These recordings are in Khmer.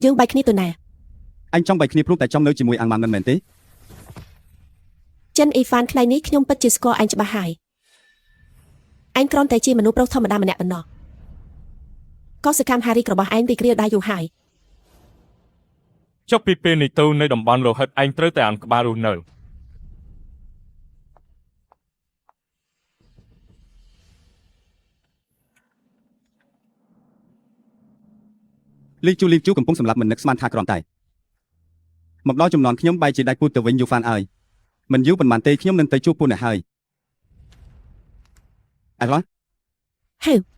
យើងបែកគ្នាទៅណា anh trong bài kia proof tại trong nơi chỉ mùi ăn mặn nên mền tí ចិនអ៊ីហ្វានថ្ងៃនេះខ្ញុំពិតជាស្គាល់អញច្បាស់ហើយអញគ្រាន់តែជាមនុស្សប្រុសធម្មតាម្នាក់ប៉ុណ្ណោះក៏សកម្មហារីករបស់ឯងរីករាលដាលយូរហើយ ចុះពីពេលនេះទៅនៅតំបន់លោហិតឯងត្រូវតែអានក្បាលរស់នៅ Lý Chuកំពុងសម្រាប់មិននឹកស្មានថាក្រំតែមកដល់ចំណន់ខ្ញុំបែរជាដៃពូទៅវិញយូហ្វានអើយមិនយូរប៉ុន្មានទេខ្ញុំនឹងទៅជួបពូអ្នកហើយអើឡោះ ហេ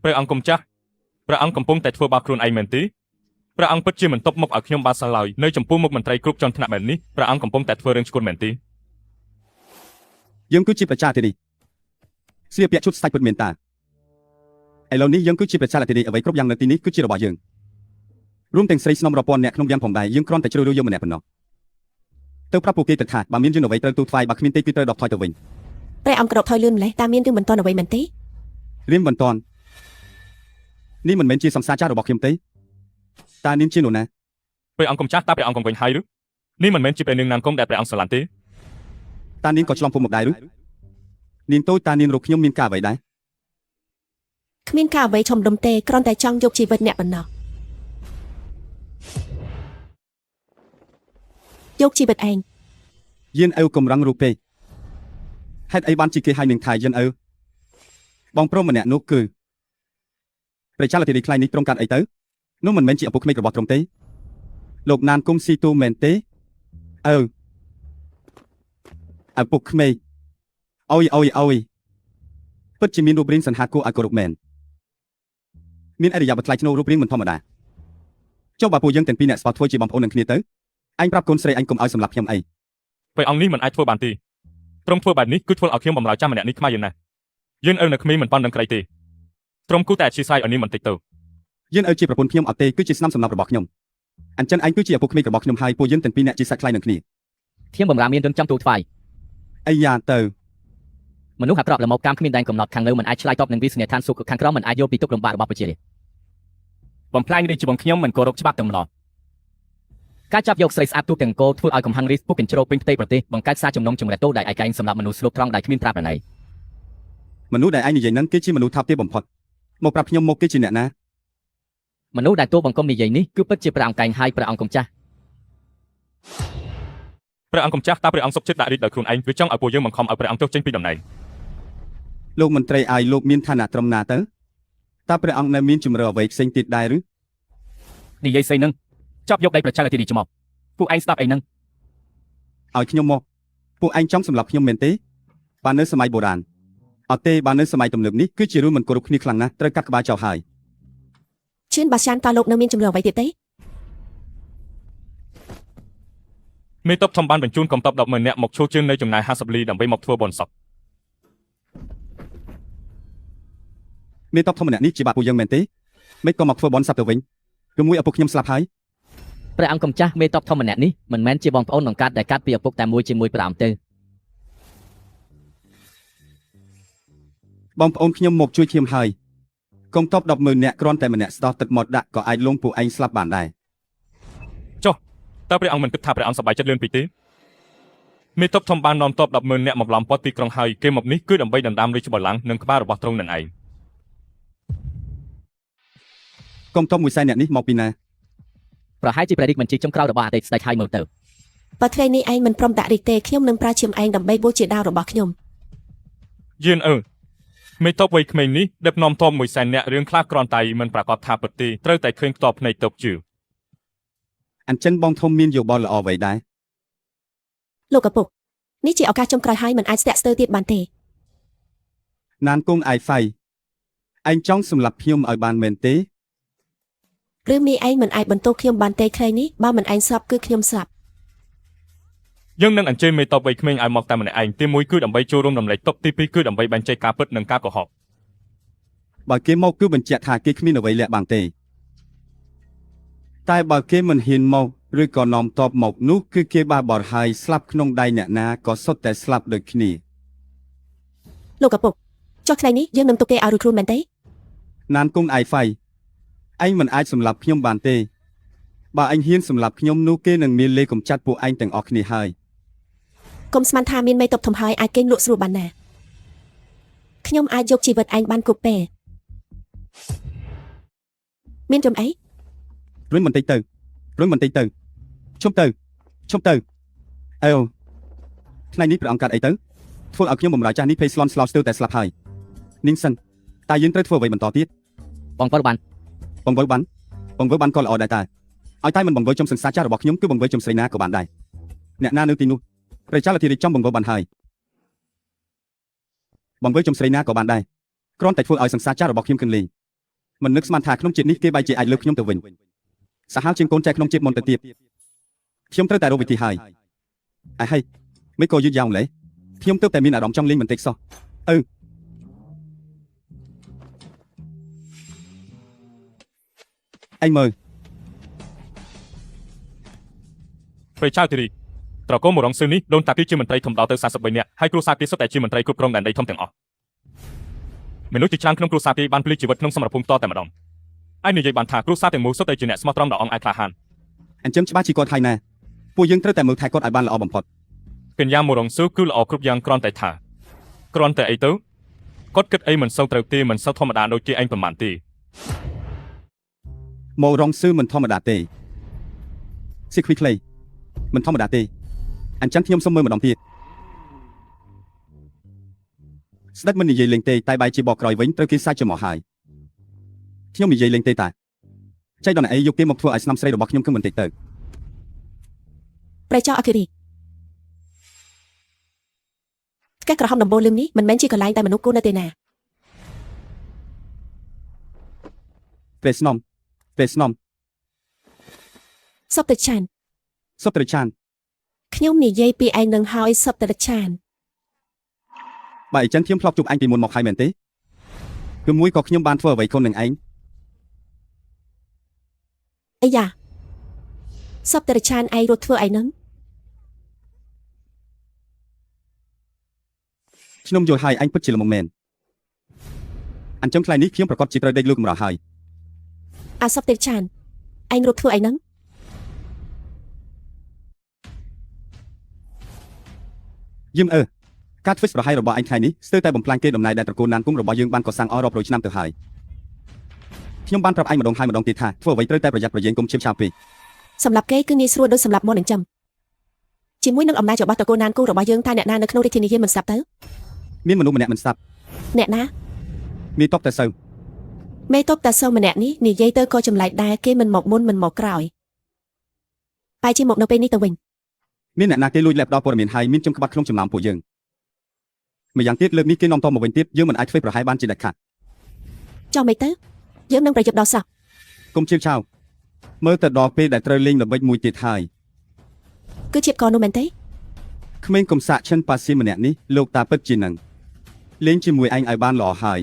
ព្រះអង្គកំចាស់ព្រះអង្គកំពុងតែធ្វើបាបខ្លួនឯងមែនទេព្រះអង្គពិតជាមិនតបមកឲ្យខ្ញុំបានសោះឡើយនៅចំពោះមុខមន្ត្រីគ្រប់ជាន់ថ្នាក់បែបនេះព្រះអង្គកំពុងតែធ្វើរឿងឆ្កួនមែនទេ យើងគឺជាប្រជាធានីស្លៀកពាក់ឈុតស្ដេចពិតមែនតាឥឡូវនេះយើងគឺជាប្រជាធានីអ្វីគ្រប់យ៉ាងនៅទីនេះគឺជារបស់យើងរួមទាំងស្រីស្នំរាប់ពាន់អ្នកក្នុងវាំងផងដែរយើងគ្រាន់តែជ្រើសរើសយកម្នាក់ប៉ុណ្ណោះទៅប្រាប់ពួកគេទៅថាបើមានយើងអ្វីត្រូវទូថ្វាយបើគ្មានទេគឺត្រូវដកថយទៅវិញ ព្រះអង្គក្រោកថយលឿនម្លេះតាមានរឿងមិនតន់អ្វីមែនទេ រៀមមិនតន់នេះមិនមែនជាសំសាចាររបស់ខ្ញុំទេតានាងជានរណា ព្រះអង្គកំចាស់តើព្រះអង្គកំវិញហើយឬនេះមិនមែនជាព្រះនាងណានគមដែលព្រះអង្គស្រឡាញ់ទេ តានាងក៏ឆ្លងពុំមកដែរឬនាងតូចតានាងរកខ្ញុំមានការអ្វីដែរ គ្មានការអ្វីឈំដុំទេគ្រាន់តែចង់យកជីវិតអ្នកប៉ុណ្ណោះយកជីវិតឯង យានអ៊ូកំរឹងរូបពេកហេតុអីបានជាគេហៅនាងថាយានអ៊ូបងប្រុសម្នាក់នោះគឺប្រជាជនទីខ្លាយនេះត្រង់កាត់អីទៅនោះមិនមែនជាឪពុកក្មេករបស់ត្រង់ទេលោកណានគុំស៊ីទូមែនទេឪពុកក្មេកអុយពិតជាមានរូបរាងសន្តាគួរឲ្យគោរពមែនមានអរិយាប័ត្រថ្លៃថ្នូររូបរាងមិនធម្មតាចុះបើពួកយើងទាំងពីរអ្នកស្វាធ្វើជាបងប្អូននឹងគ្នាទៅអញប្រាប់កូនស្រីអញកុំឲ្យសម្លាប់ខ្ញុំអី ព្រះអង្គនេះមិនអាចធ្វើបានទេទ្រង់ធ្វើបែបនេះគឺធ្វើឲ្យខ្ញុំបំរើចាំម្នាក់នេះខ្មៅយ៉ាងណាស់យើងអើនៅក្មេងមិនប៉ុននឹងក្រីទេទ្រង់គូតែអធិស្ឋានឲ្យនេះបន្តិចទៅ យានអើជាប្រពន្ធខ្ញុំអត់ទេគឺជាស្នាមសំណាប់របស់ខ្ញុំអញ្ចឹងឯងគឺជាឪពុកក្មេករបស់ខ្ញុំហើយពួកយើងទាំងពីរអ្នកជាសាច់ថ្លៃនឹងគ្នា ខ្ញុំបំរើមានរឿងចង់ទូថ្វាយ អាយ៉ាទៅ មនុស្សអាក្រក់ល្មមកម្មគ្មានដែនកំណត់ខាងលើមិនអាចឆ្លើយតបនឹងវិសនាឋានសុខខាងក្រោមមិនអាចយល់ពីទុក្ខលំបាករបស់ប្រជារាស្ត្របំផ្លាញរាជវង្សខ្ញុំមិនគោរពច្បាប់ទាំងម្ដងការចាប់យកស្រីស្អាតទូទាំងគោធ្វើឲ្យកំហឹងរីសពុកកញ្ជ្រោពេញផ្ទៃប្រទេសបង្កើតសារជំនុំជម្រះទោសដែលឯកឯងសម្រាប់មនុស្សស្លូតត្រង់ដែលគ្មានប្រាប់ណី មនុស្សដែលឯងនិយាយហ្នឹងគឺជាមនុស្សថោកទាបបំផុតមកប្រាប់ខ្ញុំមកគេជាអ្នកណា មនុស្សដែលទូបង្គំនិយាយនេះគឺពិតជាព្រះអង្គកែងហើយព្រះអង្គកំចាស់ ព្រះអង្គកំចាស់តើព្រះអង្គសុខចិត្តដាក់រីកដោយខ្លួនឯងវាចង់ឲ្យពួកយើងបង្ខំឲ្យព្រះអង្គចុះចេញពីតំណែង លោកមន្ត្រីអាយលោកមានឋានៈត្រឹមណាទៅតើព្រះអង្គនៅមានជំរឿអ្វីផ្សេងទៀតដែរឬ និយាយស្អីហ្នឹងចាប់យកដៃប្រជាជនទីនេះមកពួកឯងស្ដាប់អីហ្នឹង ឲ្យខ្ញុំមកពួកឯងចង់សម្លាប់ខ្ញុំមែនទេបើនៅសម័យបុរាណអត់ទេបើនៅសម័យទំនើបនេះគឺជារឿងមិនគោរពគ្នាខ្លាំងណាស់ត្រូវកាត់ក្បាលចោលហើយ ឈឿនបាសានតើលោកនៅមានជំរឿអ្វីទៀតទេ មេតបធំបានបញ្ជូនកងទ័ព 100000 នាក់មកឈរជើងនៅចម្ងាយ50 លីដើម្បីមកធ្វើបុណ្យសព មានតបធម្មអ្នកនេះជាបាក់ពួកយើងមែនទេមិនក៏មកធ្វើបន់សັບទៅវិញគឺមួយឪពុកខ្ញុំស្លាប់ហើយ ព្រះអង្គកំចាស់មេតបធម្មម្នាក់នេះមិនមែនជាបងប្អូនក្នុងកាត់ដែលកាត់ពីឪពុកតែមួយជាមួយព្រះអង្គទេ បងប្អូនខ្ញុំមកជួយខ្ញុំហើយកងទ័ព 100000 នាក់គ្រាន់តែម្នាក់ស្ដោះទឹកមាត់ដាក់ក៏អាចលងពួកឯងស្លាប់បានដែរ ចុះតើព្រះអង្គមិនគិតថាព្រះអង្គសប្បាយចិត្តលឿនពេកទេមេតបធំបាននាំទ័ព 100000 នាក់មកឡំព័ទ្ធទីក្រុងហើយគេមកនេះគឺដើម្បីដណ្ដើមរាជបល្ល័ង្កនិងក្បាលរបស់ទ្រង់នឹងឯង កងទ័ពមួយសែនអ្នកនេះមកពីណា ប្រហែលជាព្រះរាជបញ្ជាចុងក្រោយរបស់អតីតស្ដេចហើយមើលទៅ បើថ្ងៃនេះឯងមិនព្រមដាក់រីកទេខ្ញុំនឹងប្រើឈាមឯងដើម្បីបូជាដាវរបស់ខ្ញុំ យានមេតបវ័យក្មេងនេះដឹកនាំទ័ពមួយសែននាក់រឿងខ្លះគ្រាន់តែមិនប្រកាសថាពិតទេត្រូវតែឃើញផ្ទាល់ភ្នែកទៅជឿ អញ្ចឹងបងធំមានយោបល់ល្អអ្វីដែរ លោកឪពុកនេះជាឱកាសចុងក្រោយហើយមិនអាចស្ទាក់ស្ទើរទៀតបានទេ ណានគង់អាយហ្វៃ ឯងចង់សម្លាប់ខ្ញុំឲ្យបានមែនទេ រឿងនេះឯងមិនអាចបន្ទោសខ្ញុំបានទេខ្លីនេះបើមិនឯងស្លាប់គឺខ្ញុំស្លាប់ យើងនឹងអញ្ជើញមេតបវ័យក្មេងឲ្យមកតែម្នាក់ឯងទី1គឺដើម្បីចូលរួមរំលែកទុកទី2គឺដើម្បីបញ្ចេញការពិតនិងការកុហក បើគេមកគឺបញ្ជាក់ថាគេគ្មានអ្វីលាក់បាំងទេតែបើគេមិនហ៊ានមកឬក៏នាំតបមកនោះគឺគេបាបរហើយស្លាប់ក្នុងដៃអ្នកណាក៏សុទ្ធតែស្លាប់ដូចគ្នា លោកឪពុកចុះខ្លីនេះយើងនឹងទុកគេឲ្យរួចខ្លួនមែនទេ ណានគង់ឯហ្វៃឯងមិនអាចសម្លាប់ខ្ញុំបានទេបើឯងហ៊ានសម្លាប់ខ្ញុំនោះគេនឹងមានលេកំចាត់ពួកឯងទាំងអស់គ្នាហើយក ុំស្មានថាមានមេតបធំហើយអាចគេងលក់ស្រួលបានណាខ្ញុំអាចយកជីវិតឯងបានគ្រប់ពេលមានចំអី រុញបន្តិចទៅរុញបន្តិចទៅឈប់ទៅឈប់ទៅអើថ្ងៃនេះព្រះអង្គកាត់អីទៅធ្វើឲ្យខ្ញុំបំរើចាស់នេះភ័យស្លន់ស្លោស្ទើរតែស្លាប់ហើយនាងសិនតែយើងត្រូវធ្វើអ្វីបន្តទៀត បងប្រុសបាន បង្វិលបានក៏ល្អដែរតែឲ្យតែមិនបង្វិលចំសង្សារចាស់របស់ខ្ញុំគឺបង្វិលចំស្រីណាក៏បានដែរអ្នកណានៅទីនោះព្រះចៅលធារីចំបង្វិលបានហើយបង្វិលចំស្រីណាក៏បានដែរគ្រាន់តែធ្វើឲ្យសង្សារចាស់របស់ខ្ញុំគិនលេងមិននឹកស្មានថាក្នុងជាតិនេះគេបែរជាអាចលើកខ្ញុំទៅវិញសាហាវជាងកូនចែកក្នុងជាតិមុនទៅទៀតខ្ញុំត្រូវតែរកវិធីហើយហេមិនក៏យឺតយ៉ាវម្លេះខ្ញុំទើបតែមានអារម្មណ៍ចង់លេងបន្តិចសោះឯងមើល ព្រះចៅធារីត្រកូលមករងស៊ឺនេះដូនតាគឺជាមន្ត្រីធំដល់ទៅ43នាក់ហើយគ្រួសារគេសុទ្ធតែជាមន្ត្រីគ្រប់គ្រងដែនដីធំទាំងអស់មនុស្សជាច្រើនក្នុងគ្រួសារគេបានភ្លេចជីវិតក្នុងសមរភូមិតតែម្ដងឯនិយាយបានថាគ្រួសារទាំងមូលសុទ្ធតែជាអ្នកស្មោះត្រង់ដល់អង្គឯក្លាហាន អញ្ចឹងច្បាស់ជាគាត់ហើយណាពួកយើងត្រូវតែមើលថែគាត់ឲ្យបានល្អបំផុត កញ្ញាមករងស៊ឺគឺល្អគ្រប់យ៉ាងគ្រាន់តែថាគ្រាន់តែអីទៅគាត់គិតអីមិនសូវត្រូវទេមិនសូវធម្មតាដូចគេឯងប្រហែលទេ មករងស៊ឺមិនធម្មតាទេស៊ីខ្វីក្លេមិនធម្មតាទេអញ្ចឹងខ្ញុំសូមមើលម្ដងទៀតស្ដេចមិននិយាយលេងទេតែបែរជាបកក្រោយវិញត្រូវគេសាច់ចំអស់ហើយខ្ញុំនិយាយលេងទេតាចៃដល់ណែអីយកគេមកធ្វើឲ្យស្នំស្រីរបស់ខ្ញុំគឹងបន្តិចទៅ ព្រះចៅអគិរីផ្កាក្រហមដំបូលលឹមនេះមិនមែនជាកន្លែងតែមនុស្សគូនៅទេណា ពេលស្នំ សុបតឆាន សុបត្រឆាន ខ្ញុំនិយាយពីឯងនឹងហើយសុបតឆាន បើអញ្ចឹងខ្ញុំធ្លាប់ជួបអញពីមុនមកហើយមែនទេគឺមួយក៏ខ្ញុំបានធ្វើអ្វីខុសនឹងឯង អាយ៉ាសុបតឆានឯងរត់ធ្វើអីហ្នឹង ខ្ញុំយល់ហើយអញពិតជាល្មមមែនអញ្ចឹងថ្ងៃនេះខ្ញុំប្រកាសជាត្រូវដេកលើកម្រាស់ហើយ អាសុបតឆានឯងរត់ធ្វើអីហ្នឹង យឹមការធ្វើប្រហែលរបស់អញថ្ងៃនេះស្ទើរតែបំផ្លាញគេដំណើរដែលត្រកូលណានគង់របស់យើងបានកសាងអស់រាប់រយឆ្នាំទៅហើយខ្ញុំបានប្រាប់ឯងម្ដងហើយម្ដងទៀតថាធ្វើអ្វីត្រូវតែប្រយ័ត្នប្រយែងកុំឈាមឆាវពេក សម្រាប់គេគឺងាយស្រួលដូចសម្រាប់មន់នឹងចំជាមួយនឹងអំណាចរបស់តកូលណានគូរបស់យើងថាអ្នកណានៅក្នុងរាជធានីយើងមិនស្ដាប់ទៅ មានមនុស្សម្នាក់មិនស្ដាប់ អ្នកណា មានតបតែសូវ មេតបតាសូវម្នាក់នេះនិយាយទៅក៏ចម្លែកដែរគេមិនមកមុនមិនមកក្រោយបែរជាមកនៅពេលនេះទៅវិញ មានអ្នកណាគេលួចលាបដល់ព័ត៌មានហើយមានចំក្បាត់ក្នុងចំណោមពួកយើងម្យ៉ាងទៀតលើកនេះគេនាំតមកវិញទៀតយើងមិនអាចធ្វើប្រហែលបានជាដាច់ខាត ចុះមិនទៅយើងនឹងប្រយុទ្ធដល់សោះ កុំឈាមឆាវមើលទៅដល់ពេលដែលត្រូវលេងល្បិចមួយទៀតហើយ គឺជាតិកនោះមែនទេ ក្មេងកំសាកឈិនប៉ាស៊ីម្នាក់នេះលោកតាពិតជានឹងលេងជាមួយឯងឲ្យបានល្អហើយ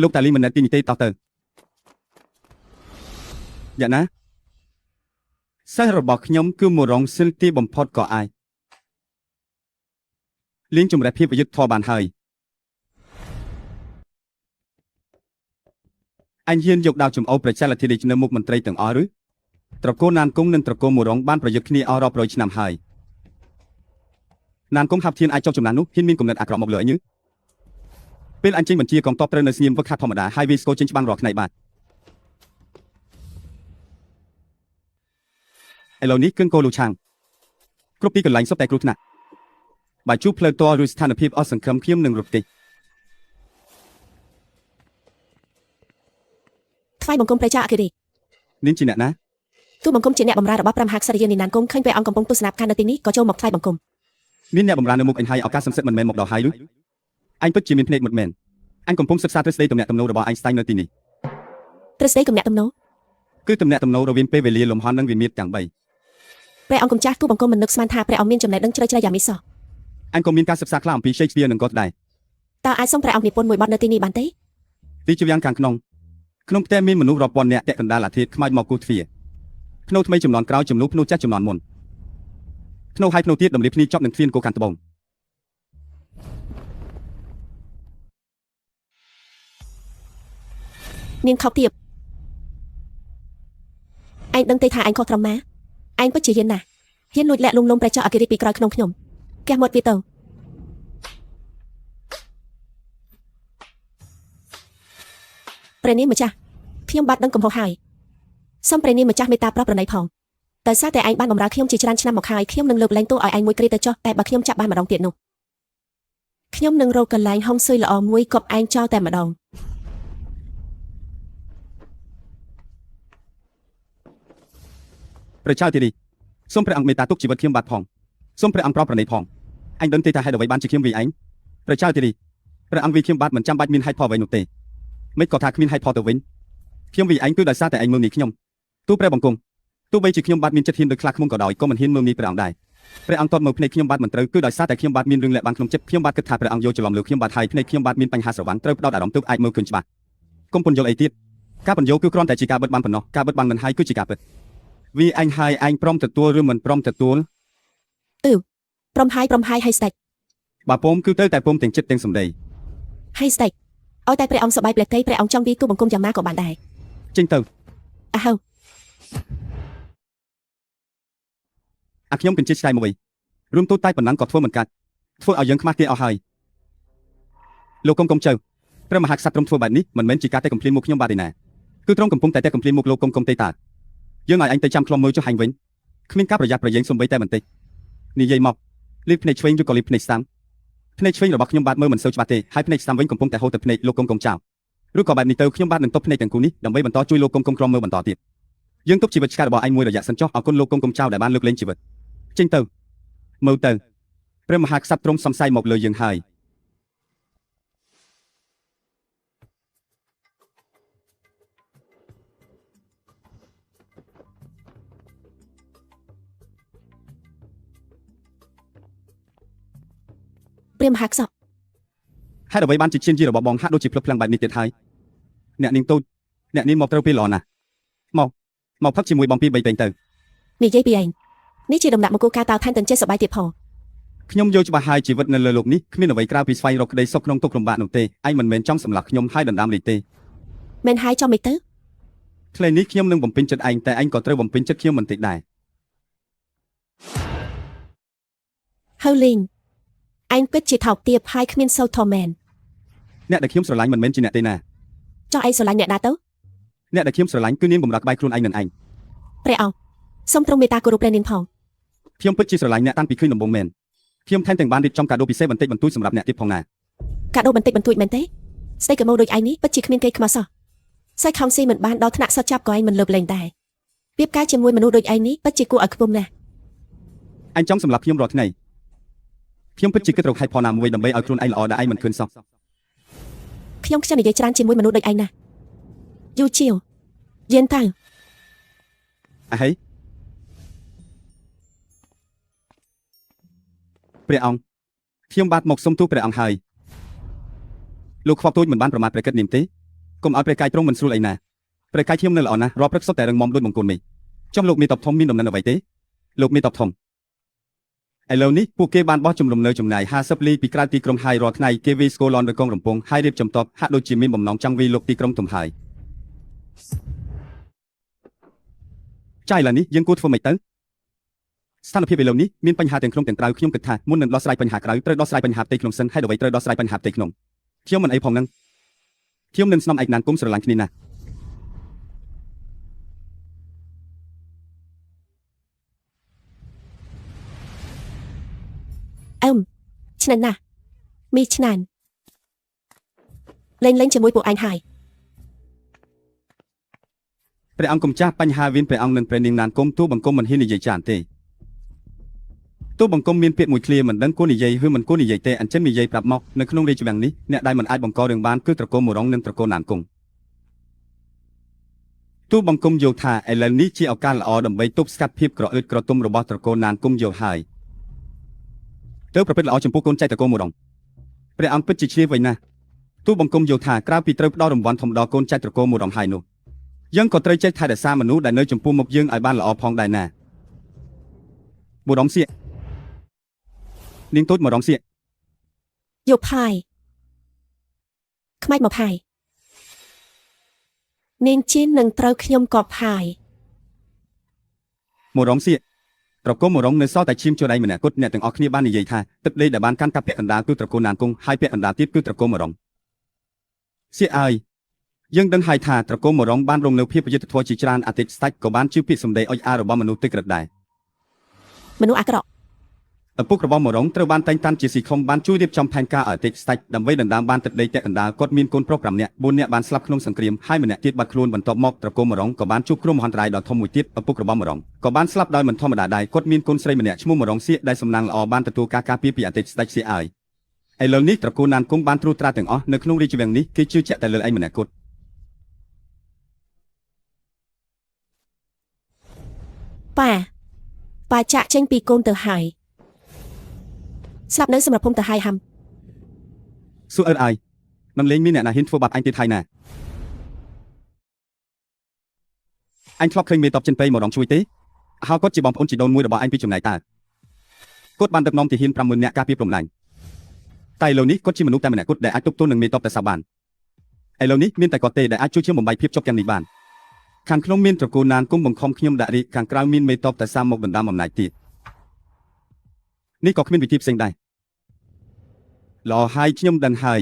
លោកតាលីមិនណែទីនេះទេតោះទៅយ៉ាងណាសិស្សរបស់ខ្ញុំគឺមរងសិលទីបំផុតក៏អាចលេងជំរះភាពយុទ្ធធម៌បានហើយអញហ៊ានយកដាវចំអោប្រជាលធារីនៅមុខមន្ត្រីទាំងអស់ឬត្រកូលណានគង់និងត្រកូលមរងបានប្រយុទ្ធគ្នាអស់រាប់រយឆ្នាំហើយណានគង់ហាប់ធានអាចចុះចំណាននោះហ៊ានមានគំនិតអាក្រក់មកលើអញពេលអញចេញបញ្ជាកងទ័ពត្រូវនៅស្ងៀមវឹកហាត់ធម្មតាហើយវាស្គរចេញច្បាំងរាល់ថ្ងៃបាទឥឡូវនេះគឹងកោលូឆាំងគ្រប់ទីកន្លែងសុទ្ធតែគ្រោះថ្នាក់បើជួបផ្លូវតឬស្ថានភាពអស់សង្ឃឹមខ្ញុំនឹងរត់ទេ ថ្វាយបង្គំព្រះចៅអគិរី នាងជាអ្នកណា ទូបង្គំជាអ្នកបម្រើរបស់ព្រះមហាក្សត្រយានីណានគង់ឃើញព្រះអង្គកំពុងទស្សនាការនៅទីនេះក៏ចូលមកថ្វាយបង្គំ មានអ្នកបម្រើនៅមុខអញហើយឱកាសសំសិទ្ធមិនមែនមកដល់ហើយឬ អញពិតជាមានភ្នែកមុតមែនអញកំពុងសិក្សាទ្រឹស្ដីទំនាក់ទំនងរបស់ Einstein នៅទីនេះ ទ្រឹស្ដីកំណាក់ទំនោរ គឺទំនាក់ទំនងរវាងពេលវេលាលំហន់និងវិមាត្រទាំង3 ព្រះអង្គម្ចាស់ទូបង្គំមិននឹកស្មានថាព្រះអង្គមានចំណេះដឹងជ្រៅជ្រៅយ៉ាងនេះសោះ អញក៏មានការសិក្សាខ្លះអំពី Shakespeare និង Goethe ដែរ តើអាចសូមព្រះអង្គនិពន្ធមួយបទនៅទីនេះបានទេ ទីជាយ៉ាងខាងក្នុងផ្ទះមានមនុស្សរាប់ពាន់នាក់តាក់កណ្ដាលអាធាតខ្មៅមកគូទ្វារភ្នូថ្មីចំនួនក្រោយជំនួសភ្នូចាស់ចំនួនមុនភ្នូហើយភ្នូទៀតដំលាភ្នីចប់នឹងទ្វារគោខាងត្បូង នាងខោទៀបឯងដឹងទេថាឯងខុសត្រឹមណាឯងពិតជាហ៊ានណាស់ហ៊ានលួចលាក់លងលំព្រះចៅអគ្គរាជពីក្រោយក្នុងខ្ញុំកះមាត់វាទៅព្រះនាងម្ចាស់ខ្ញុំបាត់ដឹងកំហុសហើយសូមព្រះនាងម្ចាស់មេត្តាប្រោសប្រណីផងតែសារតែឯងបានបម្រើខ្ញុំជាច្រើនឆ្នាំមកហើយខ្ញុំនឹងលើកលែងទោសឲ្យឯងមួយគ្រាទៅចុះតែបើខ្ញុំចាប់បានម្ដងទៀតនោះខ្ញុំនឹងរកកន្លែងហុំស៊ុយល្អមួយគប់ឯងចោលតែម្ដង ព្រះចៅទីនេះសូមព្រះអង្គមេត្តាទុកជីវិតខ្ញុំបាត់ផងសូមព្រះអង្គប្រោសប្រណីផងអញដឹងទេថាហេតុអ្វីបានជាខ្ញុំវាយឯងព្រះចៅទីនេះព្រះអង្គវាយខ្ញុំបាត់មិនចាំបាច់មានហេតុផលអ្វីនោះទេមិនក៏ថាគ្មានហេតុផលទៅវិញខ្ញុំវាយឯងគឺដោយសារតែឯងមើលនេះខ្ញុំទូព្រះបង្គំទោះបីជាខ្ញុំបាត់មានចិត្តហ៊ានដូចខ្លាឃ្មុំក៏ដោយក៏មិនហ៊ានមើលនេះព្រះអង្គដែរព្រះអង្គតតមើលភ្នែកខ្ញុំបាត់មិនត្រូវគឺដោយសារតែខ្ញុំបាត់មានរឿងលាក់បាំងក្នុងចិត្តខ្ញុំបាត់គិតថាព្រះអង្គយកច្រឡំលើខ្ញុំបាត់ហើយភ្នែកខ្ញុំបាត់មានបញ្ហាស្រវឹងត្រូវផ្ដោតអារម្មណ៍ទើបអាចមើលឃើញច្បាស់កុំពន្យល់អីទៀតការពន្យល់គឺគ្រាន់តែជាការបិទបាំងប៉ុណ្ណោះការបិទបាំងមិនហើយគឺជាការពិតវាអញហើយឯងព្រមទទួលឬមិនព្រមទទួល ព្រមហើយហើយស្ដេច បើពុំគឺទៅតែពុំទាំងចិត្តទាំងសម្ដី ហើយស្ដេចឲ្យតែព្រះអង្គសប្បាយផ្លែកទេព្រះអង្គចង់វាយទូបង្គំយ៉ាងណាក៏បានដែរ ចេញទៅ អើហៅ អាខ្ញុំគិតជាឆ្កែមួយរួមទូតែប៉ុណ្ណឹងក៏ធ្វើមិនកាត់ធ្វើឲ្យយើងខ្មាស់គេអស់ហើយលោកកុំចៅព្រះមហាក្សត្រទ្រង់ធ្វើបែបនេះមិនមែនជាការតែកំភ្លាមមុខខ្ញុំបាទទេណាគឺទ្រង់កំពុងតែកំភ្លាមមុខលោកកុំទេតាយើងឲ្យអញទៅចាំខ្លំមើលចុះហាញវិញគ្មានការប្រយ័ត្នប្រយែងសំបីតែបន្តិចនិយាយមកលៀបភ្នែកឆ្វេងឬក៏លៀបភ្នែកស្ដាំភ្នែកឆ្វេងរបស់ខ្ញុំបាទមើលមិនសូវច្បាស់ទេហើយភ្នែកស្ដាំវិញកំពុងតែហូរទៅភ្នែកលោកកុំចៅឬក៏បែបនេះទៅខ្ញុំបាទនឹងតបភ្នែកទាំងគូនេះដើម្បីបន្តជួយលោកកុំក្រំមើលបន្តទៀតយើងទប់ជីវិតឆ្កែរបស់អញមួយរយៈសិនចុះអរគុណលោកកុំចៅដែលបានលើកលែងជីវិតចេញទៅមើលទៅព្រះមហាក្សត្រទ្រង់សំស័យមកលើយើងហើយ ព្រះមហាក្សត្រ ហេតុអ្វីបានជាឈានជារបស់បងហាក់ដូចជាភ្លឹបភ្លាំងបែបនេះទៀតហើយអ្នកនាងតូចអ្នកនាងមកត្រូវពេលល្អណាស់មកផឹកជាមួយបងពី3ពេងទៅ និយាយពីឯងនេះជាដំណាក់មកគូការតើថែមទាំងចេះសប្បាយទៀតផង ខ្ញុំយល់ច្បាស់ហើយជីវិតនៅលើโลกនេះគ្មានអ្វីក្រៅពីស្វែងរកក្តីសុខក្នុងទុក្ខលំបាកនោះទេឯងមិនមែនចង់សម្លាប់ខ្ញុំហើយដណ្ដើមលេខទេ មែនហើយចង់មិនទៅ ថ្ងៃនេះខ្ញុំនឹងបំពេញចិត្តឯងតែឯងក៏ត្រូវបំពេញចិត្តខ្ញុំបន្តិចដែរ ហើយលេងឯងពិតជាថោកទាបហើយគ្មានសូវធំមែន អ្នកដែលខ្ញុំស្រឡាញ់មិនមែនជាអ្នកទេណា ចង់ឯងស្រឡាញ់អ្នកណាទៅ អ្នកដែលខ្ញុំស្រឡាញ់គឺនាងបំរើក្បែរខ្លួនឯងនឹងឯង ព្រះអង្គសូមទ្រង់មេត្តាគោរពព្រះនាងផង ខ្ញុំពិតជាស្រឡាញ់អ្នកតាំងពីឃើញដំបូងមែនខ្ញុំថែមទាំងបានរៀបចំកាដូពិសេសបន្តិចបន្តួចសម្រាប់អ្នកទៀតផងណា កាដូបន្តិចបន្តួចមែនទេស្ដីកម៉ូដូចឯងនេះពិតជាគ្មានគេខ្មាស់សោះសាច់ខំស៊ីមិនបានដល់ថ្នាក់សុតចាប់ក៏ឯងមិនលើកលែងដែរពីបការជាមួយមនុស្សដូចឯងនេះពិតជាគួរឲ្យខ្ពំណាស់ អញចង់សម្លាប់ខ្ញុំរាល់ថ្ងៃខ្ញុំពិតជាគិតរកហេតុផលណាមួយដើម្បីឲ្យខ្លួនឯងល្អដែលឯងមិនឃើញសោះ ខ្ញុំខ្ជិលនិយាយច្រើនជាមួយមនុស្សដូចឯងណាស់យូជាវយេនតើ អហេព្រះអង្គខ្ញុំបាទមកសុំទូលព្រះអង្គហើយលោកខ្វក់ទូចមិនបានប្រមាថព្រះកិត្តនាងទេកុំឲ្យព្រះកាយទ្រង់មិនស្រួលអីណាព្រះកាយខ្ញុំនៅល្អណាស់រាល់ព្រឹកសុទ្ធតែរឹងមាំដូចបង្គោលមេឃចង់លោកមានតបធំមានដំណឹងអ្វីទេលោកមានតបធំឥឡូវនេះពួកគេបានបោះជំរំនៅចំណាយ50លីពីក្រៅទីក្រុងហើយរាល់ថ្ងៃគេវាយស្គរឡននៅកងរំពងហើយរៀបចំតបហាក់ដូចជាមានបំណងចង់វាយលោកទីក្រុងទំហើយចាយឡានេះយើងគួរធ្វើម៉េចទៅស្ថានភាពឥឡូវនេះមានបញ្ហាទាំងក្នុងទាំងក្រៅខ្ញុំគិតថាមុននឹងដោះស្រាយបញ្ហាក្រៅត្រូវដោះស្រាយបញ្ហាផ្ទៃក្នុងសិនហើយអ្វីត្រូវដោះស្រាយបញ្ហាផ្ទៃក្នុងខ្ញុំមិនអីផងហ្នឹងខ្ញុំនឹងស្នំឯកណានគុំស្រឡាញ់គ្នាណាស់ ឆ្នៃណាស់មីឆ្នានលេងជាមួយពួកឯងហើយ ព្រះអង្គគំចាស់បញ្ហាវិនព្រះអង្គនឹងព្រះនាងណានគុំទូបង្គំមិនហ៊ាននិយាយចានទេ ទោះបង្គំមានពាក្យមួយឃ្លាមិនដឹងគួរនិយាយឬមិនគួរនិយាយទេអញ្ចឹងនិយាយប្រាប់មកនៅក្នុងរាជវាំងនេះអ្នកដែលមិនអាចបង្ករឿងបានគឺត្រកូលមរងនិងត្រកូលណានគង់ទូបង្គំយល់ថាឥឡូវនេះជាឱកាសល្អដើម្បីទប់ស្កាត់ភាពក្រអឺតក្រទុំរបស់ត្រកូលណានគង់យល់ហើយទៅប្រព្រឹត្តល្អចំពោះកូនចៅត្រកូលមរងព្រះអង្គពិតជាជ្រាបវៃណាស់ទូបង្គំយល់ថាក្រៅពីត្រូវផ្ដល់រង្វាន់ធំដល់កូនចៅត្រកូលមរងហើយនោះយើងក៏ត្រូវចេះថែរក្សាមនុស្សដែលនៅចំពោះមុខយើងឲ្យបានល្អផងដែរណាបុរំសៀកនាងតូចមករងសៀក យកផាយខ្មាច់មកផាយនាងជីននឹងត្រូវខ្ញុំកប់ផាយ មករងសៀកត្រកូលមរងនៅសល់តែឈាមចូលដៃម្នាក់គត់អ្នកទាំងអស់គ្នាបាននិយាយថាទឹកដីដែលបានកាន់កាប់ពាក់កណ្ដាលគឺត្រកូលណានគង់ហើយពាក់កណ្ដាលទៀតគឺត្រកូលមរងសៀកអើយយើងដឹងហើយថាត្រកូលមរងបានរងនៅភាពយុត្តិធម៌ជាច្រើនអាទិត្យស្ដេចក៏បានជឿពាក្យសម្ដីអុចអារបស់មនុស្សទឹកក្រឹតដែរ មនុស្សអាក្រក់ ឪពុករបស់មរងត្រូវបានតែងតាំងជាស៊ីខុំបានជួយរៀបចំផែនការឲ្យអាទិត្យស្ដេចដើម្បីដណ្ដើមបានទឹកដីពាក់កណ្ដាលគាត់មានកូនប្រុស5នាក់4នាក់បានស្លាប់ក្នុងសង្គ្រាមហើយម្នាក់ទៀតបាត់ខ្លួនបន្ទាប់មកត្រកូលមរងក៏បានជួបគ្រោះមហន្តរាយដ៏ធំមួយទៀតឪពុករបស់មរងក៏បានស្លាប់ដោយមិនធម្មតាដែរគាត់មានកូនស្រីម្នាក់ឈ្មោះមរងសៀកដែលសំណាងល្អបានទទួលការការពារពីអាទិត្យស្ដេចសៀកអើយឥឡូវនេះត្រកូលណានគង់បានត្រួតត្រាទាំងអស់នៅក្នុងរាជវាំងនេះគេជឿជាក់តែលើឯងម្នាក់គត់ ប៉ាចាក់ចេញពីកូនទៅហើយស្លាប់នៅសម្រាប់ភូមិទៅហើយហាំ សួរអើអើយនឹងលេងមានអ្នកណាហ៊ានធ្វើបាបអញទៀតហើយណាអញធ្លាប់ឃើញមេតបចិនពេមករងជួយទេហើយគាត់ជាបងប្អូនជីដូនមួយរបស់អញពីចំណែកតើគាត់បានដឹកនាំទាហាន 50000 នាក់ការពារព្រំដែនតែឥឡូវនេះគាត់ជាមនុស្សតែម្នាក់គាត់ដែលអាចទប់ទល់នឹងមេតបតែសាបានឥឡូវនេះមានតែគាត់ទេដែលអាចជួយជាបំបីភាពជាប់ទាំងនេះបានខាងក្នុងមានត្រកូលណានគង់បង្ខំខ្ញុំដាក់រីកខាងក្រៅមានមេតបតែសាមកដណ្ដើមអំណាចទៀតនេះក៏គ្មានវិធីផ្សេងដែរល្អហើយខ្ញុំដឹងហើយ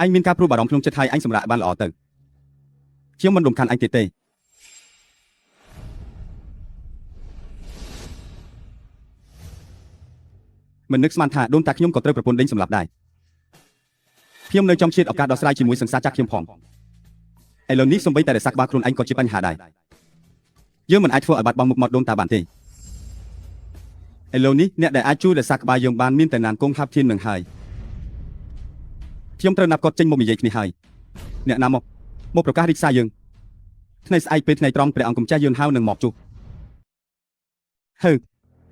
អញមានការព្រួយបារម្ភក្នុងចិត្តហើយអញសម្រាប់បានល្អទៅខ្ញុំមិនរំខានអញទៀតទេមិននឹកស្មានថាដូនតាខ្ញុំក៏ត្រូវប្រពន្ធដេញសម្លាប់ដែរខ្ញុំនៅចំជាតិឱកាសដោះស្រាយជាមួយសង្សារចាស់ខ្ញុំផងឥឡូវនេះសំបីតែរសាក្បាលខ្លួនឯងក៏ជាបញ្ហាដែរយើងមិនអាចធ្វើឲ្យបាត់បង់មុខមាត់ដូនតាបានទេឥឡូវនេះអ្នកដែលអាចជួយរសាក្បាលយើងបានមានតែណានគង់ហាប់ធាននឹងហើយខ្ញុំត្រូវណាប់គាត់ចេញមកនិយាយគ្នាហើយអ្នកណាមកប្រកាសរីកសារយើងថ្ងៃស្អែកពេលថ្ងៃត្រង់ព្រះអង្គគំចាស់យើងហៅនឹងមកជួប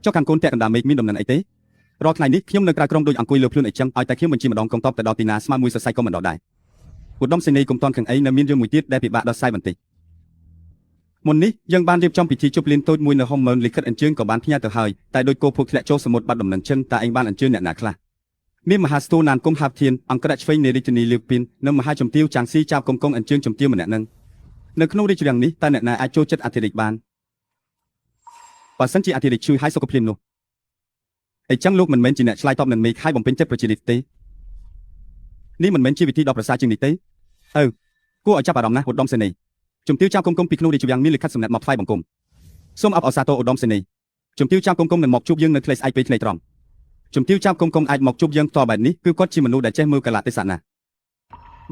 ចុះខាងកូនតាក់កណ្ដាលមេឃមានដំណឹងអីទេរាល់ថ្ងៃនេះខ្ញុំនៅក្រៅក្រុងដូចអង្គុយលើខ្លួនអីចឹងឲ្យតែខ្ញុំបញ្ជាម្ដងកងតបទៅដល់ទីណាស្មើមួយសរសៃក៏មិនដល់ដែរឧត្តមសេនីយ៍កុំតន់ខឹងអីនៅមានរឿងមួយទៀតដែលពិបាកដោះស្រាយបន្តិចមុននេះយើងបានរៀបចំពិធីជប់លៀនតូចមួយនៅហុំមើលលិខិតអញ្ជើញក៏បានផ្ញើទៅហើយតែដោយគោភួកធ្លាក់ចូលសមុទ្របាត់ដំណឹងចិនតើឯងបានអញ្ជើញអ្នកណាខ្លះមានមហាស្ទូណានគុំហាប់ធានអង្គរៈឆ្វេងនៃរាជធានីលៀវពីននិងមហាជំទាវចាងស៊ីចាប់កុំកងអញ្ជើញជំទាវម្នាក់នឹងនៅក្នុងរាជវាំងនេះតើអ្នកណាអាចចូលចិត្តអធិរាជបានបើសិនជាអធិរាជជួយឲ្យសុខភាពនោះអញ្ចឹងលោកមិនមែនជាអ្នកឆ្លើយតបនឹងមេឃហើយបំពេញចិត្តប្រជារាស្ត្រទេនេះមិនមែនជាវិធីដ៏ប្រសើរជាងនេះទេគួរឲ្យចាប់អារម្មណ៍ណាស់ឧត្តមសេនីយ៍ជំទាវចាប់កុំកុំពីក្នុងរាជវាំងមានលិខិតសម្ងាត់មកថ្វាយបង្គំសូមអបអរសាទរឧត្តមសេនីយ៍ជំទាវចាប់កុំកុំនឹងមកជួបយើងនៅថ្ងៃស្អែកពេលថ្ងៃត្រង់ជំទាវចាប់កុំកុំអាចមកជួបយើងផ្ទាល់បែបនេះគឺគាត់ជាមនុស្សដែលចេះមើលកាលៈទេសៈណាស់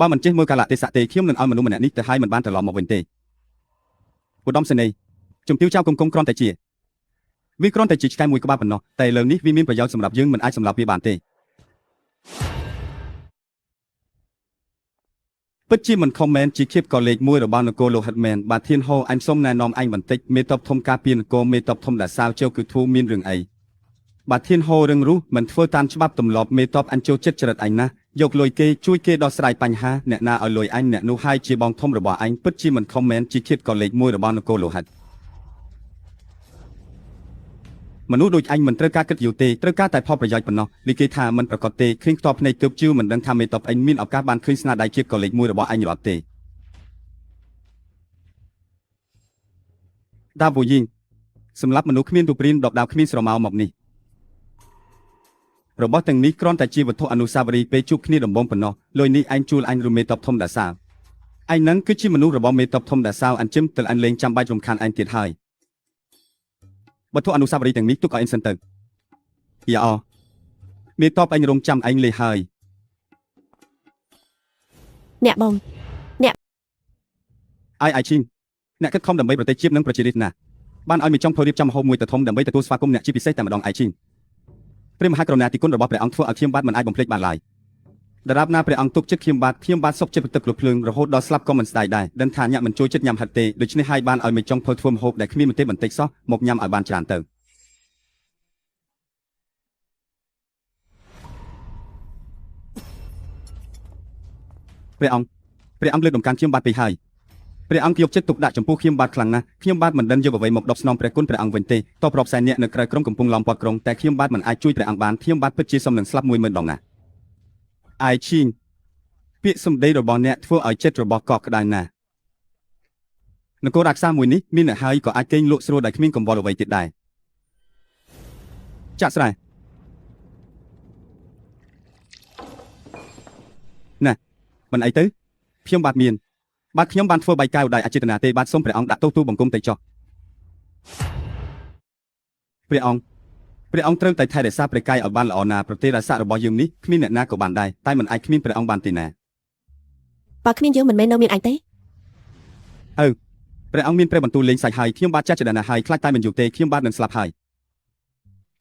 បើមិនចេះមើលកាលៈទេសៈទេខ្ញុំនឹងឲ្យមនុស្សម្នាក់នេះទៅហើយមិនបានត្រឡប់មកវិញទេឧត្តមសេនីយ៍ជំទាវចាប់កុំកុំគ្រាន់តែជាវាគ្រាន់តែជាឆ្កែមួយក្បាលប៉ុណ្ណោះតែឥឡូវនេះវាមានប្រយោជន៍សម្រាប់យើងមិនអាចសម្លាប់វាបានទេពិតជាមិនខមមែនជាគៀបក៏លេខ1របស់នគរលោហិតមែនបាទធានហោអញសុំណែនាំអញបន្តិចមេតបធំការពារនគរមេតបធំដាសាវជើគឺធូមានរឿងអីបាទធានហោរឿងរុះមិនធ្វើតាមច្បាប់ទម្លាប់មេតបអញចូលចិត្តចរិតអញណាស់យកលុយគេជួយគេដោះស្រាយបញ្ហាអ្នកណាឲ្យលុយអញអ្នកនោះហើយជាបងធំរបស់អញពិតជាមិនខមមែនជាគៀបក៏លេខ1របស់នគរលោហិតមនុស្សដូចអញមិនត្រូវការគិតយូរទេត្រូវការតែផលប្រយោជន៍ប៉ុណ្ណោះលីគេថាមិនប្រកបទេឃើញខ្ទប់ភ្នែកទើបជឿមិនដឹងថាមេតបអញមានឱកាសបានឃើញស្នាដៃជាកលេខ1របស់អញរត់ទេដាវូយីងសម្រាប់មនុស្សគ្មានរូបរាងដបដៅគ្មានស្រមោលមកនេះរបស់ទាំងនេះគ្រាន់តែជាវត្ថុអនុស្សាវរីយ៍ពេលជួបគ្នាដំបូងប៉ុណ្ណោះលុយនេះអញជួលអញរមេតបធំដាសាវអញនឹងគឺជាមនុស្សរបស់មេតបធំដាសាវអញ្ចឹងទើបអញលេងចាំបាច់រំខានអញទៀតហើយវត្ថុអនុស្សាវរីយ៍ទាំងនេះទុកឲ្យអញសិនទៅយ៉ាអមេតបអញរងចាំអញលេហើយអ្នកបងអ្នកអាយឈីងអ្នកគិតខំដើម្បីប្រទេសជាតិនិងប្រជារាស្ត្រណាបានឲ្យមីចុងធ្វើរៀបចំហូបមួយទៅធំដើម្បីទទួលស្វាគមន៍អ្នកជាពិសេសតែម្ដងអាយឈីង ព្រះមហាករុណាธิគុណរបស់ព្រះអង្គធ្វើឲ្យខ្ញុំបាទមិនអាចបំភ្លេចបានឡើយដរាបណាព្រះអង្គទុកចិត្តខ្ញុំបាទសុខចិត្តទឹកលុបភ្លើងរហូតដល់ស្លាប់ក៏មិនស្ដាយដែរដឹងថាញាក់មិនចូលចិត្តញ៉ាំហិតទេដូច្នេះហើយបានឲ្យមេចុងធ្វើម្ហូបដែលគ្មានម្ទេសបន្តិចសោះមកញ៉ាំឲ្យបានច្រើនទៅព្រះអង្គលើកដំកើងខ្ញុំបាទពេកហើយព្រះអង្គយកចិត្តទុកដាក់ចំពោះខ្ញុំបាទខ្លាំងណាស់ខ្ញុំបាទមិនដឹងយកអ្វីមកដប់ស្នំព្រះគុណព្រះអង្គវិញទេតបរាប់សែនអ្នកនៅក្រៅក្រុងកំពុងឡោមព័ទ្ធក្រុងតែខ្ញុំបាទមិនអាចជួយព្រះអង្គបានខ្ញុំបាទពិតជាសំនឹងស្លាប់10000ដងណាអាយឈីងពាក្យសម្ដីរបស់អ្នកធ្វើឲ្យចិត្តរបស់កកក្ដៅណាស់នគររាជសារមួយនេះមានអ្នកហើយក៏អាចកេងលក់ស្រួលដោយគ្មានកង្វល់អ្វីទៀតដែរចាក់ស្រែណាមិនអីទៅខ្ញុំបាទមានបាទខ្ញុំបានធ្វើបាយកែវដោយអចេតនាទេបាទសូមព្រះអង្គដាក់ទោសទូបង្គំទៅចុះព្រះអង្គត្រូវតែថែរក្សាព្រះកាយឲ្យបានល្អណាប្រទេសរាសៈរបស់យើងនេះគ្មានអ្នកណាក៏បានដែរតែមិនអាចគ្មានព្រះអង្គបានទេណាបើគ្មានយើងមិនមែននៅមានអញទេព្រះអង្គមានព្រះបន្ទូលលេងសាច់ហើយខ្ញុំបាទចាស់ចដណាហើយខ្លាចតែមិនយូរទេខ្ញុំបាទនឹងស្លាប់ហើយ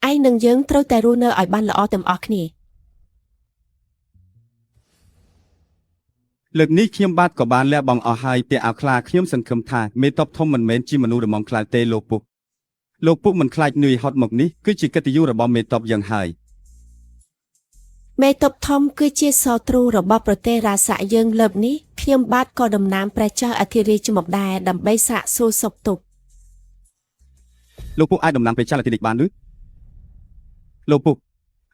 ឯងនិងយើងត្រូវតែរស់នៅឲ្យបានល្អទាំងអស់គ្នាលើកនេះខ្ញុំបាទក៏បានលះបង់អស់ហើយពាក់អាវខ្លាខ្ញុំសង្ឃឹមថាមេតបធំមិនមែនជាមនុស្សរមងខ្លាចទេលោកពុកមិនខ្លាចនឿយហត់មកនេះគឺជាកិត្តិយសរបស់មេតបយ៉ាងហើយមេតបធំគឺជាសត្រូវរបស់ប្រទេសរាសៈយើងលើបនេះខ្ញុំបាទក៏តំណាងព្រះចៅអធិរាជមកដែរដើម្បីសាកសួរសុខទុក្ខលោកពុកអាចតំណាងព្រះចៅអធិរាជបានឬលោកពុក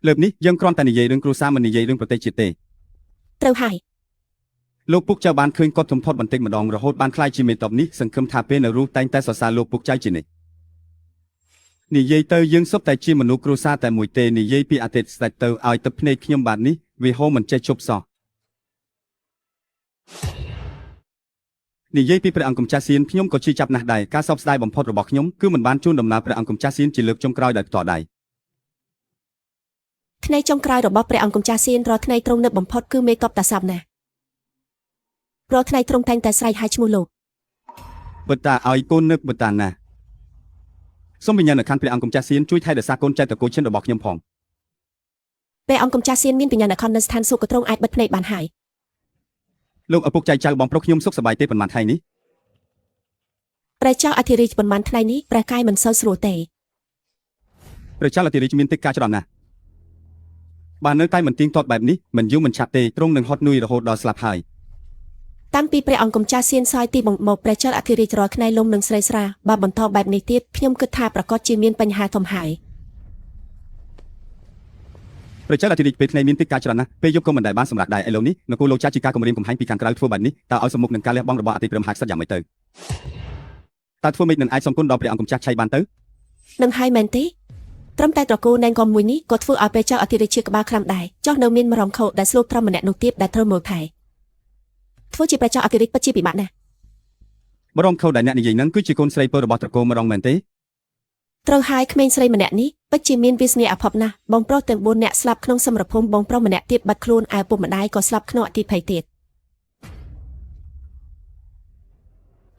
លើកនេះយើងគ្រាន់តែនិយាយរឿងគ្រួសារមិននិយាយរឿងប្រទេសជាតិទេត្រូវហើយលោកពុកចៅបានឃើញគាត់ធំធាត់បន្តិចម្ដងរហូតបានខ្លាចជាមេតបនេះសង្ឃឹមថាពេលនៅរស់តែងតែសរសើរលោកពុកចៅជានិច្ចនិយាយទៅយើងសុទ្ធតែជាមនុស្សគ្រួសារតែមួយទេនិយាយពីអតីតស្ដេចទៅឲ្យទឹកភ្នែកខ្ញុំបាទនេះវាហូរមិនចេះជប់សោះនិយាយពីព្រះអង្គកម្ចាស់សៀនខ្ញុំក៏ជឿចាប់ណាស់ដែរការសោកស្ដាយបំផុតរបស់ខ្ញុំគឺមិនបានជូនដំណើរព្រះអង្គកម្ចាស់សៀនជាលើកចុងក្រោយដោយផ្ទាល់ដៃថ្ងៃចុងក្រោយរបស់ព្រះអង្គកម្ចាស់សៀនរាល់ថ្ងៃត្រង់នឹកបំផុតគឺមេតបតាសាប់ណារាល់ថ្ងៃត្រង់តែងតែស្រែកហៅឈ្មោះលោកបើតាឲ្យកូននឹកបើតាណាសូមវិញ្ញាណក្ខន្ធព្រះអង្គកម្ចាស់សៀនជួយថែរក្សាកូនចៅតកូលឈិនរបស់ខ្ញុំផងព្រះអង្គកម្ចាស់សៀនមានវិញ្ញាណក្ខន្ធនៅស្ថានសួគ៌ក៏ទ្រង់អាចបិទភ្នែកបានហើយលោកឪពុកចៅបងប្រុសខ្ញុំសុខសប្បាយទេប៉ុន្មានថ្ងៃនេះព្រះចៅអធិរាជប៉ុន្មានថ្ងៃនេះព្រះកាយមិនសូវស្រួលទេព្រះចៅអធិរាជមានទឹកការច្រើនណាស់បើនៅតែមិនទៀងទាត់បែបនេះមិនយូរមិនឆាប់ទេទ្រង់នឹងហត់នឿយរហូតដល់ស្លាប់ហើយតាំងពីព្រះអង្គកម្ចាស់សៀនសោយទីបំមកព្រះចៅអធិរាជរាល់ថ្ងៃលំនឹងស្រីស្រាបើបន្តបែបនេះទៀតខ្ញុំគិតថាប្រកាសជាមានបញ្ហាធំហើយព្រះចៅអធិរាជពេលថ្ងៃមានទឹកការច្រើនណាស់ពេលយប់ក៏មិនដែលបានសម្រាប់ដែរឥឡូវនេះនគរលោកចាជាការគម្រាមកំហែងពីខាងក្រៅធ្វើបែបនេះតើឲ្យសម្មុខនឹងការលះបង់របស់អតីតព្រះមហាក្សត្រយ៉ាងម៉េចទៅតើធ្វើម៉េចនឹងអាចសំគុណដល់ព្រះអង្គកម្ចាស់ឆៃបានទៅនឹងហើយមែនទេត្រឹមតែត្រកូលណែនកំមួយនេះក៏ធ្វើឲ្យព្រះចៅអធិរាជជាក្បាលខ្លាំងដែរចុះនៅមានមរំខោដែលស្លូតត្រឹមម្នាក់នោះទៀតដែលត្រូវមើលថែធ្វើជាព្រះចៅអធិរាជពិតជាពិបាកណាស់បរមខោដែលអ្នកនិយាយហ្នឹងគឺជាកូនស្រីពើរបស់ត្រកូលម្ដងមែនទេត្រូវហើយក្មេងស្រីម្នាក់នេះពិតជាមានវាសនាអភ័ព្វណាស់បងប្រុសទាំង4នាក់ស្លាប់ក្នុងសមរភូមិបងប្រុសម្នាក់ទៀតបាត់ខ្លួនឯពុកម្ដាយក៏ស្លាប់ក្នុងអតិភ័យទៀត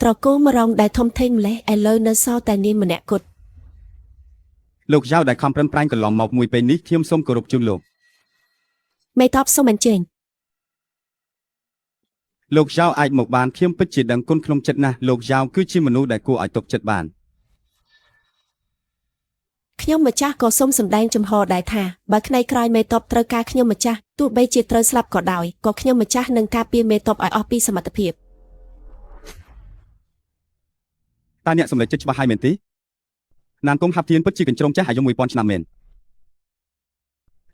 ត្រកូលម្រងដែលធំធេងម្លេះឥឡូវនៅសល់តែនាងម្នាក់គត់លោកយ៉ាវដែលខំប្រឹងប្រែងកន្លងមកមួយពេលនេះខ្ញុំសូមគោរពជូនលោកមេតបសូមអញ្ជើញលោកយ៉ាវអាចមកបានខ្ញុំពិតជាដឹងគុណក្នុងចិត្តណាស់លោកយ៉ាវគឺជាមនុស្សដែលគួរឲ្យទុកចិត្តបានខ្ញុំម្ចាស់ក៏សូមសម្ដែងចំហដែរថាបើថ្ងៃក្រោយមេតបត្រូវការខ្ញុំម្ចាស់ទោះបីជាត្រូវស្លាប់ក៏ដោយក៏ខ្ញុំម្ចាស់នឹងការពារមេតបឲ្យអស់ពីសមត្ថភាពតើអ្នកសម្រេចចិត្តច្បាស់ហើយមែនទេណានគង់ហាប់ទៀនពិតជាកញ្ជ្រោងចាស់អាយុ1000ឆ្នាំមែន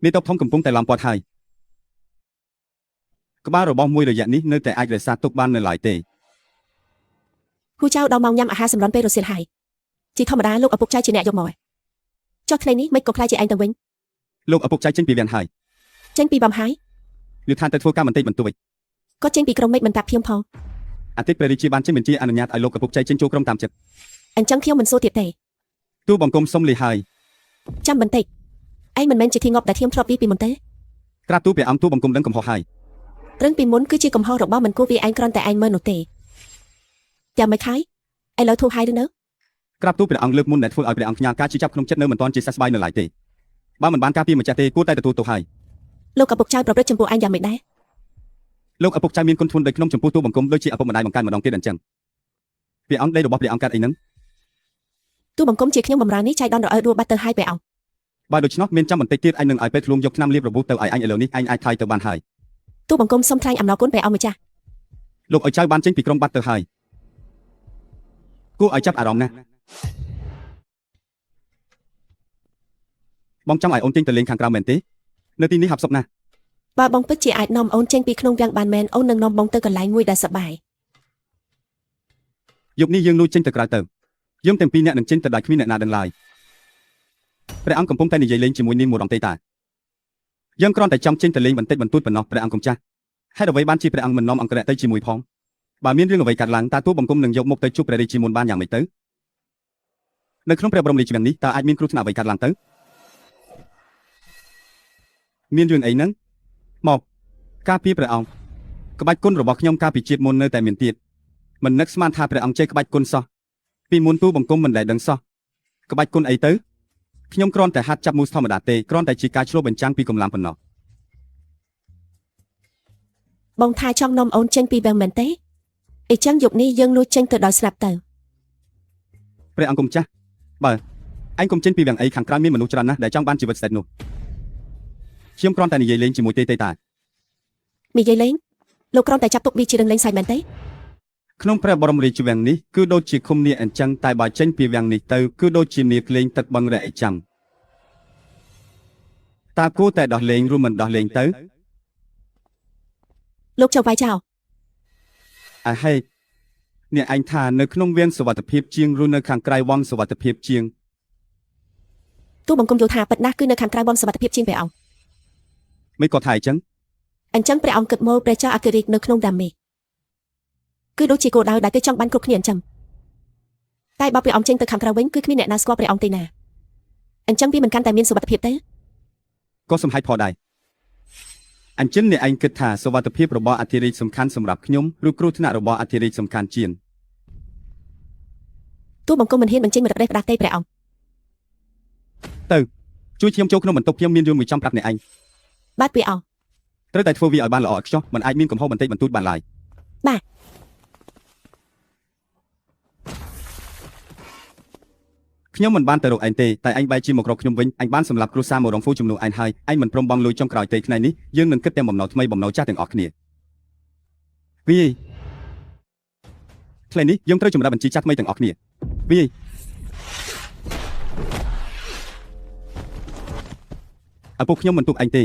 មេតបធំកំពុងតែឡំពាត់ហើយក្បាលរបស់មួយរយៈនេះនៅតែអាចរក្សាទុកបាននៅឡើយទេគូចៅដល់ម៉ោងញ៉ាំអាហារសម្រន់ពេលរសៀលហើយជាធម្មតាលោកឪពុកចៅជាអ្នកយកមកចុះថ្ងៃនេះមិនក៏ខ្លាចជាឯងទៅវិញលោកឪពុកចៅចេញពីវាំងហើយចេញពីបំហើយលឺថាទៅធ្វើការបន្តិចបន្តួចក៏ចេញពីក្រុមមេឃមិនតាប់ខ្ញុំផងអតីតព្រះរាជាបានចេញបញ្ជាអនុញ្ញាតឲ្យលោកឪពុកចៅចេញចូលក្រុមតាមចិត្តអញ្ចឹងខ្ញុំមិនសួរទៀតទេទូបង្គំសុំលីហើយចាំបន្តិចឯងមិនមែនជាធីងប់ដែលខ្ញុំធ្លាប់ពីមុនទេក្រាបទូព្រះអង្គទូបង្គំដឹងកំហុសហើយត្រឹងពីមុនគឺជាកំហុសរបស់មិនគួរវាឯងគ្រាន់តែឯងមើលនោះទេចាំមិនខៃឥឡូវធូរហើយឬនៅក្រាបទូព្រះអង្គលើកមុនដែលធ្វើឲ្យព្រះអង្គផ្ញើការជិះចាប់ក្នុងចិត្តនៅមិនទាន់ជាសះស្បើយនៅឡើយទេ បើមិនបានការពារម្ចាស់ទេគួរតែទទួលទោសហើយ លោកឪពុកចៅប្រព្រឹត្តចំពោះឯងយ៉ាងម៉េចដែរ លោកឪពុកចៅមានគុណធម៌ដូចក្នុងចំពោះទូបង្គំដូចជាឪពុកម្ដាយបង្កើតម្ដងទៀតអញ្ចឹងព្រះអង្គដីរបស់ព្រះអង្គកើតអីហ្នឹង ទូបង្គំជាខ្ញុំបំរើនេះចៃដន្យរអើដួលបាត់ទៅហើយព្រះអង្គ បើដូច្នោះមានចាំបន្តិចទៀតអញនឹងឲ្យពេទ្យធ្លួងយកថ្នាំលាបរបួសទៅឲ្យអញឥឡូវនេះអញអាចថយទៅបានហើយ ទូបង្គំសូមថ្លែងអំណរគុណព្រះអង្គម្ចាស់ លោកឲ្យចៅបានចេញពីក្រុងបាត់ទៅហើយគួរឲ្យចាប់អារម្មណ៍ណាស់បងចង់ឲ្យអូនចេញទៅលេងខាងក្រៅមែនទេនៅទីនេះហាប់សុកណាស់ បើបងពិតជាអាចនាំអូនចេញពីក្នុងវាំងបានមែនអូននឹងនាំបងទៅកន្លែងមួយដែលសប្បាយ យប់នេះយើងលួចចេញទៅក្រៅទៅយើងទាំងពីរនាក់នឹងចេញទៅដោយគ្មានអ្នកណាដឹងឡើយព្រះអង្គកំពុងតែនិយាយលេងជាមួយនាងមួយដងទេតាយើងគ្រាន់តែចង់ចេញទៅលេងបន្តិចបន្តួចប៉ុណ្ណោះព្រះអង្គគង់ចាស់ហេតុអ្វីបានជាព្រះអង្គមិននាំអង្គរៈទៅជាមួយផងបើមានរឿងអ្វីកើតឡើងតើតួបង្គំនឹងយកមុខទៅជួបព្រះរាជាមុនបានយ៉ាងម៉េចទៅនៅក្នុងព្រះបរមរាជវាំងនេះតើអាចមានគ្រោះថ្នាក់អ្វីកើតឡើងទៅមានរឿងអីហ្នឹងមកការពារព្រះអង្គក្បាច់គុណរបស់ខ្ញុំកាលពីជាតិមុននៅតែមានទៀតមិននឹកស្មានថាព្រះអង្គចេះក្បាច់គុណសោះពីមុនតួបង្គំមិនដែលដឹងសោះក្បាច់គុណអីទៅខ្ញុំគ្រាន់តែហាត់ចាប់មូសធម្មតាទេគ្រាន់តែជាការឆ្លុះបញ្ចាំងពីកម្លាំងប៉ុណ្ណោះ បងថាចង់នាំអូនចេញពីវាំងមែនទេអីចឹងយប់នេះយើងលួចចេញទៅដល់ស្លាប់ទៅ ព្រះអង្គគុំចាស់បើឯងគុំចេញពីវាំងអីខាងក្រៅមានមនុស្សច្រើនណាស់ដែលចង់បានជីវិតស្ដេចនោះខ្ញុំគ្រាន់តែនិយាយលេងជាមួយទេតា និយាយលេងលោកគ្រាន់តែចាប់ទុកវាជារឿងលេងសើចមែនទេ ក្នុងព្រះបរមរាជវាំងនេះគឺដូចជាឃុំនាគអញ្ចឹងតែបើចេញពីវាំងនេះទៅគឺដូចជានាគលេងទឹកបឹងរែកអញ្ចឹងតើគួរតែដោះលែងឬមិនដោះលែងទៅ លោកចៅវាយចោល អាហេតុអ្នកឯងថានៅក្នុងវាំងសុវត្ថិភាពជាងឬនៅខាងក្រៅវាំងសុវត្ថិភាពជាង ទូបង្គំយល់ថាពិតណាស់គឺនៅខាងក្រៅវាំងសុវត្ថិភាពជាងព្រះអង្គ មិនក៏ថាអញ្ចឹង អញ្ចឹងព្រះអង្គគិតមកព្រះចៅអគ្គរាជនៅក្នុងដាមេគឺដូចជាគោលដៅដែលគេចង់បានគ្រប់គ្នាអញ្ចឹងតែបើព្រះអង្គចេញទៅខាងក្រៅវិញគឺគ្មានអ្នកណាស្គាល់ព្រះអង្គទេណាអញ្ចឹងវាមិនកាន់តែមានសុវត្ថិភាពទេ ក៏សំហេតុផលដែរអញ្ចឹងអ្នកឯងគិតថាសុវត្ថិភាពរបស់អធិរាជសំខាន់សម្រាប់ខ្ញុំឬគ្រោះថ្នាក់របស់អធិរាជសំខាន់ជាង ទូបង្គំមិនហ៊ានបញ្ចេញមតិផ្ដេសផ្ដាស់ទេព្រះអង្គ ជួយខ្ញុំចូលក្នុងបន្ទប់ខ្ញុំមានរឿងមួយចង់ប្រាប់អ្នកឯង បាទព្រះអង្គ ត្រូវតែធ្វើវាឲ្យបានល្អឥតខ្ចោះមិនអាចមានកំហុសបន្តិចបន្តួចបានឡើយ បាទ ខ្ញុំមិនបានទៅរកឯងទេតែឯងបែរជាមករកខ្ញុំវិញឯងបានសម្លាប់គ្រួសារមករងហ្វូជំនួសឯងហើយឯងមិនព្រមបង់លុយចុងក្រោយទេថ្ងៃនេះយើងនឹងគិតតែបំណុលថ្មីបំណុលចាស់ទាំងអស់គ្នាវាថ្ងៃនេះយើងត្រូវចម្រាបបញ្ជីចាស់ថ្មីទាំងអស់គ្នាវាឪពុកខ្ញុំមិនទុកឯងទេ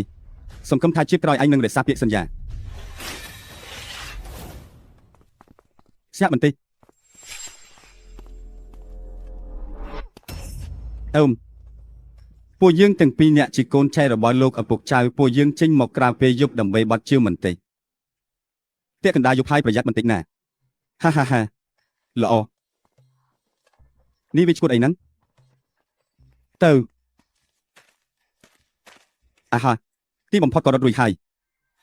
សង្ឃឹមថាជាតិក្រោយឯងនឹងរក្សាពាក្យសន្យាស្ញាប់បន្តិចពួកយើងទាំងពីរអ្នកជាកូនចៅរបស់លោកឪពុកចៅពួកយើងចេញមកក្រៅពេលយប់ដើម្បីបត់ជើងបន្តិចតែកណ្ដាលយប់ហើយប្រយ័ត្នបន្តិចណាហាហាហាល្អនេះវាឈួតអីហ្នឹងទៅអាហាទីបំផុតក៏រត់រួចហើយ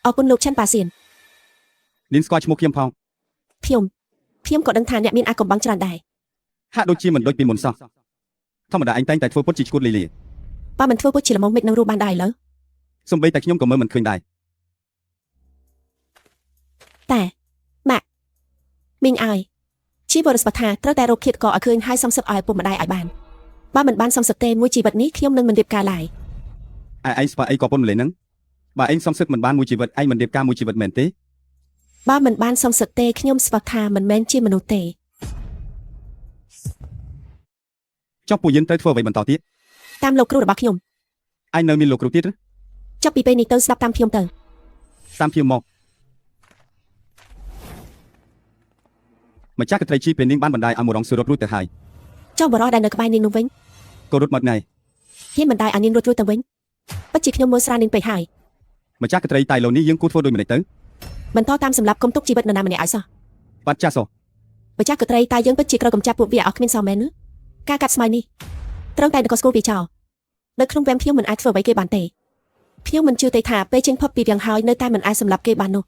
អរគុណលោកឆាន់ប៉ាសៀន នាងស្គាល់ឈ្មោះខ្ញុំផង ខ្ញុំក៏ដឹងថាអ្នកមានអាកំបាំងច្រើនដែរ ហាក់ដូចជាមិនដូចពីមុនសោះធម្មតាឯងតែងតែធ្វើពុតជាឈួតលីលី បើមិនធ្វើពុតជាល្មមមិននឹងរੂបានដែរឥឡូវ សំបីតែខ្ញុំក៏មើលមិនឃើញដែរ តែម៉ាក់មីងអើយជីវរស្បថាត្រូវតែរកឃាតករឲ្យឃើញហើយសំសឹកឲ្យឪពុកម្ដាយឲ្យបានបើមិនបានសំសឹកទេមួយជីវិតនេះខ្ញុំនឹងមិនរៀបការឡើយ ឯងស្វាអីក៏ប៉ុនម្លេះហ្នឹងបើឯងសំសឹកមិនបានមួយជីវិតឯងមិនរៀបការមួយជីវិតមែនទេ បើមិនបានសំសឹកទេខ្ញុំស្បថាមិនមែនជាមនុស្សទេ ចុះពួកយើងត្រូវធ្វើអ្វីបន្តទៀត តាមលោកគ្រូរបស់ខ្ញុំ ឯងនៅមានលោកគ្រូទៀត ចុះពីពេលនេះទៅស្ដាប់តាមខ្ញុំទៅ តាមខ្ញុំមកម្ចាស់កត្រីជីពេលនាងបានបណ្ដាយឲ្យមករងសួររត់រួចទៅហើយ ចុះបរោះដែលនៅក្បែរនាងនោះវិញ ក៏រត់មកថ្ងៃ ហ៊ានបណ្ដាយឲ្យនាងរត់រួចទៅវិញពិតជាខ្ញុំមើលស្រាលនាងពេកហើយ ម្ចាស់កត្រីតែឡូវនេះយើងគួរធ្វើដូចម្តេចទៅ បន្តតាមសម្រាប់គុំទុកជីវិតនរណាម្នាក់ឲ្យសោះ បាត់ចាស់សោះ ម្ចាស់កត្រីតែយើងពិតជាក្រកំចាប់ពួកវាអស់គ្មានសោះមែនទេការកាត់ស្មៅនេះត្រូវតែនគរស្គាល់វាចោលនៅក្នុងវាំងខ្ញុំមិនអាចធ្វើអ្វីគេបានទេខ្ញុំមិនជឿទេថាពេលចេញផុតពីវាំងហើយនៅតែមិនអាចសម្លាប់គេបាននោះ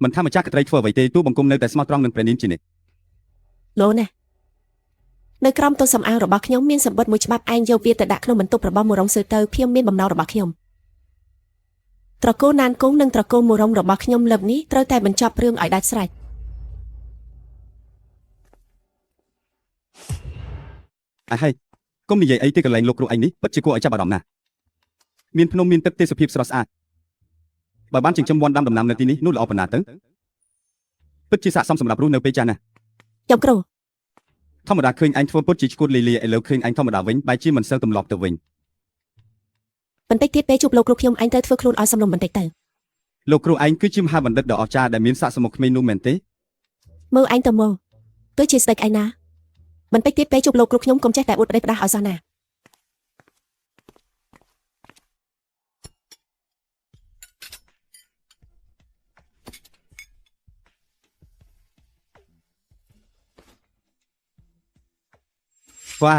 មិនថាម្ចាស់កត្រីធ្វើអ្វីទេទូបង្គំនៅតែស្មោះត្រង់នឹងព្រះនាមជានិច្ច លោណា នៅក្រមទស្សនអាងរបស់ខ្ញុំមានសម្បត្តិមួយច្បាប់ឯងយកវាទៅដាក់ក្នុងបន្ទប់របស់មូរុងសឺទៅខ្ញុំមានបំណងរបស់ខ្ញុំត្រកូលណានគង់និងត្រកូលមូរុងរបស់ខ្ញុំលើកនេះត្រូវតែបញ្ចប់រឿងឲ្យដាច់ស្រេច ហើយកុំនិយាយអីទេកន្លែងលោកគ្រូឯងនេះពិតជាគួរឲ្យចាប់អារម្មណ៍ណាស់មានភ្នំមានទឹកទេសភាពស្រស់ស្អាតបើបានចិញ្ចឹមវ័នដាំដំណាំនៅទីនេះនោះល្អប៉ុណ្ណាទៅពិតជាស័ក្តិសមសម្រាប់រស់នៅពេលចាស់ណាស់ ខ្ញុំគ្រូ ធម្មតាឃើញឯងធ្វើពុតជាឈួតលីលាឥឡូវឃើញឯងធម្មតាវិញបែរជាមិនសូវទម្លាប់ទៅវិញ បន្តិចទៀតពេលជួបលោកគ្រូខ្ញុំឯងត្រូវធ្វើខ្លួនឲ្យសំលុំបន្តិចទៅ លោកគ្រូឯងគឺជាមហាបណ្ឌិតដ៏អស្ចារ្យដែលមានស័ក្តិសមុខក្មេងនោះមែនទេ មើលឯងទៅមកគឺជាស្ដេចឯណាបន្តិចទៀតពេលជួបលោកគ្រូខ្ញុំកុំចេះតែអួតប្រេះផ្ដាស់ឲ្យសោះណា វ៉ា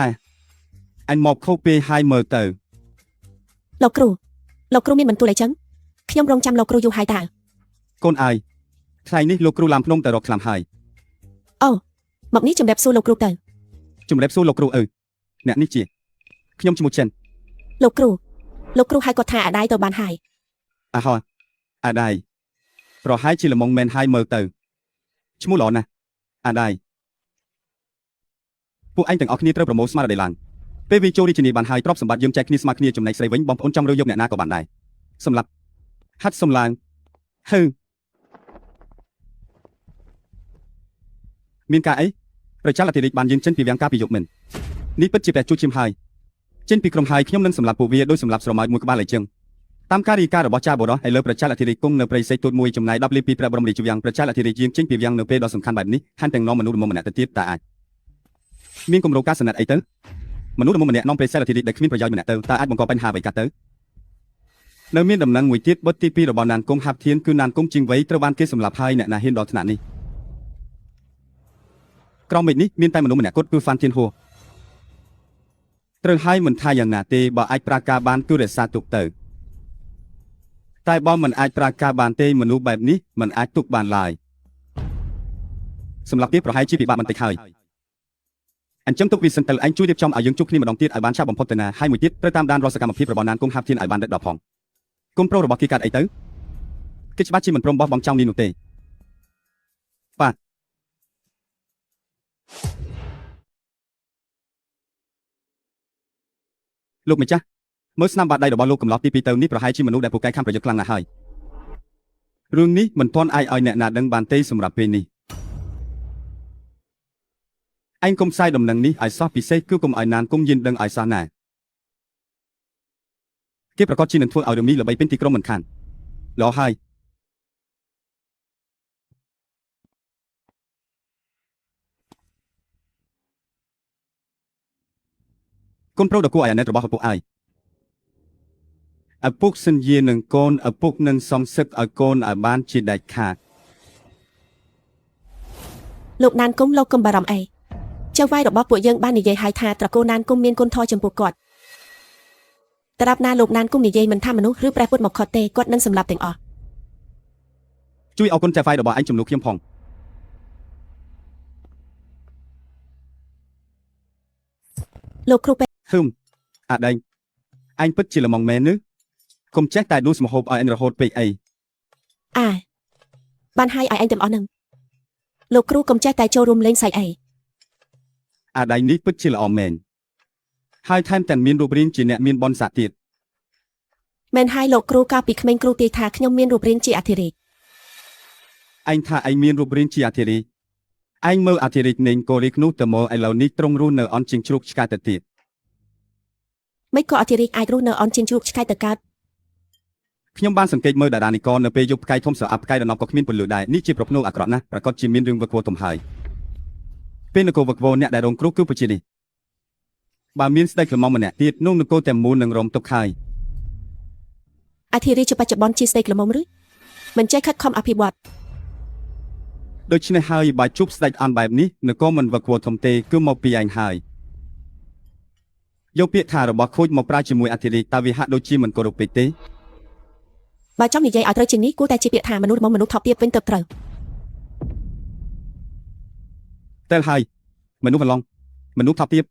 អញមកខុសពេលហើយមើលទៅ លោកគ្រូមានបន្ទូលអីចឹងខ្ញុំរងចាំលោកគ្រូយូរហើយតើ កូនអើយថ្ងៃនេះលោកគ្រូឡើងភ្នំទៅរកខ្លាំហើយ មកនេះជំរាបសួរលោកគ្រូទៅ ជំរាបសួរលោកគ្រូអ្នកនេះជាខ្ញុំឈ្មោះចិន លោកគ្រូឲ្យគាត់ថាអាដាយទៅបានហើយ អាហោះអាដាយប្រហែលជាល្មងមែនហើយមើលទៅឈ្មោះល្អណាស់អាដាយពួកឯងទាំងអស់គ្នាត្រូវប្រមូលស្មារតីឡើងពេលវាចូលរាជធានីបានហើយទ្រព្យសម្បត្តិយើងចែកគ្នាស្មើគ្នាចំណែកស្រីវិញបងប្អូនចង់រើយកអ្នកណាក៏បានដែរសម្រាប់ហាត់សំឡាងហឺមានការអីប្រជាអធិរាជបានយាងចេញពីវាំងការពីយប់មិននេះពិតជាព្រះជួឈាមហើយចេញពីក្រុមហើយខ្ញុំនឹងសម្លាប់ពួកវាដោយសម្លាប់ស្រមោចមួយក្បាលឯចឹងតាមការរាយការណ៍របស់ចាបុរសឥឡូវប្រជាអធិរាជគង់នៅព្រៃសៃទូតមួយចំណាយ10លានពីព្រះបរមរាជវាំងប្រជាអធិរាជយាងចេញពីវាំងនៅពេលដ៏សំខាន់បែបនេះហានទាំងនាំមនុស្សម្នាក់ទៅទៀតតើអាចមានគម្រោងការសណិតអីទៅមនុស្សម្នាក់នាំព្រៃសៃអធិរាជដែលគ្មានប្រយោជន៍ម្នាក់ទៅតើអាចបង្កបញ្ហាអ្វីកាត់ទៅនៅមានដំណឹងមួយទៀតបុត្រទី2របស់ណានគង់ហាប់ធានគឺណានគង់ជីងវៃត្រូវបានគេសម្លាប់ហើយអ្នកណាហ៊ានដល់ថ្នាក់នេះក្រមមេឃនេះមានតែមនុស្សម្នាក់គត់គឺហ្វាន់ធានហួរត្រូវហើយមិនថាយ៉ាងណាទេបើអាចប្រាការបានគឺរក្សាទុកទៅតែបើមិនអាចប្រាការបានទេមនុស្សបែបនេះមិនអាចទុកបានឡើយសម្រាប់ទៀតប្រហែលជាពិបាកបន្តិចហើយអញ្ចឹងទុកវាសិនទៅឯងជួយរៀបចំឲ្យយើងជួបគ្នាម្ដងទៀតឲ្យបានឆាប់បំផុតទៅណាហើយមួយទៀតត្រូវតាមដានរាល់សកម្មភាពរបស់ណានគង់ហាប់ធានឲ្យបានដិតដល់ផងគុំប្រុសរបស់គេកាត់អីទៅគេច្បាស់ជាមិនព្រមបោះបង់ចោលនេះនោះទេបាទលោកម្ចាស់មើលស្នាមបាតដៃរបស់លោកកំឡោះទី2ទៅនេះប្រហែលជាមនុស្សដែលពូកែខំប្រយុទ្ធខ្លាំងណាស់ហើយរឿងនេះមិនទាន់អាចឲ្យអ្នកណាដឹងបានទេសម្រាប់ពេលនេះឯងកុំផ្សាយដំណឹងនេះឲ្យសោះពិសេសគឺកុំឲ្យណានគង់យិនដឹងឲ្យសោះណាគេប្រកាសជានឹងធ្វើឲ្យរមីល្បីពេញទីក្រុងមិនខានល្អហើយកូនប្រុសដ៏គួរឲ្យអាណិតរបស់ឪពុកឯងឪពុកសន្យានឹងកូនឪពុកនឹងសំសឹកឲ្យកូនឲ្យបានជាដាច់ខាត លោកណានគុំលោកកុំបារម្ភអីចៅវាយរបស់ពួកយើងបាននិយាយឲ្យថាត្រកូលណានគុំមានគុណធម៌ចំពោះគាត់ត្រាប់ណាលោកណានគុំនិយាយមិនថាមនុស្សឬព្រះពុទ្ធមកខុសទេគាត់នឹងសម្លាប់ទាំងអស់ ជួយអរគុណចៅវាយរបស់ឯងចំនួនខ្ញុំផងលោកគ្រូពេទ្យ ហឹមអាដែងឯងពិតជាល្មងមែនឬកុំចេះតែដួសម្ហូបឲ្យអញរហូតពេកអី បានហើយឲ្យឯងទាំងអស់ហ្នឹងលោកគ្រូកុំចេះតែចូលរួមលេងសើចអី អាដែងនេះពិតជាល្អមែនហើយថែមទាំងមានរូបរាងជាអ្នកមានបនស័ក្តិទៀត មែនហើយលោកគ្រូកាលពីក្មេងគ្រូទាយថាខ្ញុំមានរូបរាងជាអធិរាជ ឯងថាឯងមានរូបរាងជាអធិរាជឯងមើលអធិរាជនេងកូរីកនោះទៅមកឥឡូវនេះត្រង់រស់នៅអន់ជាងជ្រូកឆ្កែទៅទៀត មិនក៏អធិរាជអាចរស់នៅអន់ជាងជ្រូកឆ្កែទៅកើត ខ្ញុំបានសង្កេតមើលតារានិកនៅពេលយប់ផ្កាយធំស្រអាប់ផ្កាយដណ្ដប់ក៏គ្មានពលឺដែរនេះជាប្រភ្នូអាក្រក់ណាស់ប្រកាសជាមានរឿងវឹកវរទំហើយពេលនគរវឹកវរអ្នកដែលរងគ្រោះគឺប្រជានេះបើមានស្ដេចក្រមុំម្នាក់ទៀតនោះនគរតែមូលនឹងរំទុកហើយ អធិរាជបច្ចុប្បន្នជាស្ដេចល្មមឬមិនចេះខិតខំអភិវឌ្ឍ ដូច្នេះហើយបើជួបស្ដេចអន់បែបនេះនគរមិនវឹកវរធំទេគឺមកពីឯងហើយយកពាក្យថារបស់ខូចមកប្រើជាមួយអធិរាជតើវាហាក់ដូចជាមិនគោរពពេកទេ បើចង់និយាយឲ្យត្រូវជាងនេះគួរតែជាពាក្យថាមនុស្សរបស់មនុស្សថប់ទាបវិញទៅត្រូវ តែហើយមនុស្សប្រឡង មនុស្សថប់ទៀត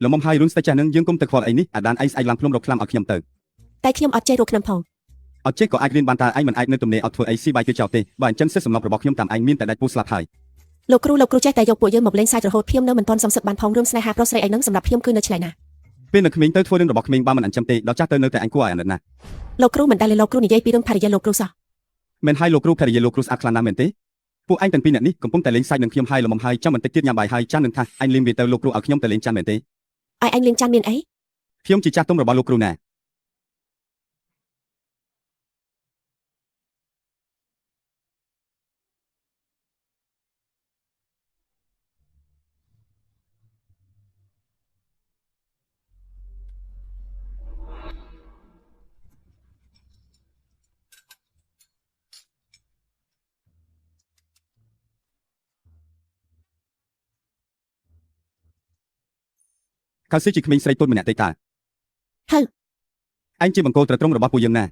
លំមហើយរុនស្ទេចចាស់នឹងយើងគុំទៅខ្វល់អីនេះអាដានឯងស្អែកឡើងភ្នំរកខ្លាំឲ្យខ្ញុំទៅ តែខ្ញុំអត់ចេះរកខ្ញុំផង អត់ចេះក៏អាចរៀនបានតើឯងមិនអាចនៅទំនេរអត់ធ្វើអីស៊ីបាយគឺចោលទេបើអញ្ចឹងសិទ្ធិសំណុំរបស់ខ្ញុំតាមឯងមានតែដាច់ពូស្លាប់ហើយ លោកគ្រូចេះតែយកពួកយើងមកលេងសើចរហូតខ្ញុំនៅមិនទាន់សំសឹកបានផងរឿងស្នេហាប្រុសស្រីអីហ្នឹងសម្រាប់ខ្ញុំគឺនៅឆ្លៃណាស់ ពេលនៅក្មេងទៅធ្វើរឿងរបស់ក្មេងបើមិនអញ្ចឹងទេដល់ចាស់ទៅនៅតែអញគួរឲ្យអាណិតណាស់ លោកគ្រូមិនដែលលោកគ្រូនិយាយពីរឿងភរិយាលោកគ្រូសោះ មិនហើយលោកគ្រូភរិយាលោកគ្រូស្អាតខ្លាំងណាស់មែនទេពួកឯងទាំងពីរនាក់នេះកំពុងតែលេងសើចនឹងខ្ញុំហើយលំមហើយចាំបន្តិចទៀតញ៉ាំបាយហើយចាន់នឹងថាអញលេងវាទៅលោកគ្រូឲ្យខ្ញុំទៅលេងចាន់មែនទេ ឲ្យអញលេងចាន់មានអី ខ្ញុំជាចាស់ទុំរបស់លោកគ្រូណា កៅស៊ីជាក្មេងស្រីទុនម្នាក់ទេតា ហៅ ឯងជាបង្គោលត្រត្រង់របស់ពួកយើងណា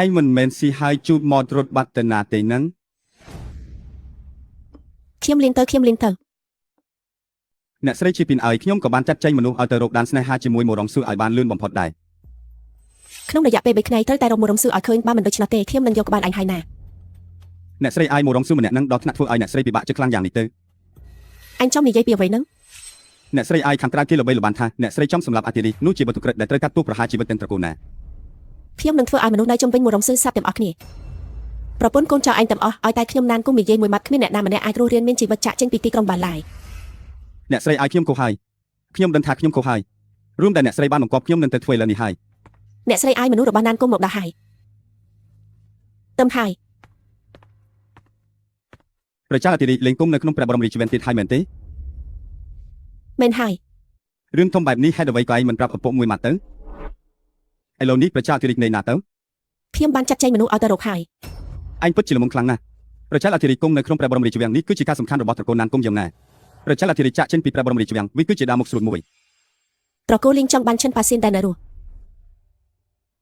ឯងមិនមែនស៊ីហើយជូតម៉ូតរត់បាត់ទៅណាទេហ្នឹង ខ្ញុំលេងទៅ អ្នកស្រីជាពីនឲ្យខ្ញុំក៏បានចាត់ចែងមនុស្សឲ្យទៅរកដានស្នេហាជាមួយមករងស៊ូឲ្យបានលឿនបំផុតដែរ ក្នុងរយៈពេល3ថ្ងៃត្រូវតែរកមករំស៊ូឲ្យឃើញបើមិនដូច្នោះទេខ្ញុំនឹងយកក្បាលអញហើយណា អ្នកស្រីឲ្យមករងស៊ូម្នាក់ហ្នឹងដល់ថ្នាក់ធ្វើឲ្យអ្នកស្រីពិបាកចិត្តខ្លាំងយ៉ាងនេះទៅ អញចង់និយាយពីអ្វីហ្នឹង អ្នកស្រីឲ្យខាងក្រៅគេល្បីល្បាញថាអ្នកស្រីចង់សម្លាប់អាទីនេះនោះជាបទក្រិតដែលត្រូវកាត់ទោសប្រហារជីវិតទាំងត្រកូលណា ខ្ញុំនឹងធ្វើឲ្យមនុស្សនៅជុំវិញមករំស៊ូសັບទាំងអស់គ្នាប្រពន្ធកូនចៅអញទាំងអស់ឲ្យតែខ្ញុំណានគុំនិយាយមួយម៉ាត់គ្មានអ្នកណាម្នាក់អាចរស់រានមានជីវិតចាក់ចេញពីទីក្រុងបានឡើយ អ្នកស្រីឲ្យខ្ញុំកុសហើយខ្ញុំដឹងថាខ្ញុំកុសហើយរួមតែអ្នកស្រីបានបង្កប់ខ្ញុំនឹងទៅធ្វើឥឡូវនេះហើយ អ្នកស្រីឲ្យមនុស្សរបស់ណានគុំមកដល់ហើយទៅហើយ ប្រជាអធិរាជលេងគុំនៅក្នុងព្រះបរមរាជវាំងទៀតហើយមែនទេ មែនហើយ រឿងធំបែបនេះហេតុអ្វីក៏ឯងមិនប្រាប់ឪពុកមួយម៉ាត់ទៅឥឡូវនេះប្រជាអធិរាជនៃណាទៅ ខ្ញុំបានចាត់ចែងមនុស្សឲ្យទៅរកហើយ អញពិតជាល្ងងខ្លាំងណាស់ប្រជាអធិរាជគុំនៅក្នុងព្រះបរមរាជវាំងនេះគឺជាការសំខាន់របស់ត្រកូលណានគុំយ៉ាងណាប្រជាអធិរាជចាក់ចេញពីព្រះបរមរាជវាំងវាគឺជាដារមុខស្រួលមួយ ត្រកូលលីងចង់បានឈិនប៉ាស៊ីនតែនៅរស់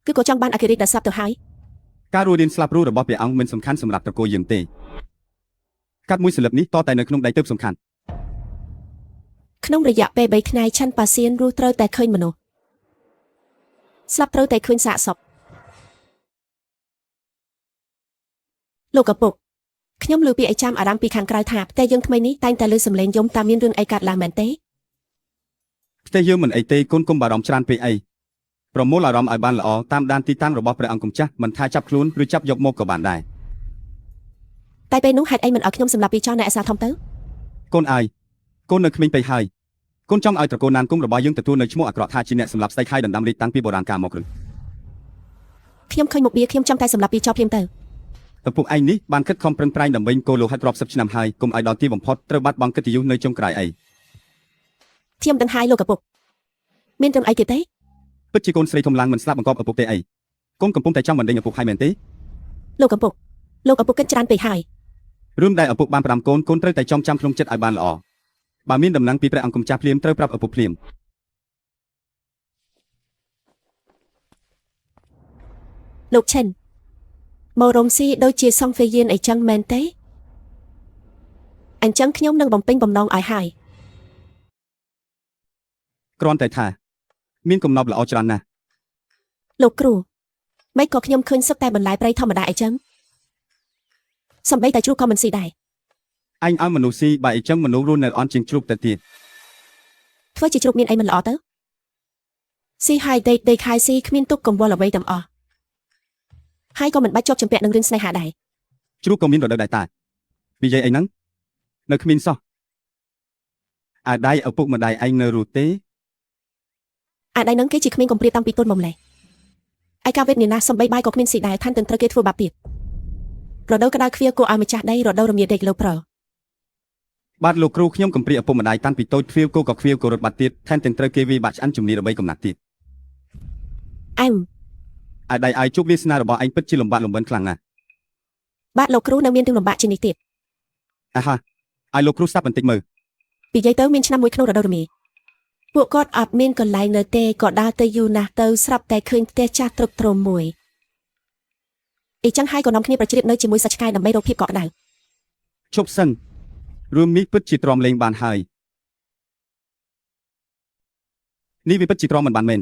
គឺក៏ចង់បានអគ្គរាជដែលស្លាប់ទៅហើយ ការរស់រានស្លាប់រស់របស់ព្រះអង្គមិនសំខាន់សម្រាប់ត្រកូលយើងទេកាត់មួយសន្លឹកនេះតតែនៅក្នុងដៃទើបសំខាន់ ក្នុងរយៈពេល3ថ្ងៃឈិនប៉ាស៊ីនរស់ត្រូវតែឃើញមនុស្សស្លាប់ត្រូវតែឃើញសាកសពលោកឪពុកខ្ញុំលើពីអីចាំអារម្មណ៍ពីខាងក្រៅថាផ្ទះយើងថ្មីនេះតែងតែលើសំឡេងយំតាមមានរឿងអីកើតឡើងមែនទេ ផ្ទះយើងមិនអីទេកូនគុំបារម្ភច្រើនពេកអីប្រមូលអារម្មណ៍ឲ្យបានល្អតាមដានទីតាំងរបស់ព្រះអង្គគុំចាស់មិនថាចាប់ខ្លួនឬចាប់យកមកក៏បានដែរ តែពេលនោះហេតុអីមិនឲ្យខ្ញុំសម្លាប់ពីចោលនៅអសាធំទៅ កូនអាយកូននៅក្មេងពេកហើយកូនចង់ឲ្យត្រកូលណានគុំរបស់យើងទទួលនៅឈ្មោះអាក្រក់ថាជាអ្នកសម្លាប់ស្ដេចហើយដណ្ដើមរាជតាំងពីបុរាណកាលមកឬ ខ្ញុំឃើញមុខវាខ្ញុំចង់តែសម្លាប់ពីចោលភ្លាមទៅ ឪពុកឯងនេះបានខិតខំប្រឹងប្រែងដើម្បីកូរលោហិតរាប់សិបឆ្នាំហើយកុំឲ្យដល់ទីបំផុតត្រូវបាត់បង់កិត្តិយសនៅចុងក្រោយអី ខ្ញុំដឹងហើយលោកឪពុកមានរឿងអីទៀតទេ ពិតជាកូនស្រីធំឡើងមិនស្លាប់បង្កប់ឪពុកទេអីកូនកំពុងតែចង់បណ្ដេញឪពុកហើយមែនទេ លោកឪពុកគិតច្រើនពេកហើយ រឿងដែលឪពុកបាន5កូនកូនត្រូវតែចងចាំក្នុងចិត្តឲ្យបានល្អបើមានដំណឹងពីព្រះអង្គគុំចាស់ភ្លាមត្រូវប្រាប់ឪពុកភ្លាម លោកឈិនមករំស៊ីដូចជាសង្ឃវេយានអីចឹងមែនទេអញ្ចឹងខ្ញុំនឹងបំពេញបំណងឲ្យហើយ គ្រាន់តែថាមានកំណប់ល្អច្រើនណាស់ លោកគ្រូមិនក៏ខ្ញុំឃើញសឹកតែបន្លែព្រៃធម្មតាអីចឹងសំបីតែជ្រូកក៏មិនស៊ីដែរ អញឲ្យមនុស្សស៊ីបើអីចឹងមនុស្សរស់នៅអន់ជាងជ្រូកទៅទៀត ធ្វើជាជ្រូកមានអីមិនល្អទៅស៊ីហើយដេកហើយស៊ីគ្មានទុកកង្វល់អ្វីទាំងអស់ហើយក៏មិនបាច់ជាប់ជំពាក់នឹងរឿងស្នេហាដែរ ជ្រូកក៏មានរដូវដែរតានិយាយអីហ្នឹងនៅគ្មានសោះអាដៃឪពុកម្ដាយឯងនៅរស់ទេ អាដៃនឹងគេជាក្មេងកំព្រាតាំងពីទុនមកម្លេះឯកាវេទនាណាសំបីបាយក៏គ្មានស៊ីដែរឋានទាំងត្រូវគេធ្វើបាបទៀតរដូវក្តៅខ្វៀលគួរឲ្យម្ចាស់ដីរដូវរមាដេកលើប្រ បាទលោកគ្រូខ្ញុំកំព្រាឪពុកម្ដាយតាំងពីតូចខ្វៀវគោក៏ខ្វៀវក៏រត់បាត់ទៀតថែមទាំងត្រូវគេវាយបាក់ឆ្អិនជំនាញដើម្បីកំណាត់ទៀត អែម អាដៃឲ្យជប់វាសនារបស់ឯងពិតជាលំបាកលំបិនខ្លាំងណាស់ បាទលោកគ្រូនៅមានរឿងលំបាកជាងនេះទៀត អាហាឲ្យលោកគ្រូស្ដាប់បន្តិចមើល ពីនិយាយទៅមានឆ្នាំមួយក្នុងរដូវរមាពួកគាត់អត់មានកន្លែងនៅទេក៏ដើរទៅយូរណាស់ទៅស្រាប់តែឃើញផ្ទះចាស់ទ្រុបទ្រោមមួយអីចឹងហើយក៏នាំគ្នាប្រជ្រាបនៅជាមួយសាច់ឆ្កែដើម្បីរកភាពកក់ក្ដៅ ជប់សិន រួមនេះពិតជាទ្រាំលេងបានហើយនេះវាពិតជាទ្រាំមិនបានមែន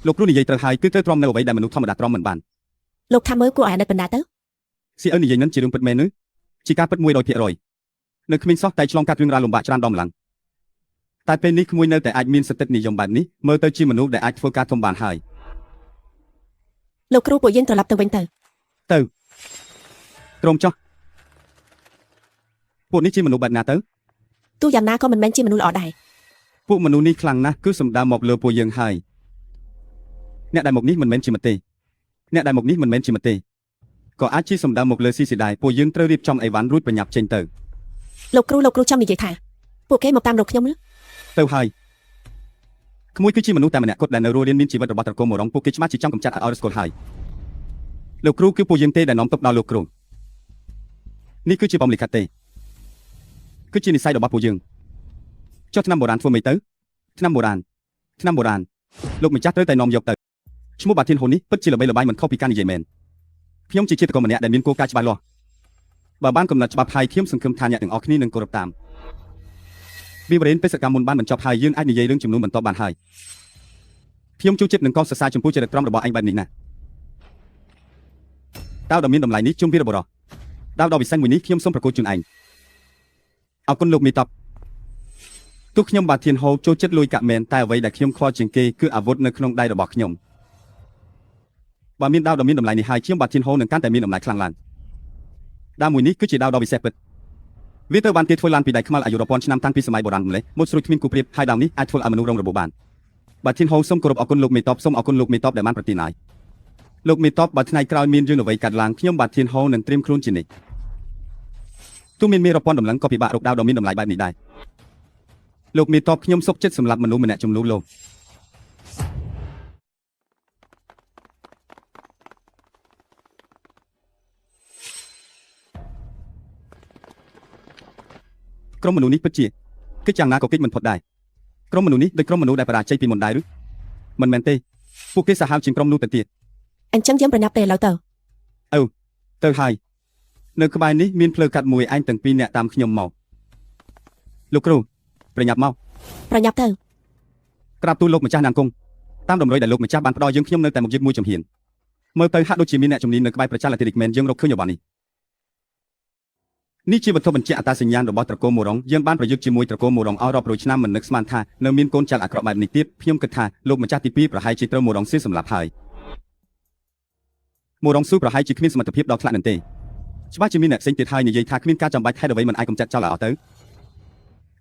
លោកគ្រូនិយាយត្រូវហើយគឺត្រូវទ្រាំនៅអ្វីដែលមនុស្សធម្មតាទ្រាំមិនបាន លោកថាមើលគួរឲ្យអាណិតបណ្ដាទៅ ស៊ីអ៊ឺនិយាយនឹងជារឿងពិតមែនឬជាការពិត100%នៅគ្មានសោះតែឆ្លងកាត់រឿងរ៉ាវលំបាកច្រើនដងម្លងតែពេលនេះក្មួយនៅតែអាចមានសតិនិយមបែបនេះមើលទៅជាមនុស្សដែលអាចធ្វើការធំបានហើយ លោកគ្រូពួកយើងត្រឡប់ទៅវិញទៅ ត្រមចុះពួកនេះជាមនុស្សបែបណាទៅ ទោះយ៉ាងណាក៏មិនមែនជាមនុស្សល្អដែរ ពួកមនុស្សនេះខ្លាំងណាស់គឺសំដៅមកលើពួកយើងហើយអ្នកដែលមកនេះមិនមែនជាមទេអ្នកដែលមកនេះមិនមែនជាមទេក៏អាចជាសំដៅមកលើស៊ីស៊ីដែរពួកយើងត្រូវរៀបចំអីវ៉ាន់រួចប្រញាប់ចេញទៅ លោកគ្រូចង់និយាយថាពួកគេមកតាមរកខ្ញុំឬ ទៅហើយក្មួយគឺជាមនុស្សតែម្នាក់គត់ដែលនៅរស់រានមានជីវិតរបស់ត្រកូលមរងពួកគេច្បាស់ជាចង់កម្ចាត់ឲ្យស្គាល់ហើយលោកគ្រូគឺពួកយើងទេដែលនាំទុកដល់លោកគ្រូនេះគឺជាបំលិខិតទេគឺជានិស្ស័យរបស់ពួកយើងចុះឆ្នាំបុរាណធ្វើមិនទៅឆ្នាំបុរាណលោកម្ចាស់ត្រូវតែនាំយកទៅឈ្មោះបាធានហ៊ុននេះពិតជាល្បីល្បាញមិនខុសពីការនិយាយមែនខ្ញុំជាជាតិកូនម្នាក់ដែលមានគោលការណ៍ច្បាស់លាស់បើបានកំណត់ច្បាប់ហើយខ្ញុំសង្ឃឹមថាអ្នកទាំងអស់គ្នានឹងគោរពតាមវិវរណ៍បេសកកម្មមុនបានបញ្ចប់ហើយយើងអាចនិយាយរឿងចំនួនបន្តបានហើយខ្ញុំចូលចិត្តនឹងកោតសរសើរចំពោះចរិតត្រង់របស់ឯងបែបនេះណាតាវដ៏មានតម្លៃនេះជុំវីរបរោះតាវដ៏វិសេសមួយនេះខ្ញុំសូមប្រកួតជូនឯងអរគុណលោកមីតបទោះខ្ញុំបាទធានហូចូលចិត្តលួយកាក់មែនតែអ្វីដែលខ្ញុំខ្វល់ជាងគេគឺអាវុធនៅក្នុងដៃរបស់ខ្ញុំបើមានដាវដ៏មានតម្លៃនេះហើយខ្ញុំបាទធានហូនឹងកាន់តែមានតម្លៃខ្លាំងឡើងដាវមួយនេះគឺជាដាវដ៏វិសេសពិតវាត្រូវបានគេធ្វើឡើងពីដៃខ្មៅអាយុរាប់ពាន់ឆ្នាំតាំងពីសម័យបុរាណម្ល៉េះមកស្រួយគ្មានគូប្រៀបហើយដាវនេះអាចធ្វើឲ្យមនុស្សរងរបួសបានបាទធានហូសូមគោរពអរគុណលោកមេតបសូមអរគុណលោកមេតបដែលបានប្រទានឲ្យលោកមេតបបើថ្ងៃក្រោយមានរឿងអ្វីកើតឡើងខ្ញុំបាទធានហូនឹងត្រៀមខ្លួនជានិច្ចទោះមានមេរពាន់ដំណឹងក៏ពិបាករកដាវដ៏មានតម្លៃបែបនេះដែរលោកមេតបខ្ញុំសុខចិត្តសម្រាប់មនុស្សម្នាក់ចំនួនលោកក្រុមមនុស្សនេះពិតជាគឺយ៉ាងណាក៏គេចមិនផុតដែរក្រុមមនុស្សនេះដូចក្រុមមនុស្សដែលបរាជ័យពីមុនដែរឬមិនមែនទេពួកគេសាហាវជាងក្រុមនោះទៅទៀត អញ្ចឹងយើងប្រញាប់ទៅឥឡូវទៅ ទៅហើយនៅក្បែរនេះមានផ្លូវកាត់មួយឯងទាំងពីរអ្នកតាមខ្ញុំមកលោកគ្រូប្រញាប់មក ប្រញាប់ទៅ ក្រាបទូលលោកម្ចាស់ណាងគង់តាមតម្រុយដែលលោកម្ចាស់បានផ្ដល់យើងខ្ញុំនៅតែមកយឺតមួយចំហៀនមើលទៅហាក់ដូចជាមានអ្នកជំនាញនៅក្បែរប្រជាលតិរិកមែនយើងរកឃើញអ្វីនេះជាវត្ថុបញ្ជាក់អត្តសញ្ញាណរបស់ត្រកូលមរងយើងបានប្រយុទ្ធជាមួយត្រកូលមរងអស់រាប់រយឆ្នាំមិននឹកស្មានថានៅមានកូនចៅអាក្រក់បែបនេះទៀតខ្ញុំគិតថាលោកម្ចាស់ទី2ប្រហែលជាត្រូវមរងសៀសម្លាប់ហើយមរងស៊ូប្រហែលជាគ្មានសមត្ថភាពដល់ខ្លាំងមែនទេច្បាស់ជាមានអ្នកផ្សេងទៀតហើយនិយាយថាគ្មានការចាំបាច់ហេតុអ្វីមិនអាចកំចាត់ចោលឲ្យអស់ទៅ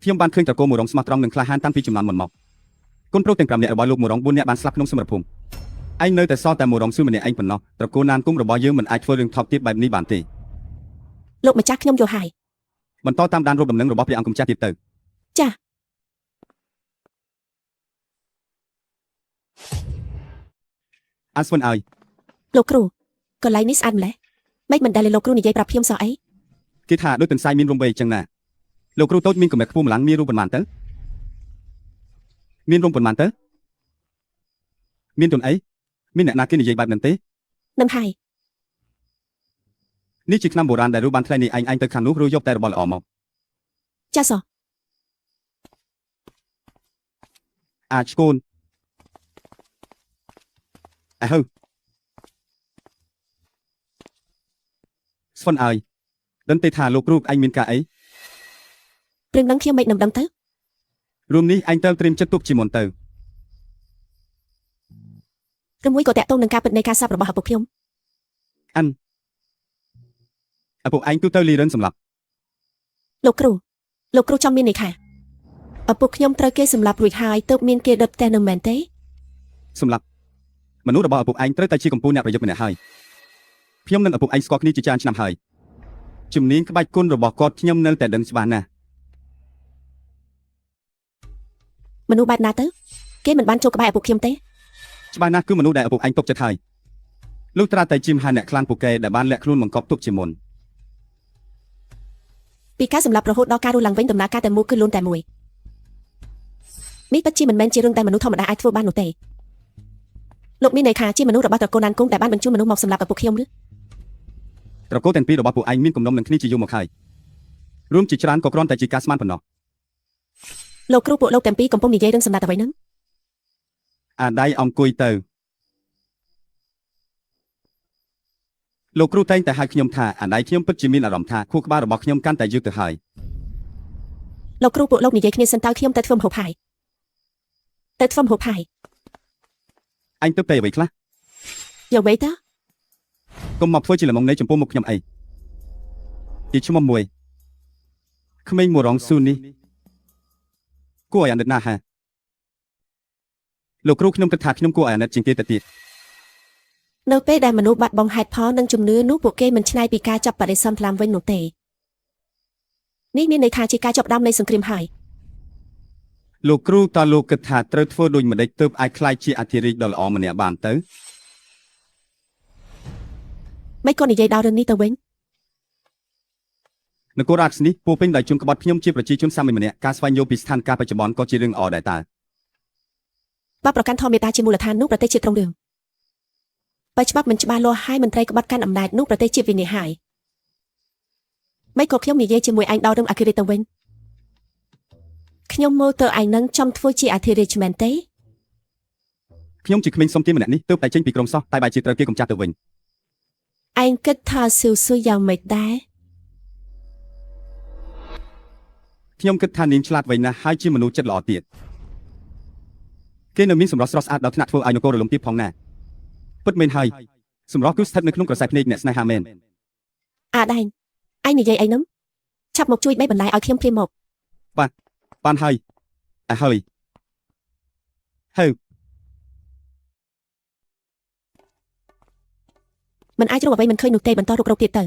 ខ្ញុំបានឃើញត្រកូលមរងស្មោះត្រង់និងក្លាហានតាំងពីចំនួនមុនមកកូនប្រុសទាំង5នាក់របស់លោកម្រង4នាក់បានស្លាប់ក្នុងសមរភូមិឯងនៅតែសល់តែមរងស៊ូម្នាក់ឯងប៉ុណ្ណោះត្រកូលណានគង់របស់យើងមិនអាចធ្វើរឿងថោកទាបបែបនេះបានទេ លោកម្ចាស់ខ្ញុំយល់ហើយ បន្តតាមដានរូបដំណឹងរបស់ព្រះអង្គម្ចាស់ទៀតទៅអាស្វិនអើយ លោកគ្រូកន្លែងនេះស្អាតម្ល៉េះមិនមិនដែលលោកគ្រូនិយាយប្រាប់ខ្ញុំសោះអី គេថាដូចទន្សាយមានរំវែងចឹងណាលោកគ្រូតូចមានកម្រិតខ្ពស់ម្ល៉ាំមានរូបប៉ុន្មានទៅមានរូបប៉ុន្មានទៅមានទុនអីមានអ្នកណាគេនិយាយបែបហ្នឹងទេ នឹងហើយ នេះជាឆ្នាំបុរាណដែលរូបបានថ្លៃនេះឯងទៅខាងនោះឬយកតែរបស់ល្អមក ចាសោះ អាចស្គូនអើហូស្វិនអើយដឹងទេថាលោកគ្រូឯងមានការអី ព្រឹងនឹងខ្ញុំមិនដឹងទៅ រួមនេះឯងទៅត្រៀមចិត្តទុកជាមុនទៅ ឬមួយក៏តាក់ទងនឹងការពិតនៃការសាប់របស់ឪពុកខ្ញុំ ឪពុកឯងទូទៅលីរិនសម្លាប់ លោកគ្រូចង់មានន័យថាឪពុកខ្ញុំត្រូវគេសម្លាប់រួចហើយទើបមានគេដុតផ្ទះនឹងមែនទេ សម្លាប់មនុស្សរបស់ឪពុកឯងត្រូវតែជាកម្ពុជាអ្នកប្រយុទ្ធម្នាក់ហើយខ្ញុំនិងឪពុកឯងស្គាល់គ្នាជាច្រើនឆ្នាំហើយជំនាញក្បាច់គុណរបស់គាត់ខ្ញុំនៅតែដឹងច្បាស់ណាស់ មនុស្សបែបណាទៅគេមិនបានចូលក្បែរឪពុកខ្ញុំទេ ច្បាស់ណាស់គឺមនុស្សដែលឪពុកឯងຕົកចិត្តហើយលុះត្រាតែជីមហាអ្នកខ្លាំងពូកែដែលបានលាក់ខ្លួនបង្កប់ទុកជាមុន ពីការសម្លាប់រហូតដល់ការរស់ឡើងវិញដំណើរការតែមួយគឺលូនតែមួយនេះពិតជាមិនមែនជារឿងដែលមនុស្សធម្មតាអាចធ្វើបាននោះទេលោកមានន័យថាជាមនុស្សរបស់ត្រកូលណានគង់តែបានបញ្ជូនមនុស្សមកសម្លាប់ឪពុកខ្ញុំឬ ត្រកូលទាំងពីររបស់ពួកឯងមានគំនុំនឹងគ្នាជាយូរមកហើយ រួមជាច្រើនក៏គ្រាន់តែជាការស្មានប៉ុណ្ណោះ លោកគ្រូពួកលោកទាំងពីរកំពុងនិយាយរឿងសម្ដេចអ្វីហ្នឹង អាដៃអង្គុយទៅលោកគ្រូតែងតែហៅខ្ញុំថាអាដៃខ្ញុំពិតជាមានអារម្មណ៍ថាខួរក្បាលរបស់ខ្ញុំកាន់តែយឺតទៅហើយ លោកគ្រូពួកលោកនិយាយគ្នាសិនតើខ្ញុំទៅធ្វើម្ហូបហើយទៅធ្វើម្ហូបហើយ អញទៅពេលអ្វីខ្លះ យកវេតើ កុំមកធ្វើជាល្ងងនៃចំពោះមុខខ្ញុំអីទីឈ្មោះមួយក្មេងមករងស៊ូនេះគួរឲ្យអាណិតណាស់ហាលោកគ្រូខ្ញុំគិតថាខ្ញុំគួរឲ្យអាណិតជាងគេទៅទៀត នៅពេលដែលមនុស្សបាត់បង់ហេតុផលនិងជំនឿនោះពួកគេមិនឆ្នៃពីការចាប់បដិសន្ធឡើងវិញនោះទេនេះមានន័យថាជាការចាប់ផ្ដើមនៃសង្គ្រាមហើយ លោកគ្រូតើលោកគិតថាត្រូវធ្វើដូចម្ដេចទើបអាចខ្លាយជាអធិរាជដ៏ល្អម្នាក់បានទៅ មិនក៏និយាយដល់រឿងនេះទៅវិញ នគររាជនេះពោពេញដោយជនក្បត់ខ្ញុំជាប្រជាជនសាមញ្ញម្នាក់ការស្វែងយល់ពីស្ថានភាពបច្ចុប្បន្នក៏ជារឿងល្អដែរតើ បើប្រកាន់ធម្មតាជាមូលដ្ឋាននោះប្រទេសជាក្រុងរឿងបើច្បាប់មិនច្បាស់លាស់ហើយមន្ត្រីក្បត់កាន់អំណាចនោះប្រទេសជាវិនិច្ឆ័យមិនក៏ខ្ញុំនិយាយជាមួយឯងដល់រឿងអធិរាជទៅវិញខ្ញុំមើលទៅឯងនឹងចំធ្វើជាអធិរាជមែនទេ ខ្ញុំជាក្មេងសុំទានម្នាក់នេះទើបតែចេញពីក្រុងសោះតែបែរជាត្រូវគេកំចាត់ទៅវិញ ឯងគិតថាស៊ូស៊ូយ៉ាងម៉េចដែរ ខ្ញុំគិតថានាងឆ្លាតវៃណាស់ហើយជាមនុស្សចិត្តល្អទៀតគេនៅមានសម្រស់ស្រស់ស្អាតដល់ថ្នាក់ធ្វើឲ្យនគររលំទៀតផងណាពិតមែនហើយសម្រស់គឺស្ថិតនៅក្នុងក្រសែភ្នែកអ្នកស្នេហាមែន អាដែងឯងនិយាយអីហ្នឹងឆាប់មកជួយបេះបន្លែឲ្យខ្ញុំព្រាមមក បានហើយហើយហៅ មិនអាចរកអ្វីមិនឃើញនោះទេបន្តរុករកទៀតទៅ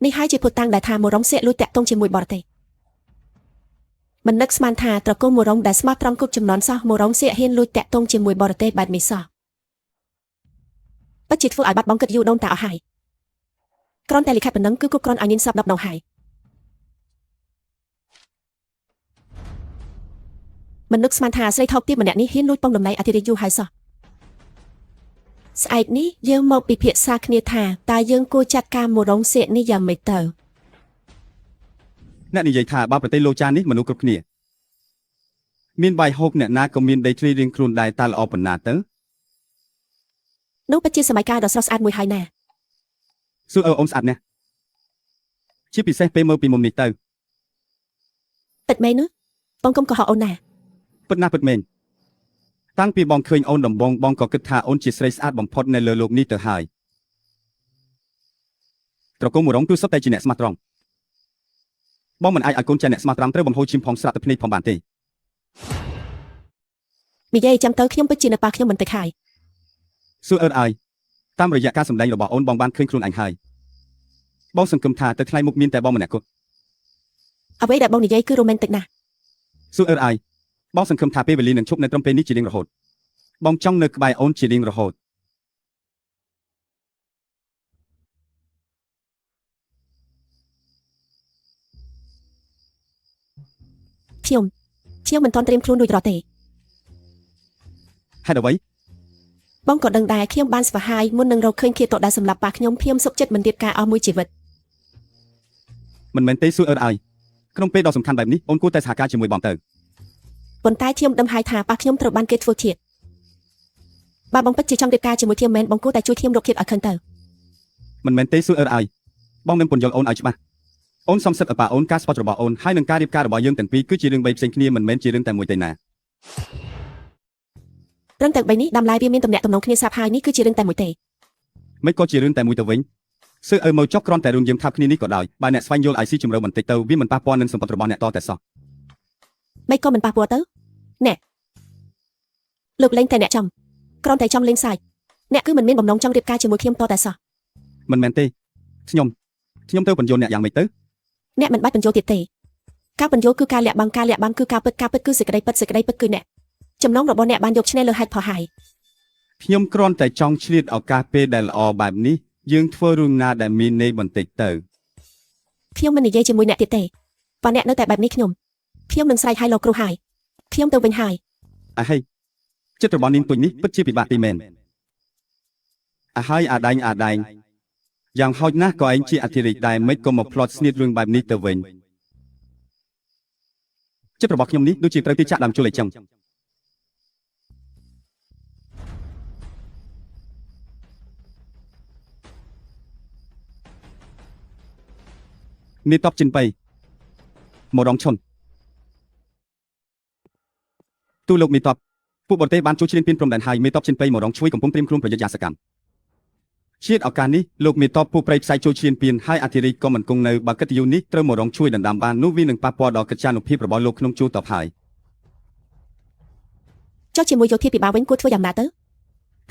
នេះហើយជាពុតតាំងដែលថាមរងសៀកលួចតាក់ទងជាមួយបរទេសមិននឹកស្មានថាត្រកូលមរងដែលស្មោះត្រង់គ្រប់ចំនួនសោះមរងសៀកហ៊ានលួចតាក់ទងជាមួយបរទេសបែបនេះសោះពិតជាធ្វើឲ្យបាត់បង់កិត្តិយសដូនតាអស់ហើយគ្រាន់តែលិខិតប៉ុណ្ណឹងគឺគ្រប់គ្រាន់ឲ្យនាងសព10ដងហើយមិននឹកស្មានថាស្រីថោកទាបម្នាក់នេះហ៊ានលួចពងតម្លៃអធិរាជយូរហើយសោះស្អែកនេះយើងមកពិភាក្សាគ្នាថាតើយើងគួរចាត់ការមរងសៀកនេះយ៉ាងម៉េចទៅ អ្នកនិយាយថាបើប្រទេសលោកចានេះមនុស្សគ្រប់គ្នាមានបាយហូបអ្នកណាក៏មានដីធ្លីរៀងខ្លួនដែរតើល្អប៉ុណ្ណាទៅ នោះពិតជាសម័យកាលដ៏ស្រស់ស្អាតមួយហើយណា ស៊ូអូនស្អាតណាស់ជាពិសេសពេលមើលពីមុំនេះទៅ ពិតមែននោះបងកុំកុហកអូនណា ពិតណាស់ពិតមែនតាំងពីបងឃើញអូនដំបងបងក៏គិតថាអូនជាស្រីស្អាតបំផុតនៅលើលោកនេះទៅហើយត្រកូលមរងគឺសុទ្ធតែជាអ្នកស្មោះត្រង់បងមិនអាចឲ្យកូនចៅអ្នកស្មោះត្រង់ត្រូវបង្ហូរឈាមផងស្រាប់ទឹកភ្នែកផងបានទេ និយាយចាំទៅខ្ញុំពិតជានៅប៉ាខ្ញុំមិនតិចហើយ ស៊ូអឺអើយតាមរយៈការសម្ដែងរបស់អូនបងបានឃើញខ្លួនឯងហើយបងសង្ឃឹមថាទៅថ្ងៃមុខមានតែបងម្នាក់គត់ អ្វីដែលបងនិយាយគឺរ៉ូមែនទិកណាស់ ស៊ូអឺអើយបងសង្ឃឹមថាពេលវេលានឹងឈប់នៅត្រឹមពេលនេះជារៀងរហូតបងចង់នៅក្បែរអូនជារៀងរហូត ខ្ញុំមិនទាន់ត្រៀមខ្លួនរួចរាល់ទេ ហេតុអ្វី បងក៏ដឹងដែរខ្ញុំបានស្វាហាយមុននឹងរកឃើញឃាតករដែលសម្លាប់ប៉ាខ្ញុំសុខចិត្តមិនទៀតការអស់មួយជីវិត មិនមែនទេស៊ូអឺអើយក្នុងពេលដ៏សំខាន់បែបនេះអូនគួរតែសហការជាមួយបងទៅ ប៉ុន្តែខ្ញុំដឹងហើយថាប៉ាខ្ញុំត្រូវបានគេធ្វើឃាតបើបងពិតជាចង់រៀបការជាមួយខ្ញុំមែនបងគួរតែជួយខ្ញុំរកឃាតឲ្យឃើញទៅ មិនមែនទេស៊ូអឺអើយបងនឹងពន្យល់អូនឲ្យច្បាស់អូនសំសិទ្ធឲ្យប៉ាអូនការស្ពតរបស់អូនហើយនឹងការរៀបការរបស់យើងទាំងពីរគឺជារឿងបីផ្សេងគ្នាមិនមែនជារឿងតែមួយទេណា រឿងទាំង3នេះដំឡាយវាមានតំណែងតំណងគ្នាស្រាប់ហើយនេះគឺជារឿងតែមួយទេ មិនក៏ជារឿងតែមួយទៅវិញស៊ើអើមកចុះគ្រាន់តែរឿងយើងថាគ្នានេះក៏ដោយបើអ្នកស្វែងយល់ឲ្យស៊ីជម្រៅបន្តិចទៅវាមិនប៉ះពាល់នឹងសម្បត្តិរបស់អ្នកតតែសោះ មិនក៏មិនប៉ះពាល់ទៅណែលោកលេងតែអ្នកចំគ្រាន់តែចង់លេងសាច់អ្នកគឺមិនមានបំណងចង់រៀបការជាមួយខ្ញុំតតែសោះ មិនមែនទេខ្ញុំទៅបញ្យល់អ្នកយ៉ាងម៉េចទៅ អ្នកមិនបាច់បញ្យល់ទៀតទេការបញ្យល់គឺការលាក់បាំងគឺការពិតគឺសេចក្តីពិតគឺអ្នកចំណងរបស់អ្នកបានយកឈ្នះលើហេតុផលហើយ ខ្ញុំគ្រាន់តែចង់ឆ្លៀតឱកាសពេលដែលល្អបែបនេះ យើងធ្វើរឿងណាដែលមានន័យបន្តិចទៅ ខ្ញុំមិននិយាយជាមួយអ្នកទៀតទេបើអ្នកនៅតែបែបនេះខ្ញុំនឹងស្រែកឲ្យលោកគ្រូហើយខ្ញុំទៅវិញហើយ អាហេចិត្តរបស់នាងទុយនេះពិតជាពិបាកទីមែនអាហើយអាដែងយ៉ាងហោចណាស់ក៏ឯងជាអធិរាជដែរមិនក៏មកផ្លត់ស្នៀតរឿងបែបនេះទៅវិញចិត្តរបស់ខ្ញុំនេះដូចជាត្រូវទីចាក់ដើមជុលអីចឹងមានតបចិនបៃមករងឈុនទូលោកមានតបពួកបរទេសបានជួយជ្រៀនពៀនព្រំដែនហើយមេតបចិនបៃមករងជួយកំពុងត្រៀមខ្លួនប្រយុទ្ធយ៉ាងសកម្មជាតិឱកាសនេះលោកមេតបពួកប្រៃផ្សាយជួយជ្រៀនពៀនហើយអធិរាជក៏មិនគង់នៅបើកិត្តិយសនេះត្រូវមករងជួយដណ្ដើមបាននោះវានឹងប៉ះពាល់ដល់កិត្យានុភាពរបស់លោកក្នុងជួរតបហើយ ចុះជាមួយយោធាពិបាលវិញគួរធ្វើយ៉ាងណាទៅ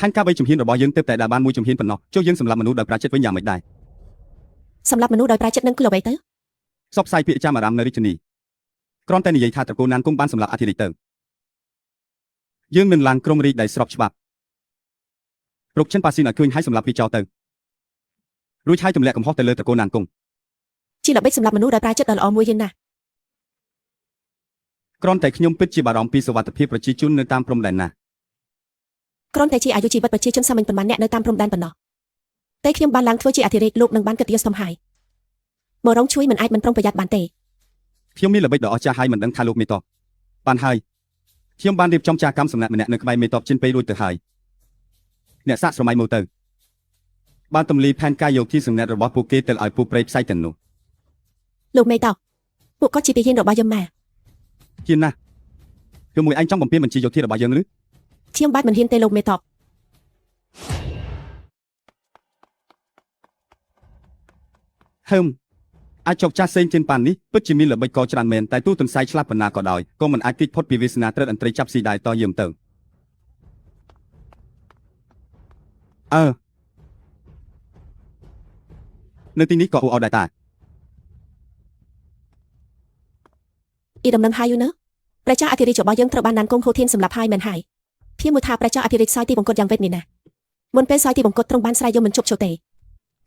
ខាងការបីជំហានរបស់យើងទៅតែដើរបានមួយជំហានប៉ុណ្ណោះចុះយើងសម្រាប់មនុស្សដោយប្រាចិត្តវិញយ៉ាងម៉េចដែរ សម្រាប់មនុស្សដោយប្រាចិត្តនឹងគឺអ្វីទៅ សពផ្សាយពាក្យចាំអារម្មណ៍នៅរាជធានីគ្រាន់តែនិយាយថាត្រកូលណានគង់បានសម្រាប់អធិរាជទៅយើងនឹងឡើងក្រុមរាជដែលស្របច្បាប់រុកចិនប៉ាស៊ីនឲ្យឃើញហើយសម្រាប់វាចោលទៅរួចហើយទម្លាក់កំហុសទៅលើត្រកូលណានគង់ ជាល្បិចសម្រាប់មនុស្សដោយប្រាចិត្តដ៏ល្អមួយយើងណាស់ គ្រាន់តែខ្ញុំពិតជាបារម្ភពីសុវត្ថិភាពប្រជាជននៅតាមព្រំដែនណា គ្រាន់តែជាអាយុជីវិតប្រជាជនសាមញ្ញប៉ុន្មានអ្នកនៅតាមព្រំដែនប៉ុណ្ណោះតែខ្ញុំបានឡើងធ្វើជាអធិរាជលោកនឹងបានកិត្តិយសធំហើយមករងជួយមិនអាចមិនប្រុងប្រយ័ត្នបានទេ ខ្ញុំមានល្បិចដ៏អស្ចារ្យហើយមិនដឹងថាលោកមេតបបានហើយខ្ញុំបានរៀបចំចារកម្មសម្នាក់ម្នាក់នៅក្បែរមេតបចិនពេយរួចទៅហើយអ្នកសាកស្រមៃមើលទៅបានទម្លាយផែនការយោធាសម្ងាត់របស់ពួកគេទៅឲ្យពួកប្រៃផ្សាយទាំងនោះ លោកមេតោពួកគាត់ជាទាហានរបស់យើងម៉ា ហ៊ានណាស់គឺមួយឯងចង់បំពេញបញ្ជាយោធារបស់យើងឬ ខ្ញុំបាទមិនហ៊ានទេលោកមេតប ហឹមអាចជោគចាស់សេងជិនប៉ាននេះពិតជាមានល្បិចកច្រើនមែនតែទូទន្សាយឆ្លាស់ប៉ុណ្ណាក៏ដោយក៏មិនអាចគេចផុតពីវាសនាត្រិតអន្ត្រីចាប់ស៊ីដែរតយើងទៅនៅទីនេះក៏អ៊ូអោដែរតា អ៊ីដំណឹងហើយយូណាប្រជាអធិរាជរបស់យើងត្រូវបានណានគង់ហូធានសម្រាប់ហើយមែនហើយភៀមមួយថាប្រជាអធិរាជសោយទីបង្គត់យ៉ាងវេទនេះណាមុនពេលសោយទីបង្គត់ត្រង់បានស្រ័យយកមិនជប់ចូលទេ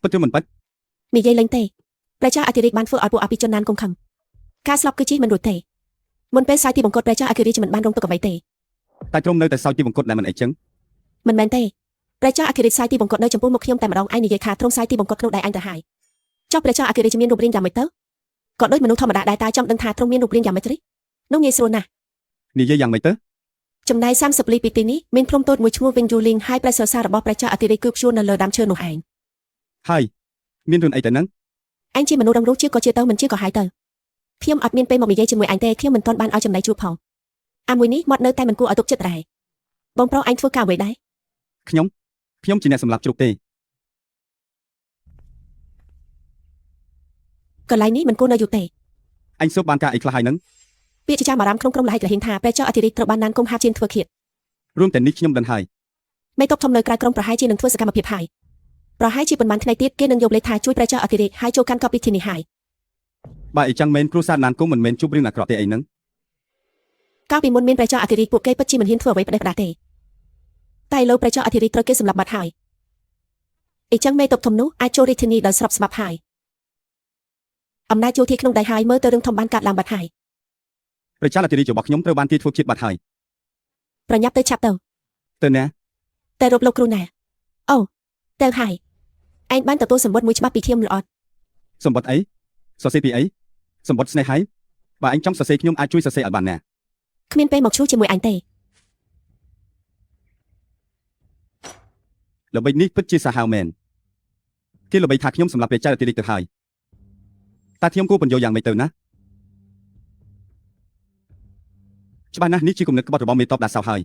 ពិតឬមិនពិត និយាយលេងទេប្រជាអធិរាជបានធ្វើឲ្យពួកអភិជនណានគង់ខឹងការស្លាប់គឺជិះមិនរួចទេមុនពេលសោយទីបង្គត់ប្រជាអធិរាជមិនបានរងទុក្ខអ្វីទេ តែត្រង់នៅតែសោយទីបង្គត់ដែលមិនអីចឹង មិនមែនទេប្រជាអធិរាជសោយទីបង្គត់នៅចំពោះមុខខ្ញុំតែម្ដងឯងនិយាយថាត្រង់សោយទីបង្គត់ក្នុងដៃអញទៅហើយចុះប្រជាអធិរាជមានរូបរាងយ៉ាងម៉េចទៅក៏ដូចមនុស្សធម្មតាដែរតែចង់ដឹងថាត្រង់មានរូបរាងយ៉ាងម៉េចទេនោះងាយស្រួលណាស់ និយាយយ៉ាងម៉េចទៅ ចំណែក30លីពីទីនេះមានភ្នំតូចមួយឈ្មោះវិញយូលីងហើយព្រះសរសើររបស់ប្រជាអធិរាជគឺព្យួរនៅលើដើមឈើនោះឯង ហើយមានរឿងអីទៅហ្នឹង អញជាមនុស្សរងរូបជាក៏ជាទៅមិនជាក៏ហើយទៅខ្ញុំអត់មានពេលមកនិយាយជាមួយអញទេខ្ញុំមិនទាន់បានឲ្យចំណែកជួបផងអាមួយនេះមកនៅតែមិនគួរឲ្យទុកចិត្តដែរបងប្រុសអញធ្វើការអ្វីដែរ ខ្ញុំជាអ្នកសម្លាប់ជ្រូកទេ កន្លែងនេះមិនគួរនៅយូរទេ អញស៊ើបបានការអីខ្លះហើយហ្នឹង ពាក្យជាចាំអារម្មណ៍ក្នុងក្រុមលហិករហៀងថាប្រជាអធិរាជត្រូវបានណានគង់ហាប់ជៀនធ្វើឃាត រួមតែនេះខ្ញុំដឹងហើយ មេតបធំនៅក្រៅក្រុងប្រហែលជានឹងធ្វើសកម្មភាពហើយប្រហែលជាប៉ុន្មានថ្ងៃទៀតគេនឹងយកលេខថាជួយប្រជាអធិរាជហើយចូលកាន់កប់ពីទីនេះហើយ បើអីចឹងមែនគ្រូសាណានគង់មិនមែនជួបរឿងអាក្រក់ទេអីហ្នឹង កាលពីមុនមានប្រជាអធិរាជពួកគេពិតជាមិនហ៊ានធ្វើអ្វីផ្ដេសផ្ដាសទេតែឥឡូវប្រជាអធិរាជត្រូវគេសម្លាប់បាត់ហើយអីចឹងមេតបធំនោះអាចចូលរាជធានីដោយស្របច្បាប់ហើយអំណាចយោធាក្នុងដៃហើយមើលទៅរឿងធំបានកាត់ឡើងបាត់ហើយ ប្រជាអធិរាជរបស់ខ្ញុំត្រូវបានគេធ្វើជាតិបាត់ហើយ ប្រញាប់ទៅឆាប់ទៅ ទៅណា តែរົບលោកគ្រូណាអូទៅហើយឯងបានទទួលសម្បត្តិមួយច្បាប់ពីខ្ញុំល្អអត់ សម្បត្តិអីសរសេរពីអីសម្បត្តិស្នេហ៍ហើយបើអញចង់សរសេរខ្ញុំអាចជួយសរសេរឲ្យបានណា គ្មានពេលមកឈ្លោះជាមួយអញទេ ល្បិចនេះពិតជាសាហាវមែនគេល្បីថាខ្ញុំសម្លាប់ប្រជាអធិរាជទៅហើយតែខ្ញុំគួរបញ្យល់យ៉ាងម៉េចទៅណាច្បាស់ណាស់នេះជាគំនិតក្បត់របស់មេតបដាសោហើយ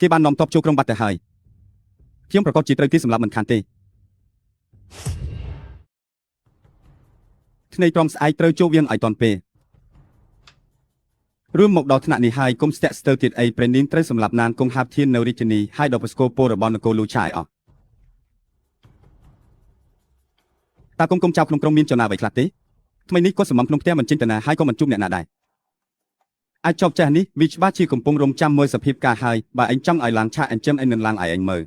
គេបាននាំតបចូលក្រុងបាត់ទៅហើយខ្ញុំប្រកាសជាត្រូវគេសម្លាប់មិនខានទេថ្នេរព្រមស្អែកត្រូវចូលវៀងឲ្យតន់ពេលរួមមកដល់ថ្នាក់នេះហើយគុំស្ទាក់ស្ទើរទៀតអីព្រះនាងត្រូវសម្លាប់ណានគង់ហាប់ធាននៅរាជធានីហើយដល់បស្គោពលរបស់នគរលូឆាយអស់តើគុំចៅក្នុងក្រុមមានចំណាអ្វីខ្លះទេថ្មីនេះគាត់សម្បំក្នុងផ្ទះមិនចេញទៅណាហើយក៏មិនជួបអ្នកណាដែរអាចចប់ចាស់នេះវាច្បាស់ជាកំពុងរំចាំមើលសភាពការហើយបើអញចង់ឲ្យឡើងឆាកអញ្ចឹងឯងនឹងឡើងឲ្យអញមើល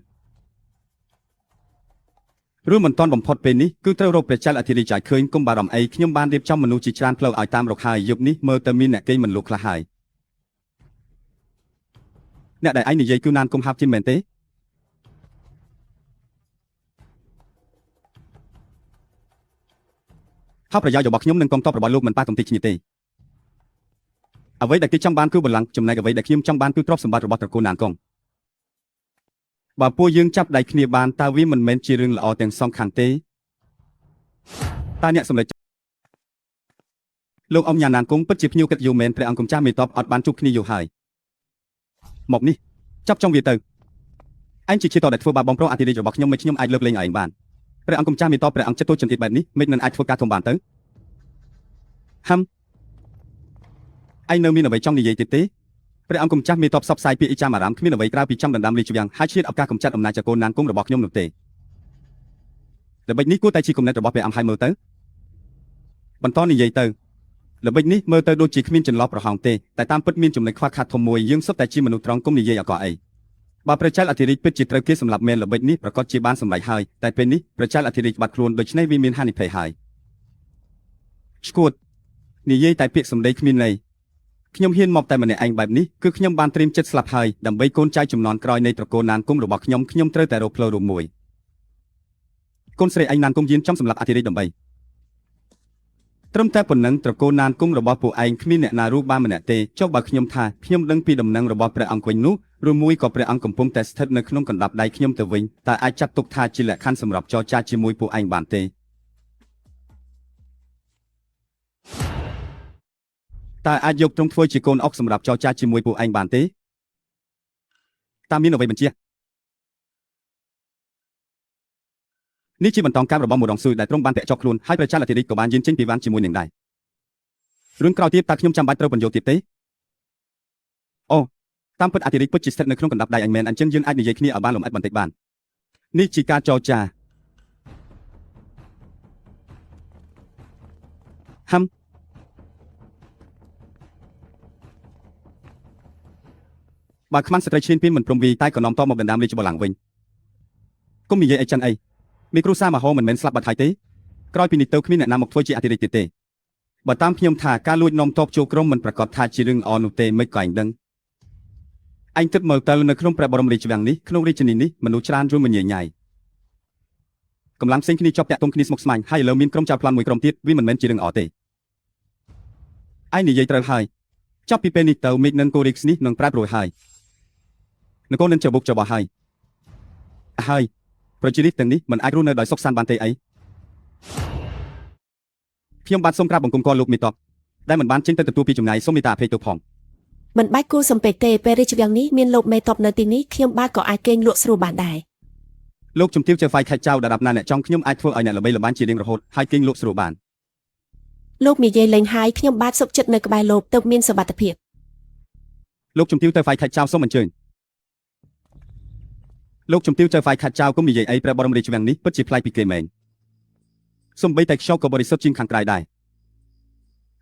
រឿងមិនតាន់បំផុតពេលនេះគឺត្រូវរកព្រះចៅអធិរាជឲ្យឃើញគុំបារម្ភអីខ្ញុំបានរៀបចំមនុស្សជាច្រើនផ្លូវឲ្យតាមរកហើយយប់នេះមើលទៅមានអ្នកគេមិនលូកខ្លះហើយអ្នកដែលឯងនិយាយគឺណានគុំហាប់ជាមែនទេហើយប្រយោជន៍របស់ខ្ញុំនិងកងទ័ពរបស់លោកមិនប៉ះទង្គិចគ្នាទេអ្វីដែលគេចង់បានគឺបល្ល័ង្កចំណែកអ្វីដែលខ្ញុំចង់បានគឺទ្រព្យសម្បត្តិរបស់ត្រកូលណានកងបើពួកយើងចាប់ដៃគ្នាបានតើវាមិនមែនជារឿងល្អទាំងសងខាងទេតើអ្នកសម្លេចលោកអ៊ំញ៉ាណានគង់ពិតជាភ្ញៀវកិត្តិយសមែនព្រះអង្គគំចាស់មេតបអត់បានជួបគ្នាយូរហើយមកនេះចាប់ចង់វាទៅឯងជាជាតដែលធ្វើបាបបងប្រុសអធិរាជរបស់ខ្ញុំមិនខ្ញុំអាចលើកលែងឯងបានព្រះអង្គគំចាស់មេតបព្រះអង្គចិត្តទូចចង្អៀតបែបនេះមិននឹងអាចធ្វើការធំបានទៅហឹមឯងនៅមានអ្វីចង់និយាយទៀតទេព្រះអង្គគំចាស់មេតបសពផ្សាយពាក្យអ៊ីចាមអារ៉ាមគ្មានអ្វីក្រៅពីចង់ដណ្ដើមរាជវាំងហើយឆ្លៀតឱកាសកំចាត់អំណាចចកូនណានគង់របស់ខ្ញុំនោះទេល្បិចនេះគួរតែជាគំនិតរបស់ព្រះអង្គហើយមើលទៅបន្តនិយាយទៅល្បិចនេះមើលទៅដូចជាគ្មានចន្លោះប្រហោងទេតែតាមពិតមានចំណុចខ្វះខាតធំមួយយើងសុទ្ធតែជាមនុស្សត្រង់គុំនិយាយអកអីបើព្រះចៅអធិរាជពិតជាត្រូវគេសម្លាប់មែនល្បិចនេះប្រកាសជាបានសម្រេចហើយតែពេលនេះព្រះចៅអធិរាជបាត់ខ្លួនដូច្នេះវាមានហានិភ័យហើយឈួតនិយាយតែពាក្យសម្ដីគ្មានន័យខ្ញុំហ៊ានមកតែម្នាក់ឯងបែបនេះគឺខ្ញុំបានត្រៀមចិត្តស្លាប់ហើយដើម្បីកូនចៅជំនាន់ក្រោយនៃត្រកូលណានគង់របស់ខ្ញុំត្រូវតែរកផ្លូវរួមមួយកូនស្រីឯងណានគង់យានចង់សម្លាប់អធិរាជដើម្បីត្រឹមតែប៉ុណ្ណឹងត្រកូលណានគង់របស់ពួកឯងគ្មានអ្នកណាรู้បានម្នាក់ទេចុះបើខ្ញុំថាខ្ញុំដឹងពីដំណឹងរបស់ព្រះអង្គវិញនោះឬមួយក៏ព្រះអង្គកំពុងតែស្ថិតនៅក្នុងកណ្ដាប់ដៃខ្ញុំទៅវិញតើអាចចាត់ទុកថាជាលក្ខខណ្ឌសម្រាប់ចរចាជាមួយពួកឯងបានទេតើអាចយកទ្រង់ធ្វើជាកូនអុកសម្រាប់ចរចាជាមួយពួកឯងបានទេតើមានអ្វីបញ្ជាក់នេះជាបន្តការរបស់មរងស៊ុយដែលទ្រង់បានពាក់ចុកខ្លួនហើយព្រះចៅអធិរាជក៏បានយានចេញពីវ៉ាន់ជាមួយនឹងដែររឿងក្រោយទៀតតើខ្ញុំចាំបាច់ត្រូវបញ្យល់ទៀតទេអូតាមពិតអធិរាជពិតជាស្ថិតនៅក្នុងកណ្ដាប់ដៃអញមែនអញ្ចឹងយើងអាចនិយាយគ្នាឲ្យបានលម្អិតបន្តិចបាននេះជាការចរចាហឹមបើខ្មាំងស្ត្រីឈ្លានពានមិនព្រមវីតែក៏នាំតមកដណ្ដើមរាជបល្ល័ង្កវិញគុំនិយាយអីចឹងអីមានគ្រូសាមហោមិនមែនស្លាប់បាត់ហើយទេក្រោយពីនេះទៅគ្មានអ្នកណាមកធ្វើជាអធិរាជទៀតទេបើតាមខ្ញុំថាការលួចនាំតបចូលក្រុមមិនប្រកាសថាជារឿងល្អនោះទេមិនក៏ឯងដឹងឯងគិតមើលទៅនៅក្នុងព្រះបរមរាជវាំងនេះក្នុងរាជធានីនេះមនុស្សច្រើនរួមមញញ៉ៃកម្លាំងផ្សេងគ្នាជាប់តាក់ទងគ្នាស្មុគស្មាញហើយឥឡូវមានក្រុមចៅប្លន់មួយក្រុមទៀតវាមិនមែនជារឿងល្អទេឯងនិយាយត្រូវហើយចាប់ពីពេលនេះទៅមេឃនឹងកូរីខ្សនេះនឹងប្រែប្រួលហើយនគរនឹងច្របូកច្របល់ហើយប្រជារាស្ត្រទាំងនេះមិនអាចរស់នៅដោយសុខសាន្តបានទេអីខ្ញុំបាទសូមក្រាបបង្គំគាល់លោកមេតបដែលមិនបានចេញទៅទទួលពីចម្ងាយសូមមេត្តាអភ័យទោសផងមិនបាច់គូសំពេចទេពេលរាជវាំងនេះមានលោកមេតបនៅទីនេះខ្ញុំបាទក៏អាចគេងលក់ស្រួលបានដែរលោកជំទាវជាហ្វាយខេត្តចៅដដាប់ណាអ្នកចង់ខ្ញុំអាចធ្វើឲ្យអ្នកល្បីល្បាញជារៀងរហូតហើយគេងលក់ស្រួលបានលោកនិយាយលេងហើយខ្ញុំបាទសុខចិត្តនៅក្បែរលោកទៅមានសុវត្ថិភាពលោកជំទាវទៅហ្វាយខេត្តចៅសូមអញ្ជើញលោកជំទាវចៅហ្វាយខេត្តចៅគុំនិយាយអីព្រះបរមរាជវាំងនេះពិតជាប្លែកពីគេមែនសូម្បីតែខ្យល់ក៏បរិសុទ្ធជាងខាងក្រៅដែរ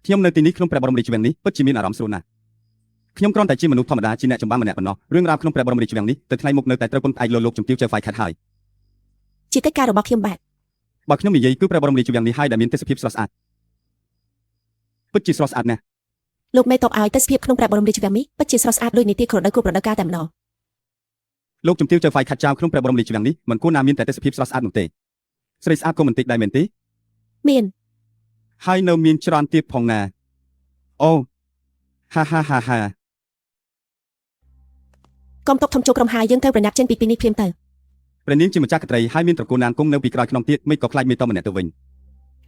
ខ្ញុំនៅទីនេះក្នុងព្រះបរមរាជវាំងនេះពិតជាមានអារម្មណ៍ស្រួលណាស់ខ្ញុំគ្រាន់តែជាមនុស្សធម្មតាជាអ្នកចម្បាំម្នាក់ប៉ុណ្ណោះរឿងរ៉ាវក្នុងព្រះបរមរាជវាំងនេះទៅថ្ងៃមុខនៅតែត្រូវពឹងផ្អែកលើលោកជំទាវចៅហ្វាយខេត្តហើយជាកិច្ចការរបស់ខ្ញុំបាទបើខ្ញុំនិយាយគឺព្រះបរមរាជវាំងនេះហើយដែលមានទេសភាពស្រស់ស្អាតពិតជាស្រស់ស្អាតណាស់លោកមេតបឲ្យទេសភាពក្នុងព្រះបរមរាជវាំងនេះពិតជាស្រស់ស្អាតដូចនីតិក្រដៅគ្រប់រដូវកាលតែម្ដងលោកជំទាវចៅហ្វាយខេត្តចៅក្នុងព្រះបរមរាជវាំងនេះមិនគួរណាមានតែទេសភាពស្រស់ស្អាតនោះទេស្រីស្អាតក៏មិនតិចដែរមែនទេមានហើយនៅមានច្រើនទៀតផងណាអូហាកុំຕົកធំចូលក្រុមហើយយើងត្រូវប្រញាប់ចេញពីនេះភ្លាមទៅព្រះនាងជាម្ចាស់ក្ត្រីហើយមានត្រកូលណានគង់នៅពីក្រោយខ្នងទៀតមិនក៏ខ្លាចមេតបម្នាក់ទៅវិញ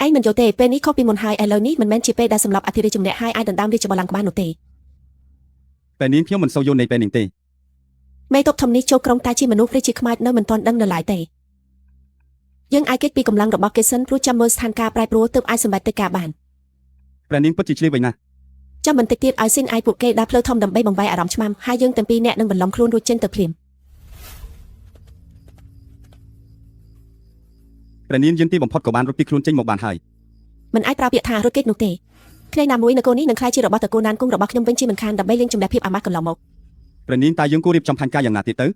ឯងមិនយល់ទេពេលនេះខុសពីមុនហើយឥឡូវនេះមិនមែនជាពេលដែលសម្រាប់អធិរាជម្នាក់ហើយអាចដណ្ដើមរាជបល្ល័ង្កបាននោះទេពេលនាងខ្ញុំមិនសូវយល់នៃពេលនាងទេមេតបធំនេះចូលក្រុមតែជាមនុស្សឬជាខ្មោចនៅមិនទាន់ដឹងនៅឡើយទេយើងអាចគេចពីកម្លាំងរបស់គេសិនព្រោះចាំមើលស្ថានភាពប្រែប្រួលទើបអាចសម្រេចទៅការបានព្រះនាងពិតជាឆ្លៀវវិញណាស់ចាំបន្តិចទៀតឲ្យស៊ីនអាយពួកគេដាក់ផ្លូវធំដើម្បីបង្វែរអារម្មណ៍ឆ្មាំហើយយើងទាំងពីរនាក់នឹងបន្លំខ្លួនរួចចេញទៅភ្លាមព្រះនាងយានទីបំផុតក៏បានរត់ពីខ្លួនចេញមកបានហើយមិនអាចប្រើពាក្យថារត់គេចនោះទេក្តីណាមួយនគរនេះនឹងក្លាយជារបស់តកូលណានគង់របស់ខ្ញុំវិញជាមិនខានដើម្បីលេងចម្លែកភាពអាម៉ាស់កន្លងមកព្រះនាងតើយើងគួររៀបចំផែនការយ៉ាងណាទៀតទៅ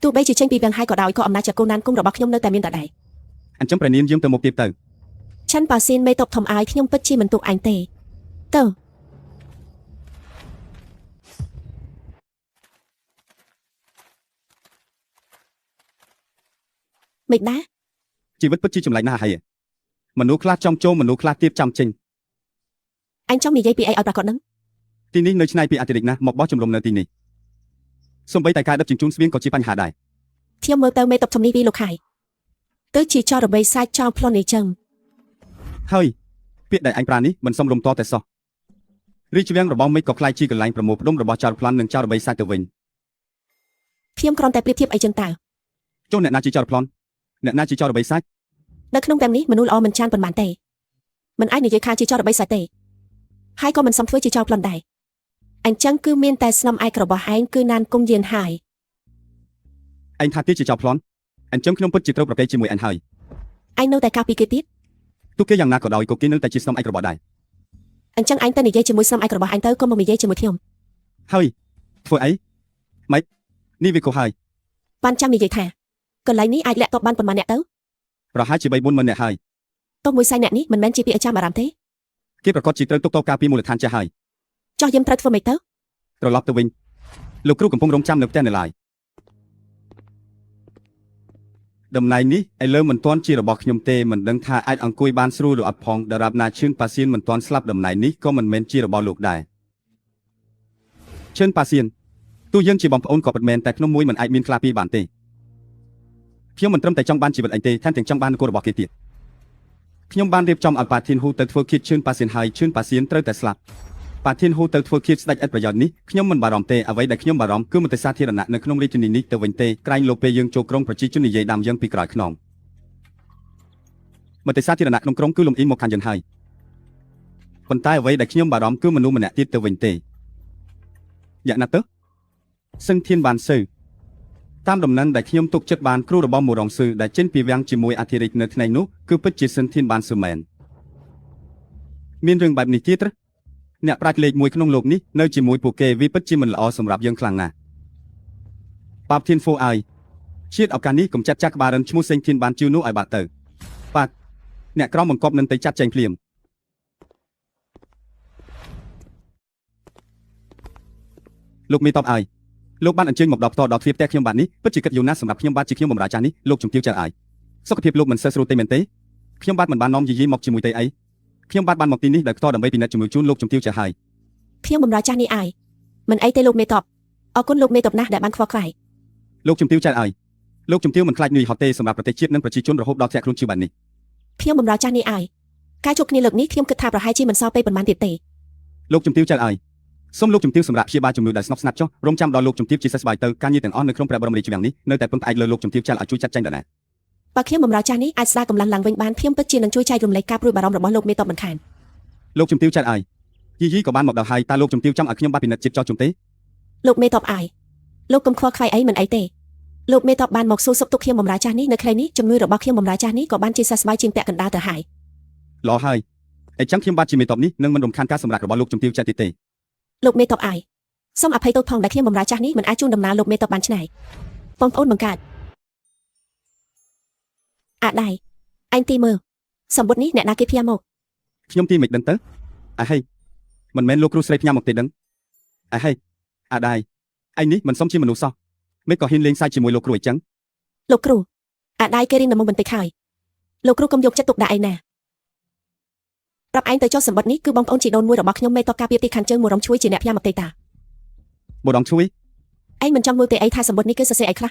ទោះបីជាចេញពីវាំងហើយក៏ដោយក៏អំណាចតកូលណានគង់របស់ខ្ញុំនៅតែមានដដែល អញ្ចឹងព្រះនាងយើងទៅមុខទៀតទៅ ឆាន់ប៉ាស៊ីនមេតបធំអាយខ្ញុំពិតជាមិនទុកអញទេទៅមិនដែរ ជីវិតពិតជាចម្លែកណាស់ហើយមនុស្សខ្លះចំចូលមនុស្សខ្លះទៀតចាំចេញ អញចង់និយាយពីអីឲ្យប្រកបនឹង ទីនេះនៅឆ្នៃពីអតិរិកណាស់មកបោះជំរំនៅទីនេះសូម្បីតែការដឹកជញ្ជូនស្បៀងក៏ជាបញ្ហាដែរ ខ្ញុំមើលទៅមេតបធំនេះពីលោកខៃទៅជាចោររបីសាច់ចោលផ្លន់នេះចឹង ហើយពាក្យដែលអញប្រានេះមិនសមរម្យតតែសោះរាជវាំងរបស់មេឃក៏ខ្លាយជាកន្លែងប្រមូលផ្ដុំរបស់ចោរប្លន់និងចោររបីសាច់ទៅវិញ ខ្ញុំគ្រាន់តែប្រៀបធៀបអីចឹងតើ ចុះអ្នកណាជាចោរប្លន់អ្នកណាជាចោររបីសាច់ នៅក្នុងទាំងនេះមនុស្សល្អមិនចានប៉ុន្មានទេមិនអាចនិយាយថាជាចោររបីសាច់ទេហើយក៏មិនសមធ្វើជាចោរប្លន់ដែរអញ្ចឹងគឺមានតែស្នំឯករបស់ឯងគឺណានគុំយានហើយ ឯងថាទៀតជាចោរប្លន់អញ្ចឹងខ្ញុំពិតជាត្រូវប្រកែកជាមួយអញហើយ ឯងនៅតែការពីគេទៀត ទោះគេយ៉ាងណាក៏ដោយក៏គេនៅតែជាស្នំឯករបស់ដែរ អញ្ចឹងឯងទៅនិយាយជាមួយស្នំឯករបស់ឯងទៅក៏មកនិយាយជាមួយខ្ញុំ ហើយធ្វើអីម៉េចនេះវាក៏ហើយ បានចាំនិយាយថាកន្លែងនេះអាចលាក់តបបានប៉ុន្មានអ្នកទៅ ប្រហែលជា3 4ម៉ឺនអ្នកហើយ តោះមួយសៃអ្នកនេះមិនមែនជាពាក្យអាចារ្យអារាមទេ គេប្រកាសជាត្រូវទុកតការពីមូលដ្ឋានចាស់ហើយ ចោះយើងត្រូវធ្វើម៉េចទៅ ត្រឡប់ទៅវិញលោកគ្រូកំពុងរងចាំនៅផ្ទះនៅឡើយតំណែងនេះឥឡូវមិនទាន់ជារបស់ខ្ញុំទេមិនដឹងថាអាចអង្គុយបានស្រួលឬអត់ផងដរាបណាឈឿនប៉ាសៀនមិនទាន់ស្លាប់តំណែងនេះក៏មិនមែនជារបស់លោកដែរឈឿនប៉ាសៀនទោះយើងជាបងប្អូនក៏ពិតមែនតែក្នុងមួយមិនអាចមានខ្លាពីរបានទេខ្ញុំមិនត្រឹមតែចង់បានជីវិតអញទេថែមទាំងចង់បានគោលរបស់គេទៀតខ្ញុំបានរៀបចំឲ្យប៉ាធីនហ៊ូទៅធ្វើឃាតឈឿនប៉ាសៀនហើយឈឿនប៉ាសៀនត្រូវតែស្លាប់ប៉ាធីនហ៊ូទៅធ្វើឃាតស្ដេចឥតប្រយោជន៍នេះខ្ញុំមិនបារម្ភទេអ្វីដែលខ្ញុំបារម្ភគឺមតិសាធារណៈនៅក្នុងរាជធានីនេះទៅវិញទេក្រែងលោកពេលយើងចូលក្រុងប្រជាជននិយាយដាំយើងពីក្រោយខ្នងមតិសាធារណៈក្នុងក្រុងគឺលំអៀងមកខាងយើងហើយប៉ុន្តែអ្វីដែលខ្ញុំបារម្ភគឺមនុស្សម្នាក់ទៀតទៅវិញទេយ៉ាងណាទៅសឹងធានបានសើតាមដំណឹងដែលខ្ញុំទុកចិត្តបានគ្រូរបស់មូរងស៊ឺដែលចេញពីវាំងជាមួយអធិរាជនៅថ្ងៃនោះគឺពិតជាសិនធានបានស៊ឺមែនមានរឿងបែបនេះទៀតទេអ្នកប្រាជ្ញលេខ1ក្នុងលោកនេះនៅជាមួយពួកគេវាពិតជាមិនល្អសម្រាប់យើងខ្លាំងណាស់ប៉ាបធានហ្វូអាយជាតិឱកាសនេះកុំចាត់ចាក់ក្បាលរិនឈ្មោះសេងធានបានជឿនោះឲ្យបាត់ទៅបាទអ្នកក្រមបង្កប់នឹងទៅចាត់ចែងភ្លាមលោកមេតបអាយលោកបានអញ្ជើញមកដល់ផ្ទាល់ដល់ទ្វារផ្ទះខ្ញុំបាទនេះពិតជាគិតយូរណាស់សម្រាប់ខ្ញុំបាទជាខ្ញុំបម្រើចាស់នេះលោកជំទាវចៅអាយសុខភាពលោកមិនសូវស្រួលទេមែនទេខ្ញុំបាទមិនបាននាំយាយីមកជាមួយទេអីខ្ញុំបាទបានមកទីនេះដោយផ្ទាល់ដើម្បីពិនិត្យជាមួយជូនលោកជំទាវចៅហើយ ខ្ញុំបម្រើចាស់នេះអាយមិនអីទេលោកមេតបអរគុណលោកមេតបណាស់ដែលបានខ្វល់ខ្វាយ លោកជំទាវចៅអាយលោកជំទាវមិនខ្លាចនឿយហត់ទេសម្រាប់ប្រទេសជាតិនិងប្រជាជនរហូតដល់ធ្លាក់ខ្លួនជឿបែបនេះ ខ្ញុំបម្រើចាស់នេះអាយការជួបគ្នាលើកនេះខ្ញុំគិតថាប្រហែលជាមិនសល់ពេលប៉ុន្មានទៀតទេ លោកជំទាវចៅអាយសូមលោកជំទាវសម្រាប់ព្យាបាលជំងឺដែលស្ងប់ស្ងាត់ចុះរងចាំដល់លោកជំទាវជាសះស្បើយទៅការងារទាំងអស់នៅក្នុងព្រះបរមរាជវាំងនេះនៅតែពឹងផ្អែកលើលោកជំទាវចៅឲ្យជួយចាត់ចែងដល់ណា បើខ្ញុំបម្រើចាស់នេះអាចស្ដារកម្លាំងឡើងវិញបានខ្ញុំពិតជានឹងជួយចែករំលែកការព្រួយបារម្ភរបស់លោកមេតបមិនខាន លោកជំទាវចៅអាយយាយីក៏បានមកដល់ហើយតើលោកជំទាវចង់ឲ្យខ្ញុំបាទពិនិត្យជាតិចោះជុំទេ លោកមេតបអាយលោកកុំខ្វល់ខ្វាយអីមិនអីទេលោកមេតបបានមកសួរសុខទុក្ខខ្ញុំបម្រើចាស់នេះនៅថ្ងៃនេះជំងឺរបស់ខ្ញុំបម្រើចាស់នេះក៏បានជាសះស្បើយជាងពាក់កណ្ដាលទៅហើយ ល្អហើយអញ្ចឹងខ្ញុំបាទជាមេតបនេះនឹងមិនរំខានការសម្រាប់របស់លោកជំទាវចៅទៀតទេ លោកមេតបអាយសូមអភ័យទោសផងដែលខ្ញុំបម្រើចាស់នេះមិនអាចជូនដំណើរលោកមេតបបានឆ្នៃបងប្អូនបង្កើតអាដៃអញទីមើលសម្បត្តិនេះអ្នកណាគេផ្ញើមក ខ្ញុំទីមិនដឹងទៅអាហេមិនមែនលោកគ្រូស្រីផ្ញើមកទេដឹងអាហេអាដាយឯងនេះមិនសមជាមនុស្សសោះមិនក៏ហ៊ានលេងសើចជាមួយលោកគ្រូអញ្ចឹង លោកគ្រូអាដៃគេរៀងដំងបន្តិចហើយលោកគ្រូកុំយកចិត្តទុកដាក់អីណាប្រាប់ឯងទៅចុះសម្បត្តិនេះគឺបងប្អូនជីដូនមួយរបស់ខ្ញុំមេតបការពារទីខាងជើងមករំជួយជាអ្នកផ្ញើមកទេតា បដងជួយ ឯងមិនចង់មើលទេអីថាសម្បត្តិនេះគឺសរសេរអីខ្លះ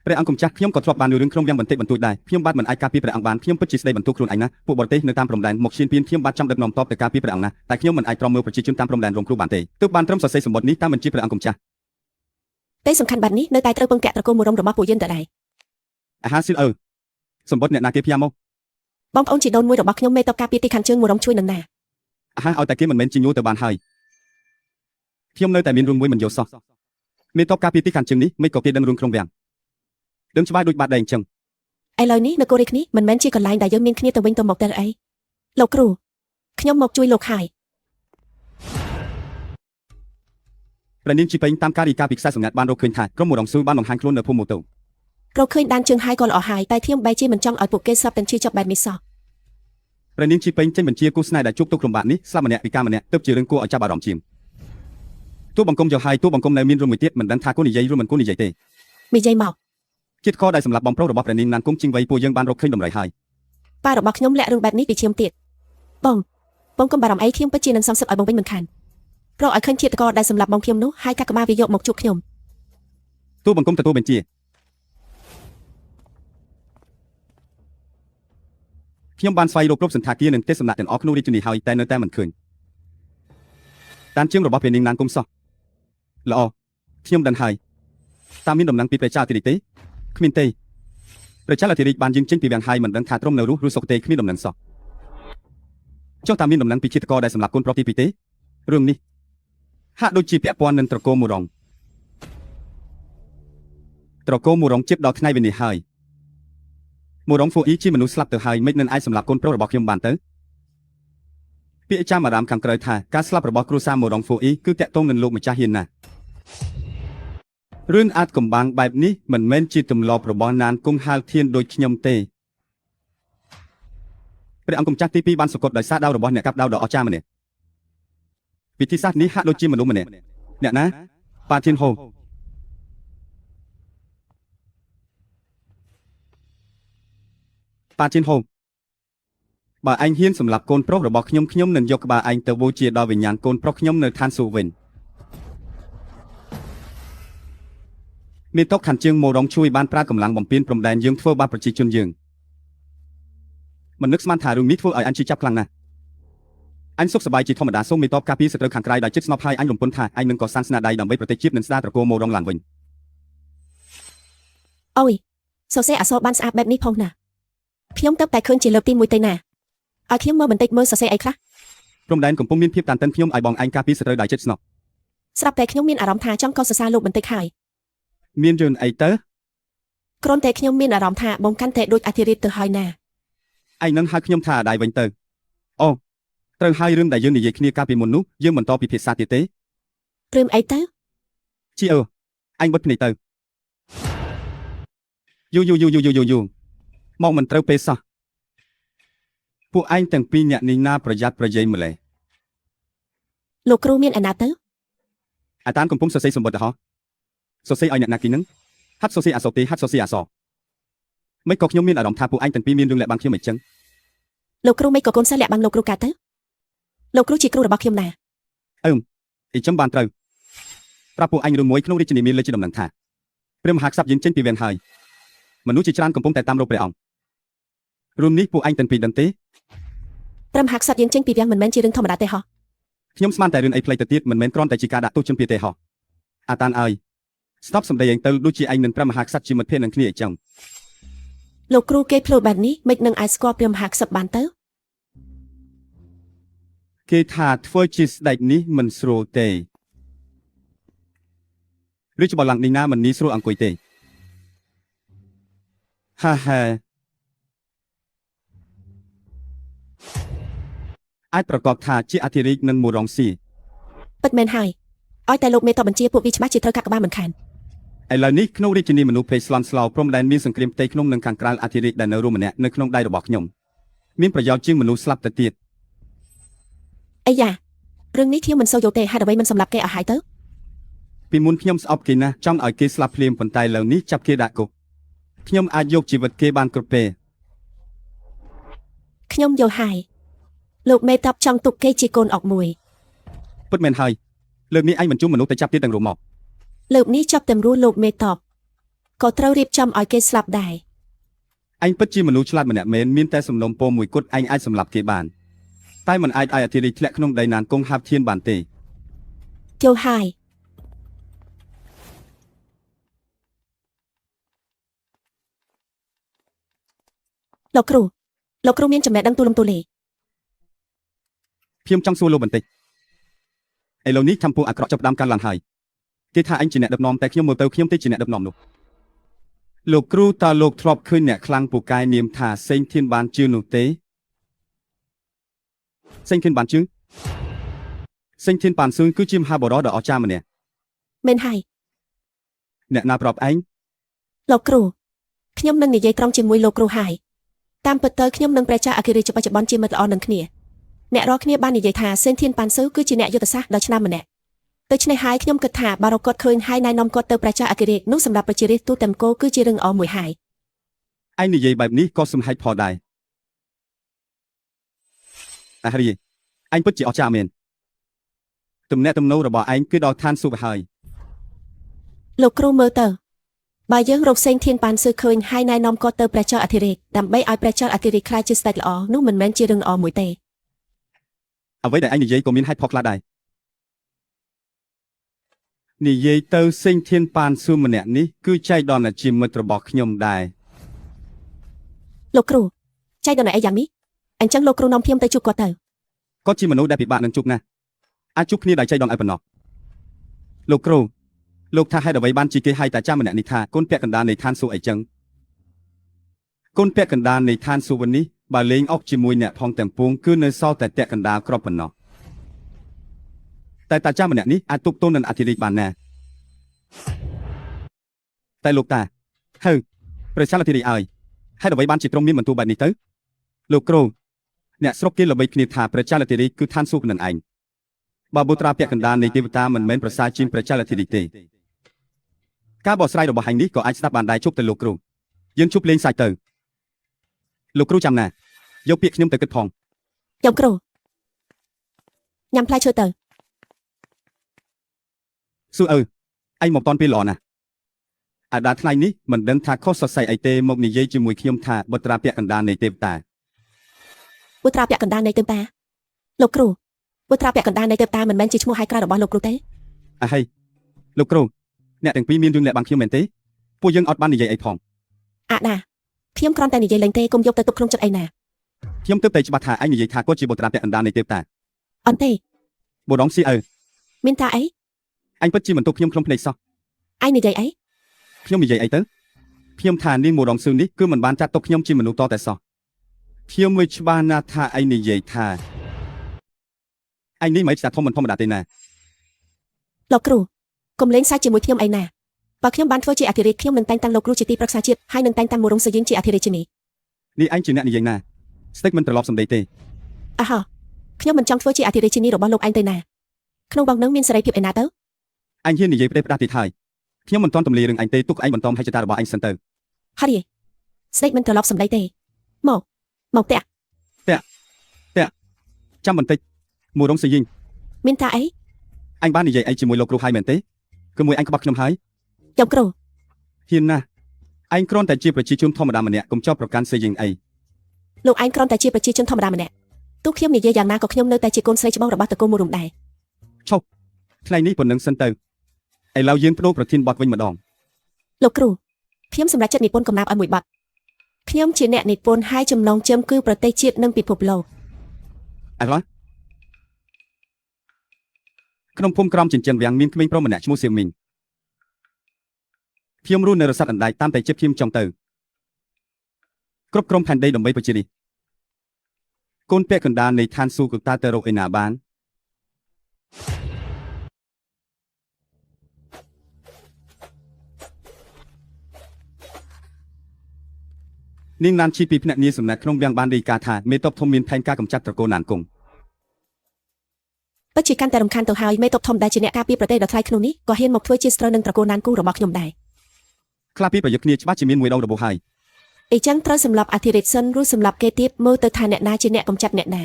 ព្រះអង្គម្ចាស់ខ្ញុំក៏ធ្លាប់បានរឿងក្នុងវាំងបន្តិចបន្តួចដែរខ្ញុំបាទមិនអាចការពារព្រះអង្គបានខ្ញុំពិតជាស្ដីបន្ទោសខ្លួនឯងណាពួកបរទេសនៅតាមព្រំដែនមកឈានពៀនខ្ញុំបាទចង់ដឹកនាំតបទៅការពារព្រះអង្គណាតែខ្ញុំមិនអាចទ្រាំមើលប្រជាជនតាមព្រំដែនរងគ្រោះបានទេទើបបានត្រឹមសរសេរសម្បត្តិនេះតាមបញ្ជាព្រះអង្គម្ចាស់ ទេសំខាន់បាត់នេះនៅតែត្រូវពឹងពាក់ត្រកូលមរំរបស់ពួកយើងតដែរ អាហារស៊ីលអើសម្បត្តិអ្នកណាគេផ្ញើមក បងប្អូនជីដូនមួយរបស់ខ្ញុំមេតបការពារទីខាងជើងមរំជួយនឹងណា អាហារឲ្យតែគេមិនមែនជាញូទៅបានហើយខ្ញុំនៅតែមានរឿងមួយមិនយល់សោះមេតបការពារទីខាងជើងនេះមិនក៏គេដឹងរឿងក្នុងវាំងដឹងច្បាស់ដូចបាត់ដែរអញ្ចឹង ឥឡូវនេះនគររាជនេះមិនមែនជាកន្លែងដែលយើងមានគ្នាទៅវិញទៅមកទេអីលោកគ្រូខ្ញុំមកជួយលោកហើយ ព្រះនាងជីពេញតាមការរីកាពីខ្សែសម្ងាត់បានរកឃើញថាក្រុមមរងស៊ូបានបង្ហាញខ្លួននៅភូមិម៉ូតូ រកឃើញដានជើងហើយក៏ល្អហើយតែខ្ញុំបែរជាមិនចង់ឲ្យពួកគេស្លាប់ទាំងជាចាប់បែបនេះសោះ ព្រះនាងជីពេញចេញបញ្ជាគូស្នេហ៍ដែលជួបទុក្ខលំបាកនេះស្លាប់ម្នាក់ពីការម្នាក់ទើបជារឿងគួរឲ្យចាប់អារម្មណ៍ជាងទូបង្គំយកហើយទូបង្គំនៅមានរឿងមួយទៀតមិនដឹងថាគូនិយាយឬមិនគូនិយាយទេ និយាយមក ជាតិកដែលសម្រាប់បំប្រុសរបស់ព្រះនាងណានគង់ជីងវ័យពួកយើងបានរកឃើញដំរីហើយ ប៉ារបស់ខ្ញុំលាក់រឿងបែបនេះពីឈាមទៀតបងកុំបារម្ភអីខ្ញុំពិតជានឹងសំសឹកឲ្យបងវិញមិនខានប្រកឲ្យឃើញជាតិកដែលសម្រាប់បងខ្ញុំនោះហើយកាកបាទវាយកមកជួបខ្ញុំ ទូបង្គំទទួលបញ្ជាខ្ញុំបានស្វែងរកគ្រប់សន្តាគារនិងទេសសំណាក់ទាំងអស់ក្នុងរាជធានីហើយតែនៅតែមិនឃើញតាមជាងរបស់ព្រះនាងណានគង់សោះល្អខ្ញុំដឹងហើយតាមមានដំណឹងពីព្រះចៅអធិរាជទេគ្មានទេព្រះចៅអធិរាជបានយើងចេញពីវាំងហើយមិនដឹងថាទ្រង់នៅរស់ឬសុខទេគ្មានដំណឹងសោះចុះតាមមានដំណឹងពីជាតិកដែលសម្រាប់កូនប្រុសទី2ទេរឿងនេះហាក់ដូចជាពាក់ព័ន្ធនឹងត្រកូលមូរងជិតដល់ថ្ងៃវេលាហើយមូរងហ្វូអ៊ីជាមនុស្សស្លាប់ទៅហើយមិននឹងអាចសម្រាប់កូនប្រុសរបស់ខ្ញុំបានទៅពាក្យចាំអារាមខាងក្រៅថាការស្លាប់របស់គ្រួសារមូរងហ្វូអ៊ីគឺតាក់ទងនឹងលោកម្ចាស់ហ៊ានណាស់រឿងអាចកំបាំងបែបនេះមិនមែនជាទម្លាប់របស់ណានគង់ហាលធានដូចខ្ញុំទេព្រះអង្គម្ចាស់ទី2បានសង្កត់ដោយសារដាវរបស់អ្នកកាប់ដាវដ៏អស្ចារ្យម្នាក់វិធីសាស្ត្រនេះហាក់ដូចជាមនុស្សម្នាក់អ្នកណាប៉ាធីនហូប៉ាជីនហូបើឯងហ៊ានសម្រាប់កូនប្រុសរបស់ខ្ញុំនឹងយកក្បាលឯងទៅបូជាដល់វិញ្ញាណកូនប្រុសខ្ញុំនៅឋានសួគ៌វិញមានតុកខាន់ជាងមករងជួយបានប្រាកម្លាំងបំពេញព្រំដែនយើងធ្វើបាបប្រជាជនយើងមិននឹកស្មានថារឿងនេះធ្វើឲ្យអញជាចាប់ខ្លាំងណាស់អញសុខសប្បាយជាធម្មតាសូមមេតបការពារសត្រូវខាងក្រៅដែលជិតស្នប់ហើយអញរំពឹងថាអញនឹងកសាងស្នាដៃដើម្បីប្រទេសជាតិនិងស្ដារត្រកូលមករងឡើងវិញ អូយសរសេរអក្សរបានស្អាតបែបនេះផងណាខ្ញុំទៅតែឃើញជាលើកទី1ទៅណាឲ្យខ្ញុំមើលបន្តិចមើលសរសេរអីខ្លះ ព្រំដែនកំពុងមានភាពតានតឹងខ្ញុំឲ្យបងឯងការពារសត្រូវដែលជិតស្នប់ ស្រាប់តែខ្ញុំមានអារម្មណ៍ថាចង់កោតសរសើរលោកបន្តិចហើយ មានរឿងអីទៅ គ្រាន់តែខ្ញុំមានអារម្មណ៍ថាបងកាន់តែដូចអធិរាជទៅហើយណា ឯងនឹងហៅខ្ញុំថាអាដាយវិញទៅអូត្រូវហើយរឿងដែលយើងនិយាយគ្នាកាលពីមុននោះយើងបន្តពិភាក្សាទៀតទេ ព្រមអីទៅ ជីអើអញបិទភ្នែកទៅយូមកមិនត្រូវពេលសោះពួកឯងទាំងពីរអ្នកនេះណាប្រយ័ត្នប្រយែងម្លេះ លោកគ្រូមានអាណាទៅ អាតានកំពុងសរសេរសម្បត្តិហ៎សរសេរឲ្យអ្នកណាគីនឹងហាត់សរសេរអក្សរទេហាត់សរសេរអក្សរមិនក៏ខ្ញុំមានអារម្មណ៍ថាពួកឯងទាំងពីរមានរឿងលាក់បាំងខ្ញុំអញ្ចឹង លោកគ្រូមិនក៏កូនសិស្សលាក់បាំងលោកគ្រូកើតទៅលោកគ្រូជាគ្រូរបស់ខ្ញុំណា អីចឹងបានត្រូវប្រាប់ពួកអញរឿងមួយក្នុងរាជធានីមានលេខជាដំណឹងថាព្រះមហាក្សត្រយាងចេញពីវាំងហើយមនុស្សជាច្រើនកំពុងតែតាមរកព្រះអង្គរឿងនេះពួកឯងទាំងពីរដឹងទេ ព្រះមហាក្សត្រយើងចេញពីវាំងមិនមែនជារឿងធម្មតាទេហ៎ ខ្ញុំស្មានតែរឿងអីផ្លេចទៅទៀតមិនមែនគ្រាន់តែជាការដាក់ទោសជនពីទេហ៎អាតានអើយស្ទប់សម្ដីឯងទៅដូចជាឯងនឹងព្រះមហាក្សត្រជាមិត្តភក្តិនឹងគ្នាអញ្ចឹង លោកគ្រូគេភ្លោតបែបនេះមិននឹងអាចស្គាល់ព្រះមហាក្សត្របានទៅ គេថាធ្វើជាស្ដេចនេះមិនស្រួលទេឬច្បល់ឡើងនេះណាមិនងាយស្រួលអង្គុយទេហាអាចប្រកបថាជាអធិរាជនឹងមូរងស៊ី ពិតមែនហើយឲ្យតែលោកមេតបបញ្ជាពួកវាច្បាស់ជាត្រូវកាកក្បាលមិនខាន ឥឡូវនេះក្នុងរាជធានីមនុស្សភ័យស្លន់ស្លោព្រំដែនមានសង្គ្រាមផ្ទៃក្នុងនិងខាងក្រៅអធិរាជដែលនៅរួមម្នាក់នៅក្នុងដៃរបស់ខ្ញុំមានប្រយោជន៍ជាងមនុស្សស្លាប់ទៅទៀត អីយ៉ារឿងនេះខ្ញុំមិនសូវយល់ទេហេតុអ្វីមិនសម្លាប់គេឲ្យហើយទៅ ពីមុនខ្ញុំស្អប់គេណាស់ចង់ឲ្យគេស្លាប់ភ្លាមប៉ុន្តែឥឡូវនេះចាប់គេដាក់គុកខ្ញុំអាចយកជីវិតគេបានគ្រប់ពេល ខ្ញុំយល់ហើយលោកមេតបចង់ទុកគេជាកូនអុកមួយ ពិតមែនហើយលើកនេះឯងមិនជួមមនុស្សទៅចាប់ទៀតទាំងរួមមក លើកនេះចាប់តែរស់លោកមេតបក៏ត្រូវរៀបចំឲ្យគេស្លាប់ដែរ ឯងពិតជាមនុស្សឆ្លាតម្នាក់មែនមានតែសំណុំពរមួយគត់ឯងអាចសម្លាប់គេបានតែមិនអាចឲ្យអធិរាជធ្លាក់ក្នុងដីណានគង់ហាប់ធានបានទេ យល់ហើយលោកគ្រូមានចំណេះដឹងទូលំទូលាយ ខ្ញុំចង់សួរលោកបន្តិចឥឡូវនេះចំពោះអាក្រក់ចាប់ផ្ដើមកាន់ឡើងហើយគេថាអញជាអ្នកដឹកនាំតែខ្ញុំមើលទៅខ្ញុំទេជាអ្នកដឹកនាំនោះលោកគ្រូតើលោកធ្លាប់ឃើញអ្នកខ្លាំងពូកែនាមថាសេងធានបានជឿនោះទេសេងធានបានជឿសេងធានបានសួងគឺជាមហាបរិដ៏អស្ចារ្យម្នាក់ មែនហើយ អ្នកណាប្រាប់ឯង លោកគ្រូ ខ្ញុំនឹងនិយាយត្រង់ជាមួយលោកគ្រូហើយតាមពិតទៅខ្ញុំនិងព្រះចៅអគិរិជាបច្ចុប្បន្នជាមិត្តល្អនឹងគ្នាអ្នករាល់គ្នាបាននិយាយថាសេនធានប៉ាន់ស៊ូគឺជាអ្នកយុទ្ធសាស្ត្រដ៏ឆ្នើមម្នាក់ដូច្នេះហើយខ្ញុំគិតថាបារកគាត់ឃើញហើយណែនាំគាត់ទៅព្រះចៅអគិរិនោះសម្រាប់ប្រជារាស្ត្រទូទាំងគោគឺជារឿងល្អមួយហើយ ឯងនិយាយបែបនេះក៏សំហេតុផលដែរអាហារីអញពិតជាអស្ចារ្យមែនទំនាក់ទំនងរបស់ឯងគឺដល់ឋានសួគ៌ហើយ លោកគ្រូមើលទៅបើយើងរកសេងធានប៉ាន់ស៊ូឃើញហើយណែនាំគាត់ទៅព្រះចៅអធិរាជដើម្បីឲ្យព្រះចៅអធិរាជខ្លាចជាស្ដេចល្អនោះមិនមែនជារឿងល្អមួយទេ អ្វីដែលឯងនិយាយក៏មានហេតុផលខ្លះដែរនិយាយទៅសេងធានប៉ានស៊ូម្នាក់នេះគឺចៃដន្យជាមិត្តរបស់ខ្ញុំដែរ លោកគ្រូចៃដន្យអីយ៉ាងនេះអញ្ចឹងលោកគ្រូនាំខ្ញុំទៅជួបគាត់ទៅ គាត់ជាមនុស្សដែលពិបាកនឹងជួបណាស់អាចជួបគ្នាដោយចៃដន្យឲ្យប៉ុណ្ណោះលោកគ្រូលោកថាហេតុអ្វីបានជាគេហៅតាចាស់ម្នាក់នេះថាកូនពាក់កណ្ដាលនៃឋានសួគ៌អីចឹងកូនពាក់កណ្ដាលនៃឋានសួគ៌នេះបើលេងអុកជាមួយអ្នកផងទាំងពួងគឺនៅសល់តែពាក់កណ្ដាលក្របប៉ុណ្ណោះតែតាចាស់ម្នាក់នេះអាចទប់ទល់នឹងអធិរាជបានណាតែលោកតាហៅព្រះចៅអធិរាជអើយហេតុអ្វីបានជាទ្រង់មានបន្ទូលបែបនេះទៅលោកគ្រូអ្នកស្រុកគេល្បីគ្នាថាព្រះចៅអធិរាជគឺឋានសួគ៌នឹងឯងបើបុត្រាពាក់កណ្ដាលនៃទេវតាមិនមែនប្រសើរជាងព្រះចៅអធិរាជទេការបកស្រាយរបស់ហែងនេះក៏អាចស្ដាប់បានដែរជប់ទៅលោកគ្រូយើងជប់លេងសាច់ទៅលោកគ្រូចាំណាយកពាក្យខ្ញុំទៅគិតផង ខ្ញុំគ្រូញ៉ាំផ្លែឈើទៅ សួរឯងមកតន់ពេលល្អណាស់អាដាថ្ងៃនេះមិនដឹងថាខុសសរសៃអីទេមកនិយាយជាមួយខ្ញុំថាបុត្រាពាក់កណ្ដាលនៃទេវតា បុត្រាពាក់កណ្ដាលនៃទេវតាលោកគ្រូបុត្រាពាក់កណ្ដាលនៃទេវតាមិនមែនជាឈ្មោះហៅក្រៅរបស់លោកគ្រូទេ អាហេលោកគ្រូអ្នកទាំងពីរមានរឿងលាក់បាំងខ្ញុំមែនទេពួកយើងអត់បាននិយាយអីផង អាដាខ្ញុំគ្រាន់តែនិយាយលេងទេកុំយកទៅទុកក្នុងចិត្តអីណា ខ្ញុំទើបតែច្បាស់ថាឯងនិយាយថាគាត់ជាបុត្រាពាក់កណ្ដាលនៃទេវតា អត់ទេ បដងស៊ីមានថាអី អញពិតជាមិនទុកខ្ញុំក្នុងភ្នែកសោះ ឯងនិយាយអី ខ្ញុំនិយាយអីទៅខ្ញុំថានាងបដងស៊ឺនេះគឺមិនបានចាត់ទុកខ្ញុំជាមនុស្សតតែសោះខ្ញុំមិនច្បាស់ណាស់ថាឯងនិយាយថាឯងនេះមិនជាធម្មតាទេណា លោកគ្រូកុំលេងសាច់ជាមួយខ្ញុំអីណាបើខ្ញុំបានធ្វើជាអធិរាជខ្ញុំនឹងតែងតាំងលោកគ្រូជាទីប្រឹក្សាជាតិហើយនឹងតែងតាំងមករងសយិនជាអធិរាជនេះ នេះឯងជាអ្នកនិយាយណាស្ដេចមិនត្រឡប់សម្ដីទេ អ่ะហ៎ខ្ញុំមិនចង់ធ្វើជាអធិរាជនេះរបស់លោកឯងទៅណាក្នុងបងនឹងមានសេរីភាពឯណាទៅ អញហ៊ាននិយាយប្រទេសផ្ដាស់ទៀតហើយខ្ញុំមិនទាន់ទម្លាយរឿងអញទេទុកឯងបន្តឲ្យចតារបស់អញសិនទៅ ហើយស្ដេចមិនត្រឡប់សម្ដីទេមកតាក់ ចាំបន្តិចមួយរងសយិញ មានថាអី អញបាននិយាយអីជាមួយលោកគ្រូហើយមែនទេគឺមួយអញក្បត់ខ្ញុំហើយ ខ្ញុំគ្រូ ហ៊ានណាស់ឯងគ្រាន់តែជាប្រជាជនធម្មតាម្នាក់កុំចោទប្រកាន់សយិញអី លោកឯងគ្រាន់តែជាប្រជាជនធម្មតាម្នាក់ទោះខ្ញុំនិយាយយ៉ាងណាក៏ខ្ញុំនៅតែជាកូនស្រីច្បងរបស់តកូលមួយរំដែរ ឈប់ថ្ងៃនេះប៉ុណ្្នឹងសិនទៅឥឡូវយើងបដូរប្រធានបទវិញម្ដង លោកគ្រូខ្ញុំសម្រាប់ចិត្តនិពន្ធកំណាព្យឲ្យមួយបទខ្ញុំជាអ្នកនិពន្ធហើយចំណងជើងគឺប្រទេសជាតិនិងពិភពលោក អឡោះក្នុងភូមិក្រំចិញ្ចឹងវាំងមានក្មេងប្រុសម្នាក់ឈ្មោះសៀមមីងខ្ញុំរស់នៅរស័តអណ្ដែតតាមតែជិបខ្ញុំចង់ទៅគ្រប់ក្រុមផែនដីដើម្បីប្រជានេះកូនពាក់កណ្ដាលនៃឋានសួគ៌តើទៅរកឯណាបាននាងណានឈីពីភ្នាក់ងារសំណាក់ក្នុងវាំងបានរាយការណ៍ថាមេតបធំមានផែនការកម្ចាត់ត្រកូលណានគង់ ពិតជាកាន់តែរំខានទៅហើយមេតបធំដែលជាអ្នកការពារប្រទេសដ៏ថ្លៃក្នុងនេះក៏ហ៊ានមកធ្វើជាស្ត្រូវនឹងត្រកូលណានគូរបស់ខ្ញុំដែរ ខ្លះពីប្រយុទ្ធគ្នាច្បាស់ជាមានមួយដងរបួសហើយ អីចឹងត្រូវសម្លាប់អធិរាជសិនឬសម្លាប់គេទៀតមើលទៅថាអ្នកណាជាអ្នកកំចាត់អ្នកណា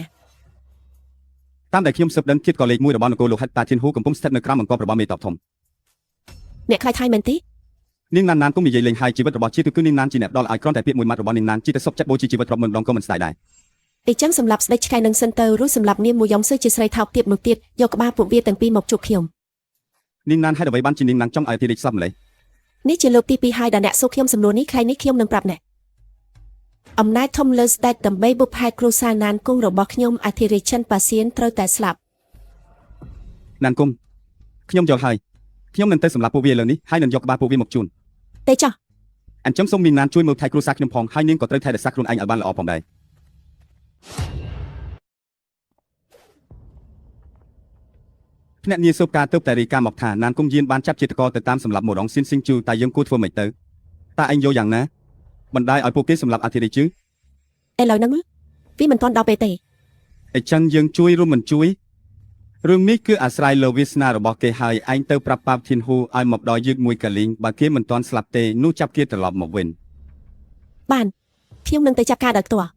តាមដែលខ្ញុំស៊ើបដឹងគិតក៏លេខ1របស់នគរលោកហិតតាធានហ៊ូកំពុងស្ថិតនៅក្រោមអង្គរបស់មេតបធំ អ្នកខ្លាចហើយមែនទេ នាងណានណានគុំនិយាយលេងហើយជីវិតរបស់ជាតិគឺនាងណានជាអ្នកផ្ដល់ឲ្យគ្រាន់តែពាក្យមួយម៉ាត់របស់នាងណានជីទៅសុបចិត្តបូជាជីវិតរាប់ម៉ឺនដងក៏មិនស្ដាយដែរ អីចឹងសម្លាប់ស្ដេចឆ្កែនឹងសិនទៅឬសម្លាប់នាងមួយយ៉ងស៊ើជាស្រីថោកទៀតនោះទៀតយកក្បាលពួកវាទាំងពីរមកជួបខ្ញុំ នាងណានហេតុអ្វីបានជានាងណានចង់ឲ្យអធិរាជសពម្លេះ នេះជាលោកទី2ហើយដែលអ្នកសួរខ្ញុំសំណួរនេះថ្ងៃនេះខ្ញុំនឹងប្រាប់អ្នកអំណាចធំលើស្ដេចដើម្បីបុព្វហេតុគ្រួសារណានគង់របស់ខ្ញុំអធិរាជចិនប៉ាសៀនត្រូវតែស្លាប់ ណានគុំខ្ញុំយល់ហើយខ្ញុំនឹងទៅសម្លាប់ពួកវាឥឡូវនេះហើយនឹងយកក្បាលពួកវាមកជូន ទេចោះ អញ្ចឹងសូមនាងណានជួយមើលថែគ្រួសារខ្ញុំផងហើយនាងក៏ត្រូវថែរក្សាខ្លួនឯងឲ្យបានល្អផងដែរភ្នាក់ងារស៊ើបការទៅតែរាយការណ៍មកថាណានគុំយានបានចាប់ជាតិកោទៅតាមសម្លាប់មករងស៊ីនស៊ីងជូតែយើងគួរធ្វើម៉េចទៅតើឯងយកយ៉ាងណា បណ្ដាយឲ្យពួកគេសម្លាប់អធិរាជchứ ឥឡូវហ្នឹងវាមិនទាន់ដល់ពេលទេ អញ្ចឹងយើងជួយរួមមិនជួយរឿងនេះគឺអាស្រ័យលើវាសនារបស់គេហើយឯងទៅប្រាប់ប៉ាបធីនហ៊ូឲ្យមកដល់យើងមួយកលីងបើគេមិនទាន់ស្លាប់ទេនោះចាប់គេត្រឡប់មកវិញ បានខ្ញុំនឹងទៅចាប់ការដោយផ្ទាល់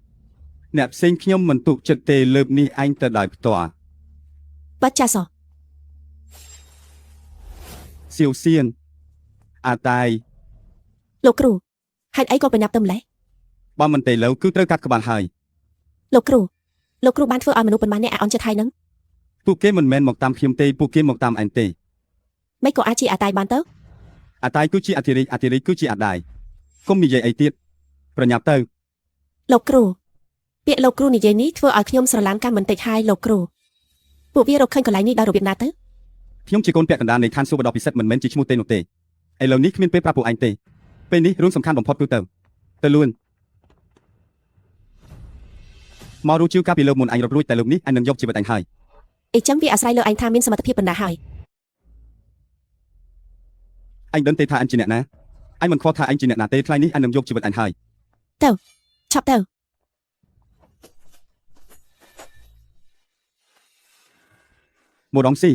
អ្នកផ្សេងខ្ញុំមិនទុកចិត្តទេលើកនេះឯងទៅដោយផ្ទាល់ បាត់ចាសោះ សៀវសៀនអាតាយ លោកគ្រូហេតុអីក៏ប្រញាប់ទៅម្លេះ បើមិនទេលើគឺត្រូវកាត់ក្បាលហើយ លោកគ្រូបានធ្វើឲ្យមនុស្សប៉ុន្មានអ្នកអាអន់ចិត្តហើយហ្នឹង ពួកគេមិនមែនមកតាមខ្ញុំទេពួកគេមកតាមឯងទេ មិនក៏អាចជាអាតាយបានទៅ អាតាយគឺជាអធិរាជគឺជាអាដាយកុំនិយាយអីទៀតប្រញាប់ទៅ លោកគ្រូពាក្យលោកគ្រូនិយាយនេះធ្វើឲ្យខ្ញុំស្រឡាញ់កាន់បន្តិចហើយលោកគ្រូពួកវារកឃើញកន្លែងនេះដោយរបៀបណាទៅ ខ្ញុំជាកូនពាក់កណ្ដាលនៃឋានសួគ៌ដ៏ពិសិដ្ឋមិនមែនជាឈ្មោះទេនោះទេឥឡូវនេះគ្មានពេលប្រាប់ពួកឯងទេពេលនេះរឿងសំខាន់បំផុតគឺទៅលួនមករੂជីវកាលពីលើមុនអញរត់រួចតែលោកនេះអញនឹងយកជីវិតអញហើយ អីចឹងវាអាស្រ័យលើឯងថាមានសមត្ថភាពប៉ុណ្ណាហើយ អញដឹងទេថាអញជាអ្នកណាអញមិនខ្វល់ថាអញជាអ្នកណាទេថ្ងៃនេះអញនឹងយកជីវិតអញហើយ ឆាប់ទៅ មករងស៊ី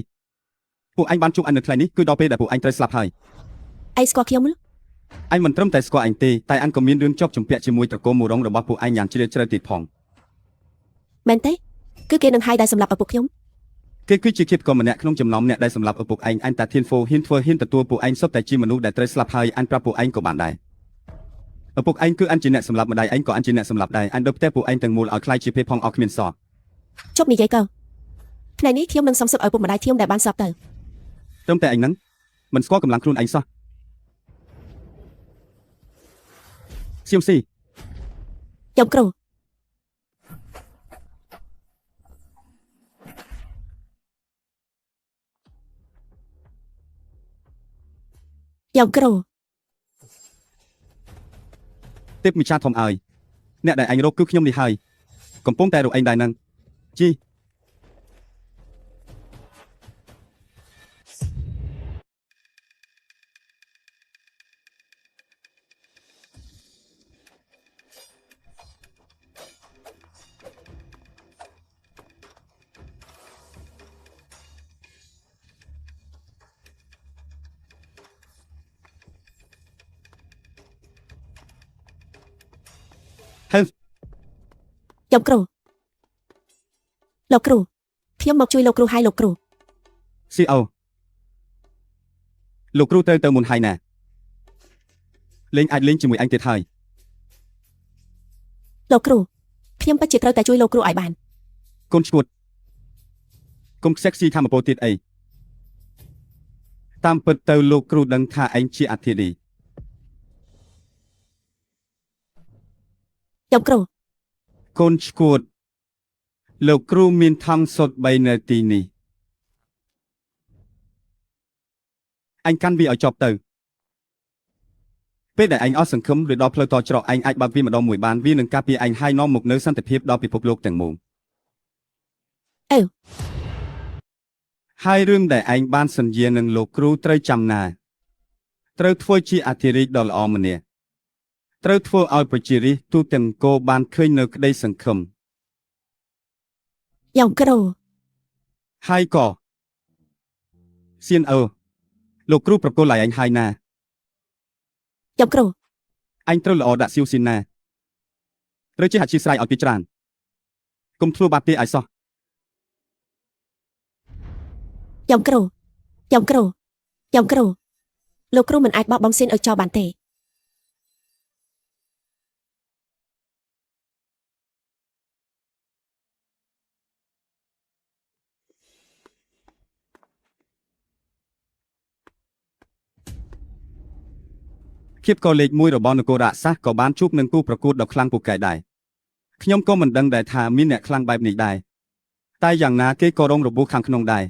ពួកអញបានជួបអញនៅថ្ងៃនេះគឺដល់ពេលដែលពួកអញត្រូវស្លាប់ហើយ អីស្គាល់ខ្ញុំឬ អញមិនត្រឹមតែស្គាល់អញទេតែអញក៏មានរឿងជាប់ជំពាក់ជាមួយត្រកូលមរងរបស់ពួកអញយ៉ាងជ្រាលជ្រៅទៀតផង មែនទេគឺគេនឹងហើយដែលសម្លាប់ឪពុកខ្ញុំ គេគឺជាគៀបក៏ម្នាក់ក្នុងចំណោមអ្នកដែលសម្លាប់ឪពុកឯងអញតាធានហ្វូហ៊ានទទួលពួកឯងសុទ្ធតែជាមនុស្សដែលត្រូវស្លាប់ហើយអញប្រាប់ពួកឯងក៏បានដែរឪពុកឯងគឺអញជាអ្នកសម្លាប់ម្ដាយឯងក៏អញជាអ្នកសម្លាប់ដែរអញដូចផ្ទះពួកឯងទាំងមូលឲ្យខ្លាចជាភេទផងអស់គ្មានសល់ ជប់និយាយកោថ្ងៃនេះខ្ញុំនឹងសំសឹកឲ្យពុកម្ដាយខ្ញុំដែលបានស្លាប់ទៅ ត្រឹមតែឯងហ្នឹងមិនស្គាល់កម្លាំងខ្លួនឯងសោះសៀមស៊ី ខ្ញុំគ្រូខ្ញុំគ្រូ ទេពមិឆាធំអើយអ្នកដែលអញរកគឺខ្ញុំនេះហើយកំពុងតែរកឯងដែរហ្នឹងជី ខ្ញុំគ្រូលោកគ្រូខ្ញុំមកជួយលោកគ្រូហើយលោកគ្រូ ស៊ីអូលោកគ្រូទៅមុនហើយណាលេងអាចលេងជាមួយអញទៀតហើយ លោកគ្រូខ្ញុំពិតជាត្រូវតែជួយលោកគ្រូឲ្យបាន កូនឈួតកុំខ្សែខ្ស៊ីធម្មពលទៀតអីតាមពិតទៅលោកគ្រូដឹងថាឯងជាអធិរាជ ខ្ញុំគ្រូ កូនឈួតលោកគ្រូមានធំសុត3នៅទីនេះអញកាន់វាឲ្យចប់ទៅពេលដែលអញអស់សង្ឃឹមឬដល់ផ្លូវតច្រកឯងអាចបើកវាម្ដងមួយបានវានឹងការពារអញហើយនាំមកនូវសន្តិភាពដល់ពិភពលោកទាំងមូលហើយរឿងដែលឯងបានសន្យានឹងលោកគ្រូត្រូវចាំណាត្រូវធ្វើជាអធិរាជដ៏ល្អម្នាក់ត្រូវធ្វើឲ្យប្រជារាស្ត្រទូទាំងគោបានឃើញនៅក្តីសង្ឃឹម ខ្ញុំគ្រូ ហើយក៏សៀនអើលោកគ្រូប្រគល់ឲ្យអញហើយណា ខ្ញុំគ្រូ អញត្រូវល្អដាក់សៀវស៊ីនណាត្រូវជាហាក់ជាស្រ័យឲ្យពីច្រើនកុំធ្វើបាបទេឲ្យសោះ ខ្ញុំគ្រូលោកគ្រូមិនអាចបោះបង់សៀនឲ្យចោលបានទេ គៀបក៏លេខ1របស់នគររក្សាក៏បានជួបនឹងគូប្រកួតដ៏ខ្លាំងពូកែដែរខ្ញុំក៏មិនដឹងដែរថាមានអ្នកខ្លាំងបែបនេះដែរតែយ៉ាងណាគេក៏រងរបួសខាងក្នុងដែរ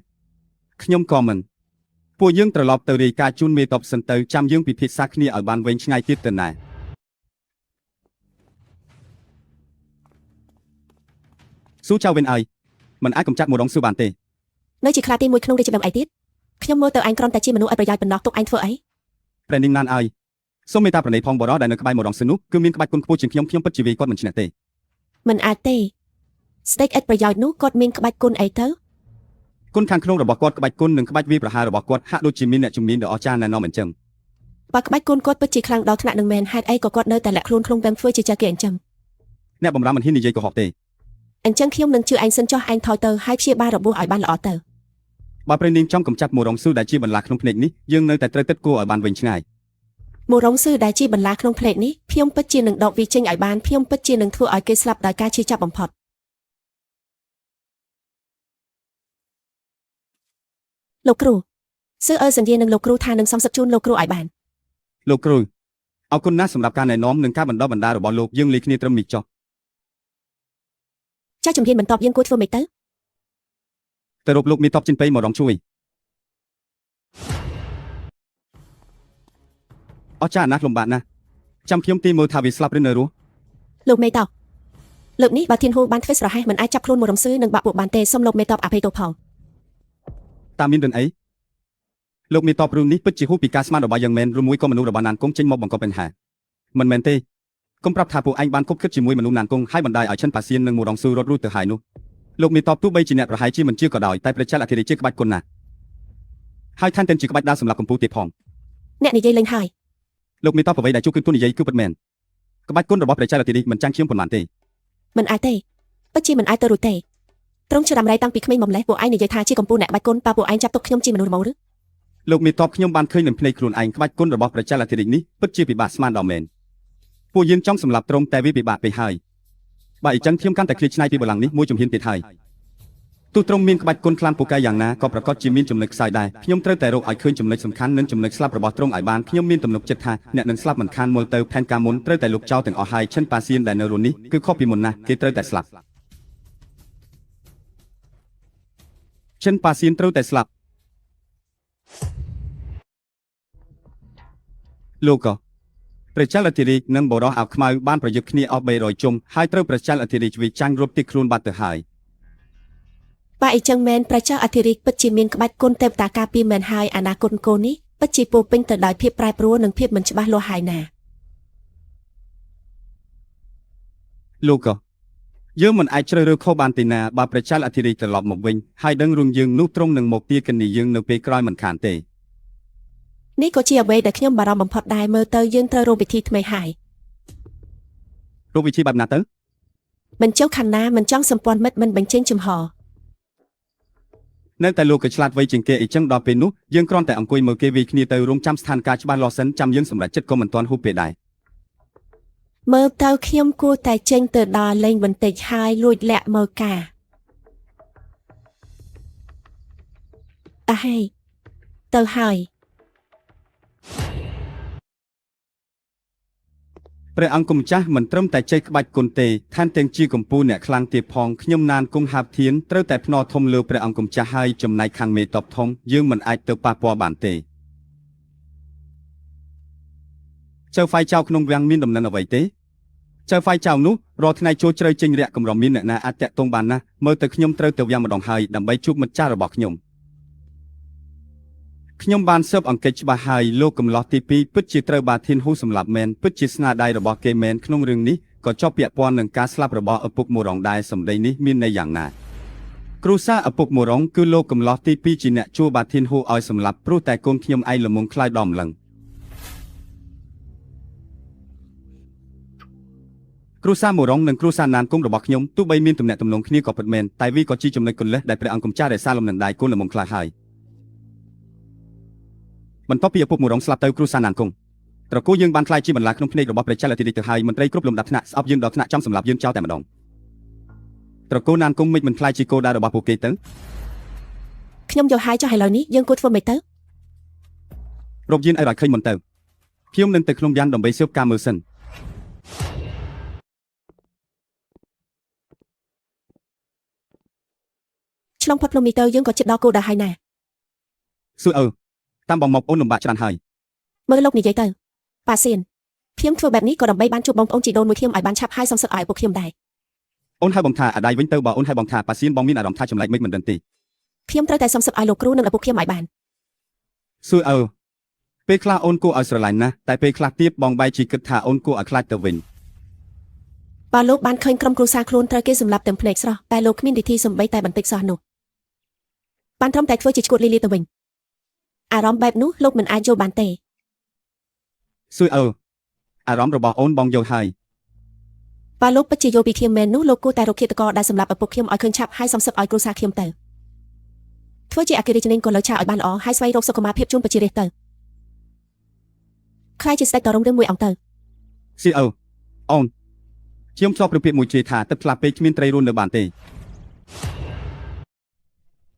ខ្ញុំក៏មិនពួកយើងត្រឡប់ទៅរាយការណ៍ជូនមេតបសិនទៅចាំយើងពិភាក្សាគ្នាឲ្យបានវែងឆ្ងាយទៀតទៅណាស៊ូចៅវិញអើយមិនអាចកំចាត់មករងស៊ូបានទេ នៅជាខ្លាទី1ក្នុងរាជវង្សអីទៀតខ្ញុំមើលទៅឯងគ្រាន់តែជាមនុស្សឲ្យប្រយោជន៍ប៉ុណ្ណោះទុកឯងធ្វើអី ព្រះនាងណានអើយ សូមមេត្តាប្រណីផងបរោះដែលនៅក្បែរមករងស៊ឹននោះគឺមានក្បាច់គុណខ្ពស់ជាងខ្ញុំពិតជាវាគាត់មិនឈ្នះទេ មិនអាចទេ Steak ឥតប្រយោជន៍នោះគាត់មានក្បាច់គុណអីទៅ គុណខាងក្នុងរបស់គាត់ក្បាច់គុណនិងក្បាច់វាប្រហាររបស់គាត់ហាក់ដូចជាមានអ្នកជំនាញដ៏អស្ចារ្យណែនាំអញ្ចឹង បើក្បាច់គុណគាត់ពិតជាខ្លាំងដល់ថ្នាក់នឹងមែនហេតុអីក៏គាត់នៅតែលាក់ខ្លួនក្នុងទាំងធ្វើជាចាគេអញ្ចឹង អ្នកបម្រើមិនហ៊ាននិយាយកុហកទេ អញ្ចឹងខ្ញុំនឹងជឿឯងសិនចុះឯងថយទៅហើយព្យាបាលរបួសឲ្យបានល្អទៅ បើព្រះនាងចង់កំចាត់មករងស៊ូដែលជាបន្លាក្នុងភ្នែកនេះយើងនៅតែត្រូវទឹកគួរឲ្យបានវិញឆ្ងាយ មករងស៊ឺដែលជាបន្លាក្នុងផ្លេកនេះខ្ញុំពិតជានឹងដកវាចេញឲ្យបានខ្ញុំពិតជានឹងធ្វើឲ្យគេស្លាប់ដោយការឈឺចាប់បំផុតលោកគ្រូស៊ឺអើសន្យានឹងលោកគ្រូថានឹងសំសិទ្ធជូនលោកគ្រូឲ្យបាន លោកគ្រូអរគុណណាស់សម្រាប់ការណែនាំនិងការបណ្ដុះបណ្ដាលរបស់លោកយើងលាគ្នាត្រឹមនេះចុះ ចាស់ជំហានបន្ទាប់យើងគួរធ្វើម៉េចទៅ ទៅរកលោកមេតបចិនពេមករងជួយអស្ចារ្យណាស់លំបាកណាស់ចាំខ្ញុំទីមើលថាវាស្លាប់ឬនៅរស់ លោកមេតបលើកនេះបើធានហូបានធ្វើស្រហេះមិនអាចចាប់ខ្លួនមករងស៊ឺនិងបាក់ពួកបានទេសូមលោកមេតបអភ័យទោសផង តើមានរឿងអីលោកមេតបរឿងនេះពិតជាហួសពីការស្មានរបស់យើងមែនឬមួយក៏មនុស្សរបស់ណានគង់ចេញមកបង្កប់បញ្ហាមិនមែនទេកុំប្រាប់ថាពួកឯងបានគប់គិតជាមួយមនុស្សណានគង់ហើយបណ្ដាយឲ្យឈិនប៉ាសៀននិងមករងស៊ឺរត់រួចទៅហើយនោះលោកមេតបទោះបីជាអ្នកប្រហែលជាមិនជឿក៏ដោយតែព្រះចៅអធិរាជជាក្បាច់គុណណាស់ហើយថែមទាំងជាក្បាច់ដាល់សម្រាប់កម្ពុជាផង អ្នកនិយាយលេងហើយ លោកមេតបអ្វីដែលជួបគឺទូនិយាយគឺពិតមែនក្បាច់គុណរបស់ព្រះចៅអធិរាជមិនចាំងខ្ញុំប៉ុន្មានទេ មិនអាចទេពិតជាមិនអាចទៅរួចទេត្រង់ច្រាំរៃតាំងពីក្មេងមកម្លេះពួកឯងនិយាយថាជាកម្ពុជាអ្នកក្បាច់គុណតើពួកឯងចាប់ទុកខ្ញុំជាមនុស្សរមោឬ លោកមេតបខ្ញុំបានឃើញនឹងភ្នែកខ្លួនឯងក្បាច់គុណរបស់ព្រះចៅអធិរាជនេះពិតជាពិបាកស្មានដល់មែនពួកយើងចង់សម្លាប់ត្រង់តែវាពិបាកពេកហើយបើអញ្ចឹងខ្ញុំកាន់តែឃ្លាតឆ្នៃពីបល្ល័ង្កនេះមួយជំហានទៀតហើយទោះត្រង់មានក្បាច់គុណខ្លាំងពូកែយ៉ាងណាក៏ប្រកាសជាមានចំណុចខ្សោយដែរខ្ញុំត្រូវតែរកឲ្យឃើញចំណុចសំខាន់និងចំណុចស្លាប់របស់ត្រង់ឲ្យបានខ្ញុំមានទំនុកចិត្តថាអ្នកនឹងស្លាប់មិនខានមុលទៅផែនការមុនត្រូវតែលុបចោលទាំងអស់ហើយឈិនប៉ាសៀនដែលនៅរស់នេះគឺខុសពីមុនណាស់គេត្រូវតែស្លាប់ឈិនប៉ាសៀនត្រូវតែស្លាប់លោកក៏ព្រះចៅអធិរាជនិងបរោះអាវខ្មៅបានប្រយុទ្ធគ្នាអស់300ជុំហើយត្រូវព្រះចៅអធិរាជវិចាញ់រត់ទីខ្លួនបាត់ទៅហើយ បើអីចឹងមែនព្រះចៅអធិរាជពិតជាមានក្បាច់គុណទេវតាការពារមែនហើយអនាគតកូននេះពិតជាពោពេញទៅដោយភាពប្រែប្រួលនិងភាពមិនច្បាស់លាស់ហើយណា លោកក៏យើងមិនអាចជ្រើសរើសខុសបានទេណាបើព្រះចៅអធិរាជត្រឡប់មកវិញហើយដឹងរឿងយើងនោះត្រង់នឹងមកទាកនីយើងនៅពេលក្រោយមិនខានទេ នេះក៏ជាអ្វីដែលខ្ញុំបារម្ភបំផុតដែរមើលទៅយើងត្រូវរកវិធីថ្មីហើយ រកវិធីបែបណាទៅ បញ្ចុះខណ្ឌណាមិនចង់សម្ព័ន្ធមិត្តមិនបញ្ចេញចំហ នៅតែលោកក៏ឆ្លាតវៃជាងគេអីចឹងដល់ពេលនោះយើងគ្រាន់តែអង្គុយមើលគេវាយគ្នាទៅរងចាំស្ថានភាពច្បាស់លាស់សិនចាំយើងសម្រេចចិត្តក៏មិនទាន់ហួសពេលដែរ មើលទៅខ្ញុំគួរតែចេញទៅដល់លេងបន្តិចហើយលួចលាក់មើលការអើហេទៅហើយ ព្រះអង្គម្ចាស់មិនត្រឹមតែចេះក្បាច់គុណទេថែមទាំងជាកម្ពុជាអ្នកខ្លាំងទៀតផងខ្ញុំណានគង់ហាប់ធានត្រូវតែភ្នាល់ធំលើព្រះអង្គម្ចាស់ហើយចំណែកខាងមេតបធំយើងមិនអាចទៅប៉ះពាល់បានទេចៅហ្វាយចៅក្នុងវាំងមានដំណឹងអ្វីទេចៅហ្វាយចៅនោះរាល់ថ្ងៃចូលជ្រៅចេញរាក់កម្រមានអ្នកណាអាចតាក់ទងបានណាមើលទៅខ្ញុំត្រូវទៅវាំងម្ដងហើយដើម្បីជួបមិត្តចាស់របស់ខ្ញុំបានស៊ើបអង្កេតច្បាស់ហើយលោកកំឡោះទី2ពិតជាត្រូវបាធានហ៊ូសម្លាប់មែនពិតជាស្នាដៃរបស់គេមែនក្នុងរឿងនេះក៏ជាប់ពាក់ព័ន្ធនឹងការស្លាប់របស់ឪពុកមូរងដែរសម្ដីនេះមានន័យយ៉ាងណាគ្រូសាឪពុកមូរងគឺលោកកំឡោះទី2ជាអ្នកជួបាធានហ៊ូឲ្យសម្លាប់ព្រោះតែកូនខ្ញុំឯងល្មងខ្លាយដល់ម្លឹងគ្រូសាមូរងនិងគ្រូសាណានគង់របស់ខ្ញុំទោះបីមានទំនាក់ទំនងគ្នាក៏ពិតមែនតែវាក៏ជាចំណុចកុលិះដែលព្រះអង្គម្ចាស់រក្សាលំនឹងដៃកូនល្មងខ្លាយហើយបន្ទាប់ពីឪពុកម្រងស្លាប់ទៅគ្រូសាណានគង់ត្រកូលយើងបានខ្លាយជាបន្លាក្នុងភ្នែករបស់ព្រះចៅអធិរាជទៅហើយមន្ត្រីគ្រប់លំដាប់ថ្នាក់ស្អប់យើងដល់ថ្នាក់ចង់សម្លាប់យើងចោលតែម្ដងត្រកូលណានគង់មិនខ្លាយជាគោលដៅរបស់ពួកគេទៅ ខ្ញុំយកហើយចុះឥឡូវនេះយើងគួរធ្វើម៉េចទៅ រកយានឲ្យឃើញមុនទៅខ្ញុំនឹងទៅក្នុងយ៉ានដើម្បីស៊ើបការមើលសិនឆ្លងផុតផ្លូវមីទៅយើងក៏ជិតដល់គោលដៅហើយណា សួរអើតាមបងមកអូនលំបាកច្រើនហើយ មើលលោកនិយាយទៅប៉ាសៀនខ្ញុំធ្វើបែបនេះក៏ដើម្បីបានជួបបងប្អូនជីដូនមួយខ្ញុំឲ្យបានឆាប់ហើយសំសឹកឲ្យឪពុកខ្ញុំដែរ អូនហៅបងថាអាដៃវិញទៅបើអូនហៅបងថាប៉ាសៀនបងមានអារម្មណ៍ថាចម្លែកមិនដឹងទេ ខ្ញុំត្រូវតែសំសឹកឲ្យលោកគ្រូនិងឪពុកខ្ញុំឲ្យបាន សួរអើ ពេលខ្លះអូនគួរឲ្យស្រឡាញ់ណាស់តែពេលខ្លះទៀតបងបែរជាគិតថាអូនគួរឲ្យខ្លាចទៅវិញ បើលោកបានឃើញក្រុមគ្រួសារខ្លួនត្រូវគេសម្លាប់ទាំងភ្នែកស្រស់តែលោកគ្មានវិធីសំបីតែបន្តិចសោះនោះបានត្រឹមតែធ្វើជាឈួតលីលីទៅវិញអារម្មណ៍បែបនោះលោកមិនអាចយល់បានទេ សួយអើអារម្មណ៍របស់អូនបងយល់ហើយ បើលោកពិតជាយល់ពីខ្ញុំមែននោះលោកគួរតែរកឃាតករដែលសម្លាប់ឪពុកខ្ញុំឲ្យឃើញឆាប់ហើយសំសឹកឲ្យគ្រួសារខ្ញុំទៅធ្វើជាអគ្គរដ្ឋក៏លើឆាឲ្យបានល្អហើយស្វែងរកសុខភាពជូនប្រជារាស្ត្រទៅខ្លាចជាស្ដេចតរងរឿងមួយអង្គទៅ សួយអើអូនខ្ញុំធ្លាប់ប្រពៀបមួយជេរថាទឹកផ្លាពេកគ្មានត្រីរស់នៅបានទេ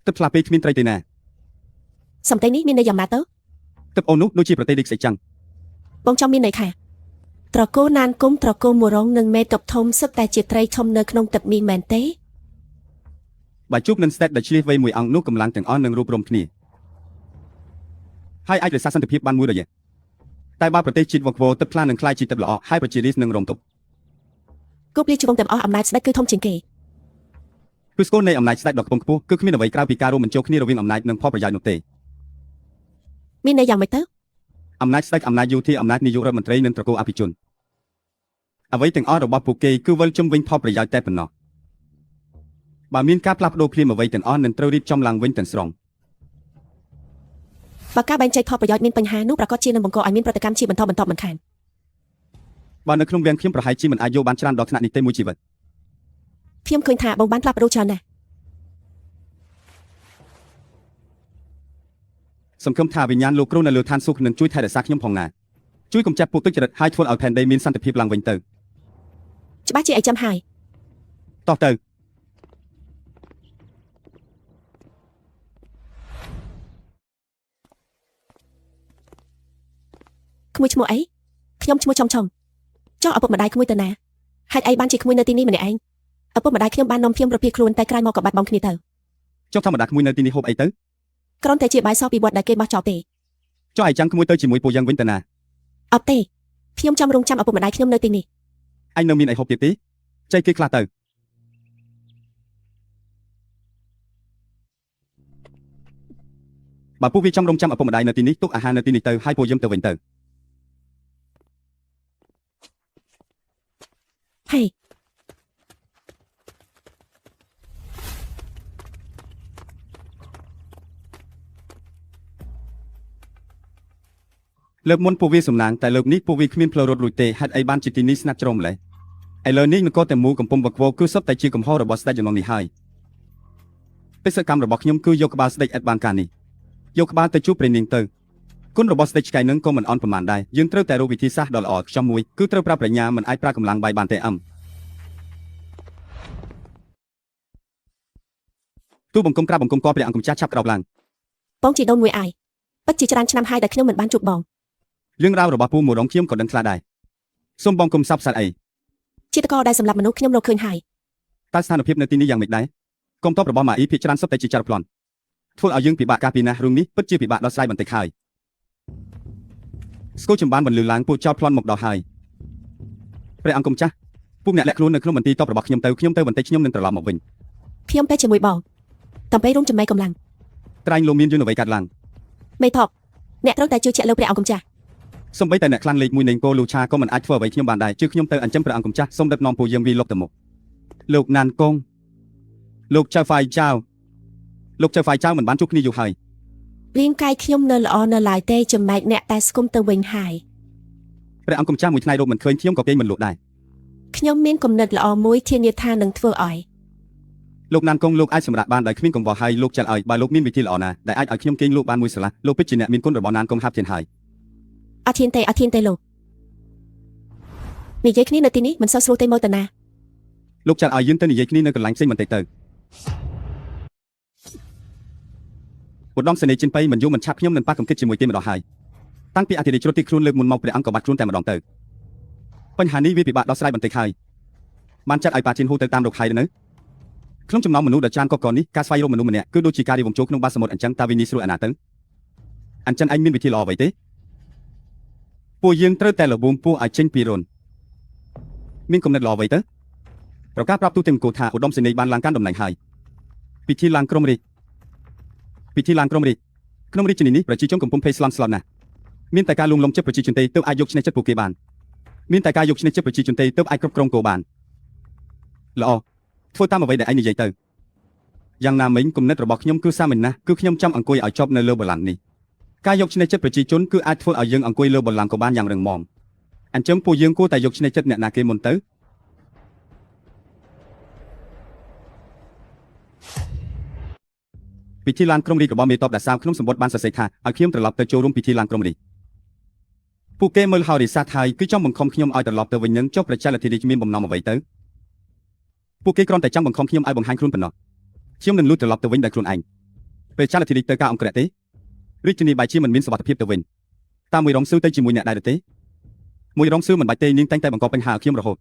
ទឹកផ្លាពេកគ្មានត្រីទេណា សំដីនេះមានន័យយ៉ាងណាទៅ ទឹកអូននោះដូចជាប្រទេសដូចស្អីចឹង បងចង់មានន័យថាត្រកូលណានគុំត្រកូលមរងនិងមេតុកធំសឹកតែជាត្រីធំនៅក្នុងទឹកមីមែនទេ បើជួបនឹងស្ដេចដែលឆ្លៀសវៃមួយអង្គនោះកម្លាំងទាំងអស់នឹងរួបរមគ្នាហើយអាចរក្សាសន្តិភាពបានមួយរយៈតែបើប្រទេសជាតិវង្វរទឹកផ្លានឹងខ្លាយជាទឹកល្អហើយប្រជារាស្ត្រនឹងរងទុក្ខ គប់លាជ្រងទាំងអស់អំណាចស្ដេចគឺធំជាងគេ គឺស្គលនៃអំណាចស្ដេចដ៏ខ្ពង់ខ្ពស់គឺគ្មានអ្វីក្រៅពីការរួមបញ្ចូលគ្នារវាងអំណាចនិងផលប្រយោជន៍នោះទេ មានន័យយ៉ាងម៉េចទៅ អំណាចស្ដេចអំណាចយោធាអំណាចនាយករដ្ឋមន្ត្រីនិងត្រកូលអភិជនអ្វីទាំងអស់របស់ពួកគេគឺវិលជុំវិញផលប្រយោជន៍តែប៉ុណ្ណោះបើមានការផ្លាស់ប្ដូរភ្លាមអ្វីទាំងអស់នឹងត្រូវរៀបចំឡើងវិញទាំងស្រុង បើការបែងចែកផលប្រយោជន៍មានបញ្ហានោះប្រកាសជានឹងបង្កឲ្យមានប្រតិកម្មជាបន្តបន្ខាន បើនៅក្នុងវាំងខ្ញុំប្រហែលជាមិនអាចយកបានច្រើនដល់ថ្នាក់នេះទេមួយជីវិត ខ្ញុំឃើញថាបងបានផ្លាស់ប្ដូរច្រើនណាស់ សង្ឃឹមថាវិញ្ញាណលោកគ្រូនៅលើឋានសួគ៌នឹងជួយថែរក្សាខ្ញុំផងណាជួយកុំចាប់ពួកទុច្ចរិតហើយធ្វើឲ្យផែនដីមានសន្តិភាពឡើងវិញទៅ ច្បាស់ជាអីចាំហើយ តោះទៅ ក្មួយឈ្មោះអីខ្ញុំឈ្មោះចំចុះឪពុកម្ដាយក្មួយទៅណាហេតុអីបានជាក្មួយនៅទីនេះម្នាក់ឯងឪពុកម្ដាយខ្ញុំបាននាំខ្ញុំរពាខ្លួនតែក្រោយមកក៏បាត់បង់គ្នាទៅ ចុះធម្មតាក្មួយនៅទីនេះហូបអីទៅ គ្រាន់តែជាបាយសោះពីវត្តដែលគេបោះចោលទេ ចុះឯចាំក្មួយទៅជាមួយពួកយ៉ាងវិញទៅណា អត់ទេខ្ញុំចង់រងចាំឪពុកម្ដាយខ្ញុំនៅទីនេះ ឯងនៅមានអីហូបទៀតទេចែកគេខ្លះទៅបើពួកវាចង់រងចាំឪពុកម្ដាយនៅទីនេះទុកអាហារនៅទីនេះទៅហើយពួកយើងទៅវិញទៅ ហេ លើកមុនពួកវាសំណាងតែលើកនេះពួកវាគ្មានផ្លូវរត់រួចទេហេតុអីបានជាទីនេះស្ងាត់ជ្រោមម្ល៉េះឥឡូវនេះនគរតែមូលកំពុងវឹកវរគឺសុទ្ធតែជាកំហុសរបស់ស្ដេចចំណងនេះហើយបេសកកម្មរបស់ខ្ញុំគឺយកក្បាលស្ដេចអេតបានការនេះយកក្បាលទៅជួបព្រះនាងទៅគុណរបស់ស្ដេចឆ្កែនឹងក៏មិនអន់ប្រមាណដែរយើងត្រូវតែរកវិធីសាស្ត្រដ៏ល្អខ្ចោះមួយគឺត្រូវប្រើប្រាជ្ញាមិនអាចប្រើកម្លាំងបាយបានទេទូបង្គំក្រាបបង្គំកព្រះអង្គម្ចាស់ឆាប់ក្រោកឡើង បងជាដូនមួយអាយពិតជាច្រើនឆ្នាំហើយដែលខ្ញុំមិនបានជួបបង រឿងរ៉ាវរបស់ពូមរងខ្ញុំក៏ដឹងខ្លះដែរសូមបងកុំសោកសៅអី ជាតិករដែលសម្លាប់មនុស្សខ្ញុំរកឃើញហើយ តើស្ថានភាពនៅទីនេះយ៉ាងម៉េចដែរកុំតបរបស់ម៉ាអ៊ីភាគច្រើនសុទ្ធតែជាចរប្លន់ធ្វើឲ្យយើងពិបាកការពីណាស់រឿងនេះពិតជាពិបាកដោះស្រាយបន្តិចហើយស្គរចំបានបន្លឺឡើងពួកចោរប្លន់មកដល់ហើយព្រះអង្គម្ចាស់ពួកអ្នកលាក់ខ្លួននៅក្នុងមន្ទីរតបរបស់ខ្ញុំទៅបន្តិចខ្ញុំនឹងត្រឡប់មកវិញ ខ្ញុំទៅជាមួយបងដើម្បីរួមចំណែកកម្លាំង ត្រែងលោកមានយន្តអ្វីកាត់ឡើង មេថបអ្នកត្រូវតែជឿជាក់លើព្រះអង្គម្ចាស់ សូម្បីតែអ្នកខ្លាំងលេខ1នៃគោលូឆាក៏មិនអាចធ្វើអ្វីខ្ញុំបានដែរជឿខ្ញុំទៅអញ្ចឹងព្រះអង្គម្ចាស់សូមដឹកនាំពួកយើងវិលលោកទៅមុខលោកណានកងលោកចៅហ្វាយចៅមិនបានជួបគ្នាយូរហើយ រាងកាយខ្ញុំនៅល្អនៅឡើយទេចំណែកអ្នកតែស្គមទៅវិញហើយ ព្រះអង្គម្ចាស់មួយថ្ងៃរកមិនឃើញខ្ញុំក៏គេមិនលក់ដែរ ខ្ញុំមានគំនិតល្អមួយធានាថានឹងធ្វើឲ្យ លោកណានកងលោកអាចសម្រាប់បានដោយគ្មានកង្វល់ហើយលោកចាល់ឲ្យបើលោកមានវិធីល្អណាដែលអាចឲ្យខ្ញុំគេងលក់បានមួយស្រឡះលោកពិតជាអ្នកមានគុណរបស់ណានកងហាប់ធានហើយ អត់ធានទេលោកនិយាយគ្នានៅទីនេះមិនសូវស្រួលទេមកតាណា លោកចាល់ឲ្យយើងទៅនិយាយគ្នានៅកន្លែងផ្សេងបន្តិចទៅឧត្តមសេនីយ៍ចិនប៉ៃមិនយូរមិនឆាប់ខ្ញុំនឹងប៉ះកំគិតជាមួយគេម្ដងហើយតាំងពីអធិរាជជ្រុតទីខ្លួនលើកមុនមកព្រះអង្គក៏បាត់ខ្លួនតែម្ដងទៅបញ្ហានេះវាពិបាកដោះស្រាយបន្តិចហើយបានចាត់ឲ្យប៉ាជិនហូទៅតាមរកហើយនៅក្នុងចំណោមមនុស្សដ៏ច្រើនកកនេះការស្វែងរកមនុស្សម្នាក់គឺដូចជាការរៀបវងចូលក្នុងបាតសមុទ្រអញ្ចឹងតើវាងាយស្រួលអាណាទៅអញ្ចឹងឯងមានវិធីល្អអ្វីទេពួកយើងត្រូវតែលបួងពោះឲ្យចេញពីរនមានគំនិតល្អអ្វីទៅប្រកាសប្រាប់ទូទាំងនគរថាឧត្តមសេនីយ៍បានឡើងកាន់តំណែងហើយពិធីឡើងក្រុមរាជក្នុងរាជធានីនេះប្រជាជនកំពុងភ័យស្លន់ស្លោណាស់ មានតែការលួងលោមចិត្តប្រជាជនទេទើបអាចយកឈ្នះចិត្តពួកគេបានមានតែការយកឈ្នះចិត្តប្រជាជនទេទើបអាចគ្រប់គ្រងគោបានល្អធ្វើតាមអ្វីដែលឯងនិយាយទៅយ៉ាងណាមិញគំនិតរបស់ខ្ញុំគឺសាមញ្ញណាស់គឺខ្ញុំចង់អង្គុយឲ្យជាប់នៅលើបល្ល័ង្កនេះការយកឈ្នះចិត្តប្រជាជនគឺអាចធ្វើឲ្យយើងអង្គុយលើបល្ល័ង្កក៏បានយ៉ាងរឹងមាំអញ្ចឹងពួកយើងគួរតែយកឈ្នះចិត្តអ្នកណាគេមុនទៅពិធីឡើងក្រុមរាជរបស់មេតបដាសាវក្នុងសម្បត្តិបានសរសេរថាឲ្យខ្ញុំត្រឡប់ទៅចូលរួមពិធីឡើងក្រុមរាជពួកគេមើលហើយរិសាទហើយគឺចង់បង្ខំខ្ញុំឲ្យត្រឡប់ទៅវិញនឹងចុះប្រជាលទ្ធិរាជមានបំណងអ្វីទៅពួកគេគ្រាន់តែចង់បង្ខំខ្ញុំឲ្យបង្ហាញខ្លួនប៉ុណ្ណោះខ្ញុំនឹងលូតត្រឡប់ទៅវិញដោយខ្លួនឯងប្រជាលទ្ធិរាជទៅការអង្គរៈទេរាជធានីបាយជាមិនមានសុវត្ថិភាពទៅវិញតាមមួយរងស៊ឺទៅជាមួយអ្នកដែរទេមួយរងស៊ឺមិនបាច់ទេនាងតែងតែបង្កបញ្ហាឲ្យខ្ញុំរហូត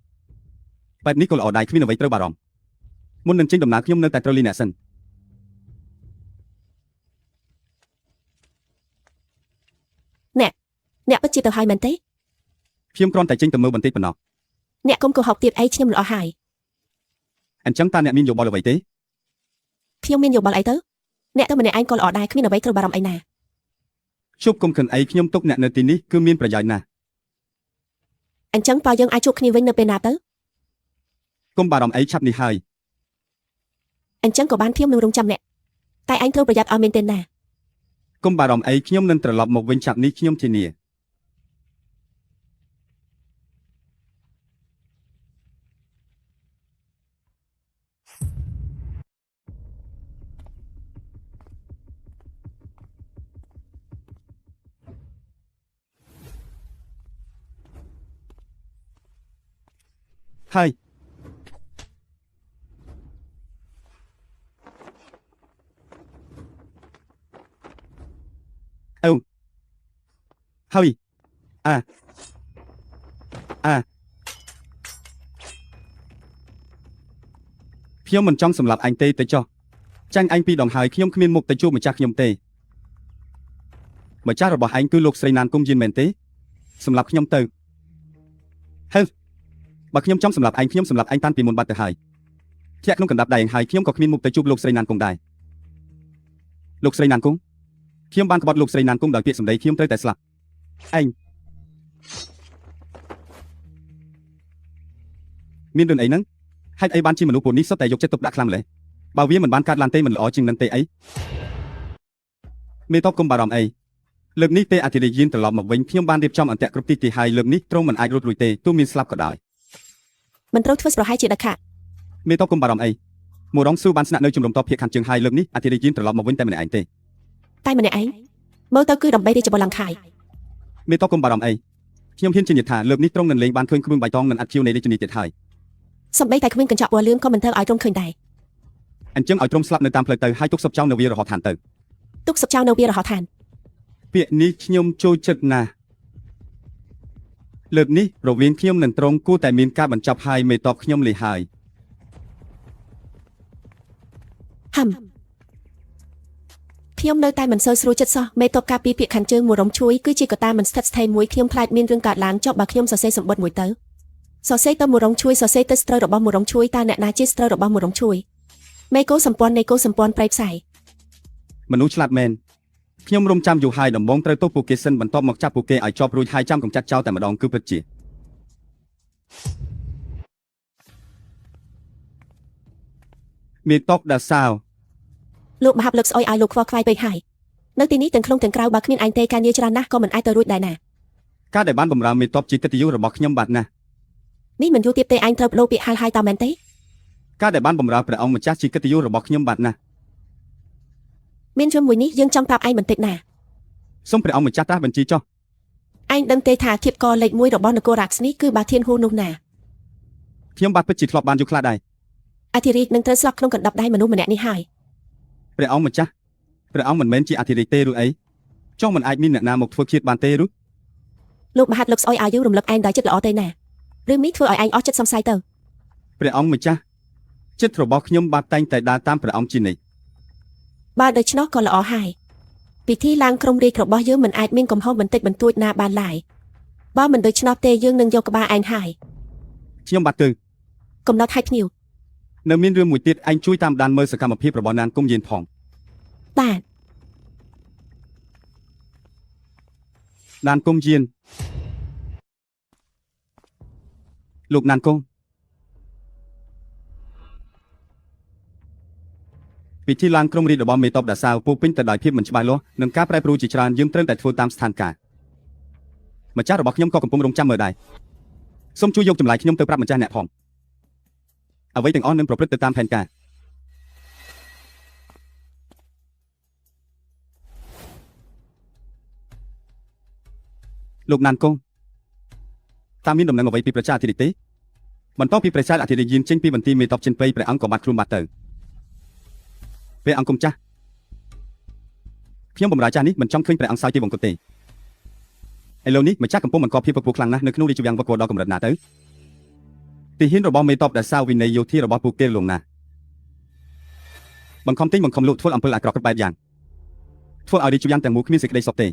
បែបនេះក៏ល្អដែរគ្មានអ្វីត្រូវបារម្ភមុននឹងចេញដំណើរខ្ញុំនៅតែត្រូវលីអ្នកសិនអ្នកពិតជាទៅហើយមែនទេ ខ្ញុំគ្រាន់តែចេញទៅមើលបន្តិចប៉ុណ្ណោះ អ្នកកុំកុហកទៀតអីខ្ញុំល្អហើយ អញ្ចឹងតើអ្នកមានយោបល់អ្វីទេ ខ្ញុំមានយោបល់អីទៅអ្នកទៅម្នាក់ឯងក៏ល្អដែរគ្មានអ្វីត្រូវបារម្ភអីណា ជប់គុំខិនអីខ្ញុំទុកអ្នកនៅទីនេះគឺមានប្រយោជន៍ណាស់ អញ្ចឹងតើយើងអាចជួបគ្នាវិញនៅពេលណាទៅ គុំបារម្ភអីឆាប់នេះហើយ អញ្ចឹងក៏បានខ្ញុំនឹងរងចាំអ្នកតែឯងត្រូវប្រយ័ត្នឲ្យមែនទេណា គុំបារម្ភអីខ្ញុំនឹងត្រឡប់មកវិញឆាប់នេះខ្ញុំធានាហើយអូហើយខ្ញុំមិនចង់សម្លាប់អញទេទៅចុះចាញ់អញពីរដងហើយខ្ញុំគ្មានមុខទៅជួបម្ចាស់ខ្ញុំទេម្ចាស់របស់ឯងគឺលោកស្រីណានគុំយៀនមែនទេសម្លាប់ខ្ញុំទៅហេបើខ្ញុំចង់សម្លាប់ឯងខ្ញុំសម្លាប់ឯងតាំងពីមុនបាត់ទៅហើយធាក់ក្នុងកណ្ដាប់ដៃឯងហើយខ្ញុំក៏គ្មានមុខទៅជួបលោកស្រីណានគុំដែរលោកស្រីណានគុំខ្ញុំបានក្បត់លោកស្រីណានគុំដោយពាក្យសម្ដីខ្ញុំត្រូវតែស្លាប់ឯងមានរឿងអីហ្នឹងហេតុអីបានជាមនុស្សពួកនេះសុទ្ធតែយកចិត្តទុកដាក់ខ្លាំងម្ល៉េះបើវាមិនបានកាត់ឡានទេមិនល្អជាងនឹងទេអីមេតបគុំបារម្ភអីលើកនេះទេអធិរាជយានត្រឡប់មកវិញខ្ញុំបានរៀបចំអន្តៈគ្រប់ទីទីហើយលើកនេះទ្រង់មិនអាចរត់រួចទេទោះមានស្លាប់ក៏ដោយ មិនត្រូវធ្វើប្រហែលជាដាច់ខាត មេតបគុំបារម្ភអីមករងស៊ូបានស្នាក់នៅជំរំតបភៀកខាងជើងហើយលើកនេះអធិរាជយានត្រឡប់មកវិញតែម្នាក់ឯងទេ តែម្នាក់ឯងមើលទៅគឺដើម្បីរាជបល្ល័ង្កខាយ មេតបគុំបារម្ភអីខ្ញុំហ៊ានជឿជាក់ថាលើកនេះទ្រង់នឹងលេងបានឃើញគ្រឿងបៃតងនឹងអត់ជៀវនៃរាជធានីទៀតហើយ សំបីតែគ្មានកញ្ចក់ពណ៌លឿងក៏មិនធ្វើឲ្យទ្រង់ឃើញដែរ អញ្ចឹងឲ្យទ្រង់ស្លាប់នៅតាមផ្លូវទៅហើយទុកសុបចោលនៅវារហដ្ឋានទៅ ទុកសុបចោលនៅវារហដ្ឋាន ពាក្យនេះខ្ញុំចូលចិត្តណាស់លើកនេះរវាងខ្ញុំនិងទ្រង់គួរតែមានការបញ្ចប់ហើយមេតបខ្ញុំលីហើយ ហឹមខ្ញុំនៅតែមិនសូវស្រួលចិត្តសោះមេតបការពីពាក្យខាងជើងមួយរំជួយគឺជាកត្តាមិនស្ថិតស្ថេរមួយខ្ញុំខ្លាចមានរឿងកើតឡើងចុះបើខ្ញុំសរសេរសម្បត្តិមួយទៅសរសេរទៅមួយរំជួយសរសេរទៅស្ត្រូវរបស់មួយរំជួយតើអ្នកណាជាស្ត្រូវរបស់មួយរំជួយមេកោសម្ព័ន្ធនៃកោសម្ព័ន្ធប្រៃផ្សាយ មនុស្សឆ្លាតមែនខ្ញុំរំចាំយូរហើយដំបងត្រូវទោសពួកគេសិនបន្ទាប់មកចាប់ពួកគេឲ្យជាប់រួចហើយចាំកំចាត់ចោលតែម្ដងគឺពិតជាមេតបដាសាវ លោកមហាប់លើកស្អុយឲ្យលោកខ្វល់ខ្វាយពេកហើយនៅទីនេះទាំងក្នុងទាំងក្រៅបើគ្មានឯងទេការងារច្រើនណាស់ក៏មិនអាចទៅរួចដែរណា ការដែលបានបម្រើមេតបជាកិត្តិយសរបស់ខ្ញុំបាទណាស់ នេះមិនយូរទៀតទេឯងត្រូវបដូរពាក្យហើយតើមែនទេ ការដែលបានបម្រើព្រះអង្គម្ចាស់ជាកិត្តិយសរបស់ខ្ញុំបាទណាស់ មានជំមួយនេះយើងចង់ប្រាប់ឯងបន្តិចណា សូមព្រះអង្គម្ចាស់ត្រាស់បញ្ជាចុះ ឯងដឹងទេថាធៀបកលេខ1របស់នគររាជនេះគឺបាធានហួរនោះណា ខ្ញុំបាទពិតជាធ្លាប់បានយល់ខ្លះដែរ អធិរាជនឹងត្រូវស្លាប់ក្នុងកណ្ដាប់ដៃមនុស្សម្នាក់នេះហើយ ព្រះអង្គម្ចាស់ព្រះអង្គមិនមែនជាអធិរាជទេឬអីចុះមិនអាចមានអ្នកណាមកធ្វើឃាតបានទេឬ លោកមហាប់លើកស្អុយឲ្យយូររំលឹកឯងដោយចិត្តល្អទេណារឿងនេះធ្វើឲ្យឯងអស់ចិត្តសង្ស័យទៅ ព្រះអង្គម្ចាស់ចិត្តរបស់ខ្ញុំបាទតែងតែដើរតាមព្រះអង្គជានិច្ច បើដូច្នោះក៏ល្អហើយពិធីឡើងក្រុមរាជរបស់យើងមិនអាចមានកំហុសបន្តិចបន្តួចណាបានឡើយបើមិនដូច្នោះទេយើងនឹងយកក្បាលឯងហើយ ខ្ញុំបាទគឺ កំណត់ឲ្យភ្ញៀវ នៅមានរឿងមួយទៀតឯងជួយតាមដានមើលសកម្មភាពរបស់ណានគុំយានផង បាទ ដានគង់យានលោកណានគង់ពិធីឡើងក្រុងរាជរបស់មេតបដាសាវពោពេញទៅដោយភាពមិនច្បាស់លាស់និងការប្រែប្រួលជាច្រើនយើងត្រូវតែធ្វើតាមស្ថានភាពម្ចាស់របស់ខ្ញុំក៏កំពុងរងចាំមើលដែរសូមជួយយកចម្លើយខ្ញុំទៅប្រាប់ម្ចាស់អ្នកផងអ្វីទាំងអស់នឹងប្រព្រឹត្តទៅតាមផែនការលោកណានគង់តាមមានដំណឹងអ្វីពីប្រជាអធិរាជទេបន្ទាប់ពីប្រជាអធិរាជយាងចេញពីបន្ទាយមេតបចិនពៃព្រះអង្គក៏បាត់ខ្លួនបាត់ទៅព្រះអង្គគុំចាស់ខ្ញុំបំរើចាស់នេះមិនចង់ឃើញព្រះអង្គសោយទេវង្គតទេឥឡូវនេះម្ចាស់កំពុងបង្កភាពពពោះខ្លាំងណាស់នៅក្នុងរាជវាំងវត្តដល់កម្រិតណាទៅទីហ៊ានរបស់មេតបដែលសាវវិន័យយោធារបស់ពួកគេលងណាបង្ខំទិញបង្ខំលក់ធ្វើអំពើអាក្រក់គ្រប់បែបយ៉ាងធ្វើឲ្យរាជវាំងទាំងមូលគ្មានសេចក្តីសុខទេ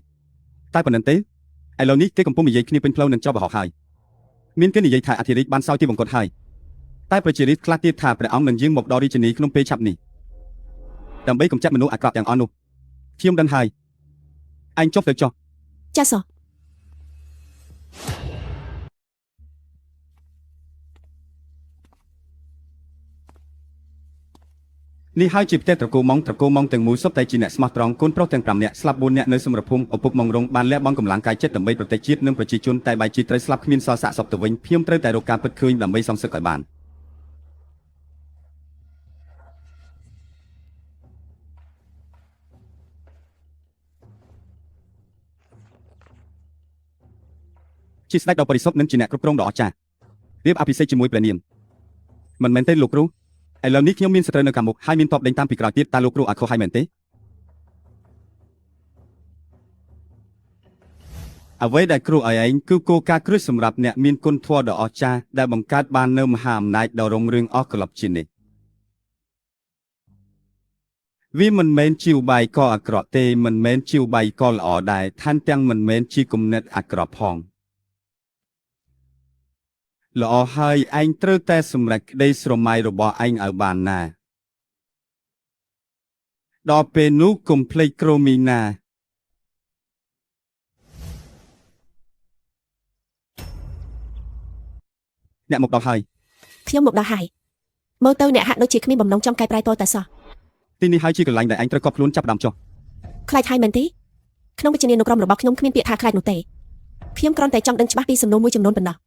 តែប៉ុណ្្នឹងទេឥឡូវនេះគេកំពុងនិយាយគ្នាពេញផ្លូវនឹងចោលបរហោហើយមានគេនិយាយថាអធិរាជបានសោយទេវង្គតហើយតែប្រជារាស្ត្រខ្លះទៀតថាព្រះអង្គនឹងយាងមកដល់រាជធានីក្នុងពេលឆាប់នេះដើម្បីកម្ចាត់មនុស្សអាក្រក់ទាំងអស់នោះខ្ញុំដឹងហើយអញចុះទៅចុះ ចាសោះ នេះហើយជាផ្ទះត្រកូលម៉ងទាំងមូលសុទ្ធតែជាអ្នកស្មោះត្រង់កូនប្រុសទាំង5នាក់ស្លាប់4នាក់នៅសមរភូមិឪពុកម៉ងរងបានលះបង់កម្លាំងកាយចិត្តដើម្បីប្រទេសជាតិនិងប្រជាជនតែបែរជាត្រូវស្លាប់គ្មានសល់សាកសពទៅវិញខ្ញុំត្រូវតែរកការពិតឃើញដើម្បីសងសឹកឲ្យបានជាស្ដេចដ៏បរិសុទ្ធនិងជាអ្នកគ្រប់គ្រងដ៏អស្ចារ្យរៀបអភិសេកជាមួយព្រះនាមមិនមែនទេលោកគ្រូឥឡូវនេះខ្ញុំមានសត្រូវនៅខាងមុខហើយមានតបដេញតាមពីក្រោយទៀតតើលោកគ្រូអាចខុសហើយមែនទេអ្វីដែលគ្រូឲ្យឯងគឺគោលការណ៍គ្រឹះសម្រាប់អ្នកមានគុណធម៌ដ៏អស្ចារ្យដែលបង្កើតបាននូវមហាអំណាចដ៏រុងរឿងអស់កន្លប់ជានេះវាមិនមែនជាឧបាយកអាក្រក់ទេមិនមែនជាឧបាយកល្អដែរថែមទាំងមិនមែនជាគំនិតអាក្រក់ផងល្អហើយឯងត្រូវតែសម្រេចក្តីស្រមៃរបស់ឯងឲ្យបានណាដល់ពេលនោះកុំភ្លេចក្រមីណាអ្នកមកដល់ហើយ ខ្ញុំមកដល់ហើយមើលទៅអ្នកហាក់ដូចជាគ្មានបំណងចង់កែប្រែតតែសោះ ទីនេះហើយជាកន្លែងដែលឯងត្រូវកប់ខ្លួនចាប់ដើមចុះ ខ្លាចហើយមែនទេក្នុងវិជ្ជានុក្រមរបស់ខ្ញុំគ្មានពាក្យថាខ្លាចនោះទេខ្ញុំគ្រាន់តែចង់ដឹងច្បាស់ពីសំណួរមួយចំនួនប៉ុណ្ណោះ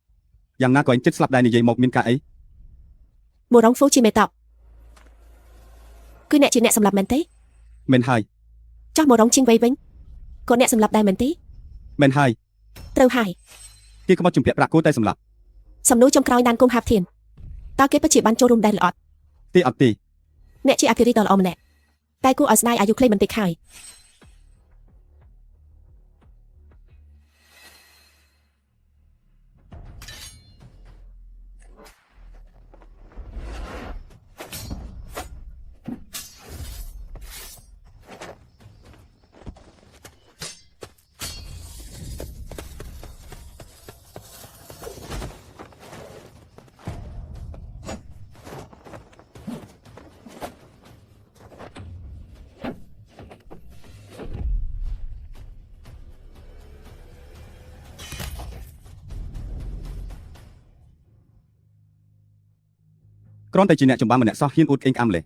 យ៉ាងណាក៏ឯងចិត្តស្លាប់ដែរនិយាយមកមានការអី មូរងហ្វូជាមេតបគឺអ្នកជាអ្នកសម្លាប់មែនទេ មែនហើយ ចោះមូរងជាងវៃវិញក៏អ្នកសម្លាប់ដែរមែនទេ មែនហើយ ត្រូវហើយ គេក្បត់ជំពាក់ប្រាក់គោតែសម្លាប់ សំណួរចុងក្រោយដានគង់ហាប់ធានតើគេពិតជាបានចូលរួមដែរឬអត់ ទេអត់ទេ អ្នកជាអធិរាជដ៏ល្អម្នាក់តែគួរឲ្យស្ដាយអាយុខ្លីបន្តិចហើយ គ្រាន់តែជាអ្នកចម្បាំម្នាក់សោះហ៊ានអួតក្អេងក្អាំម្លេះ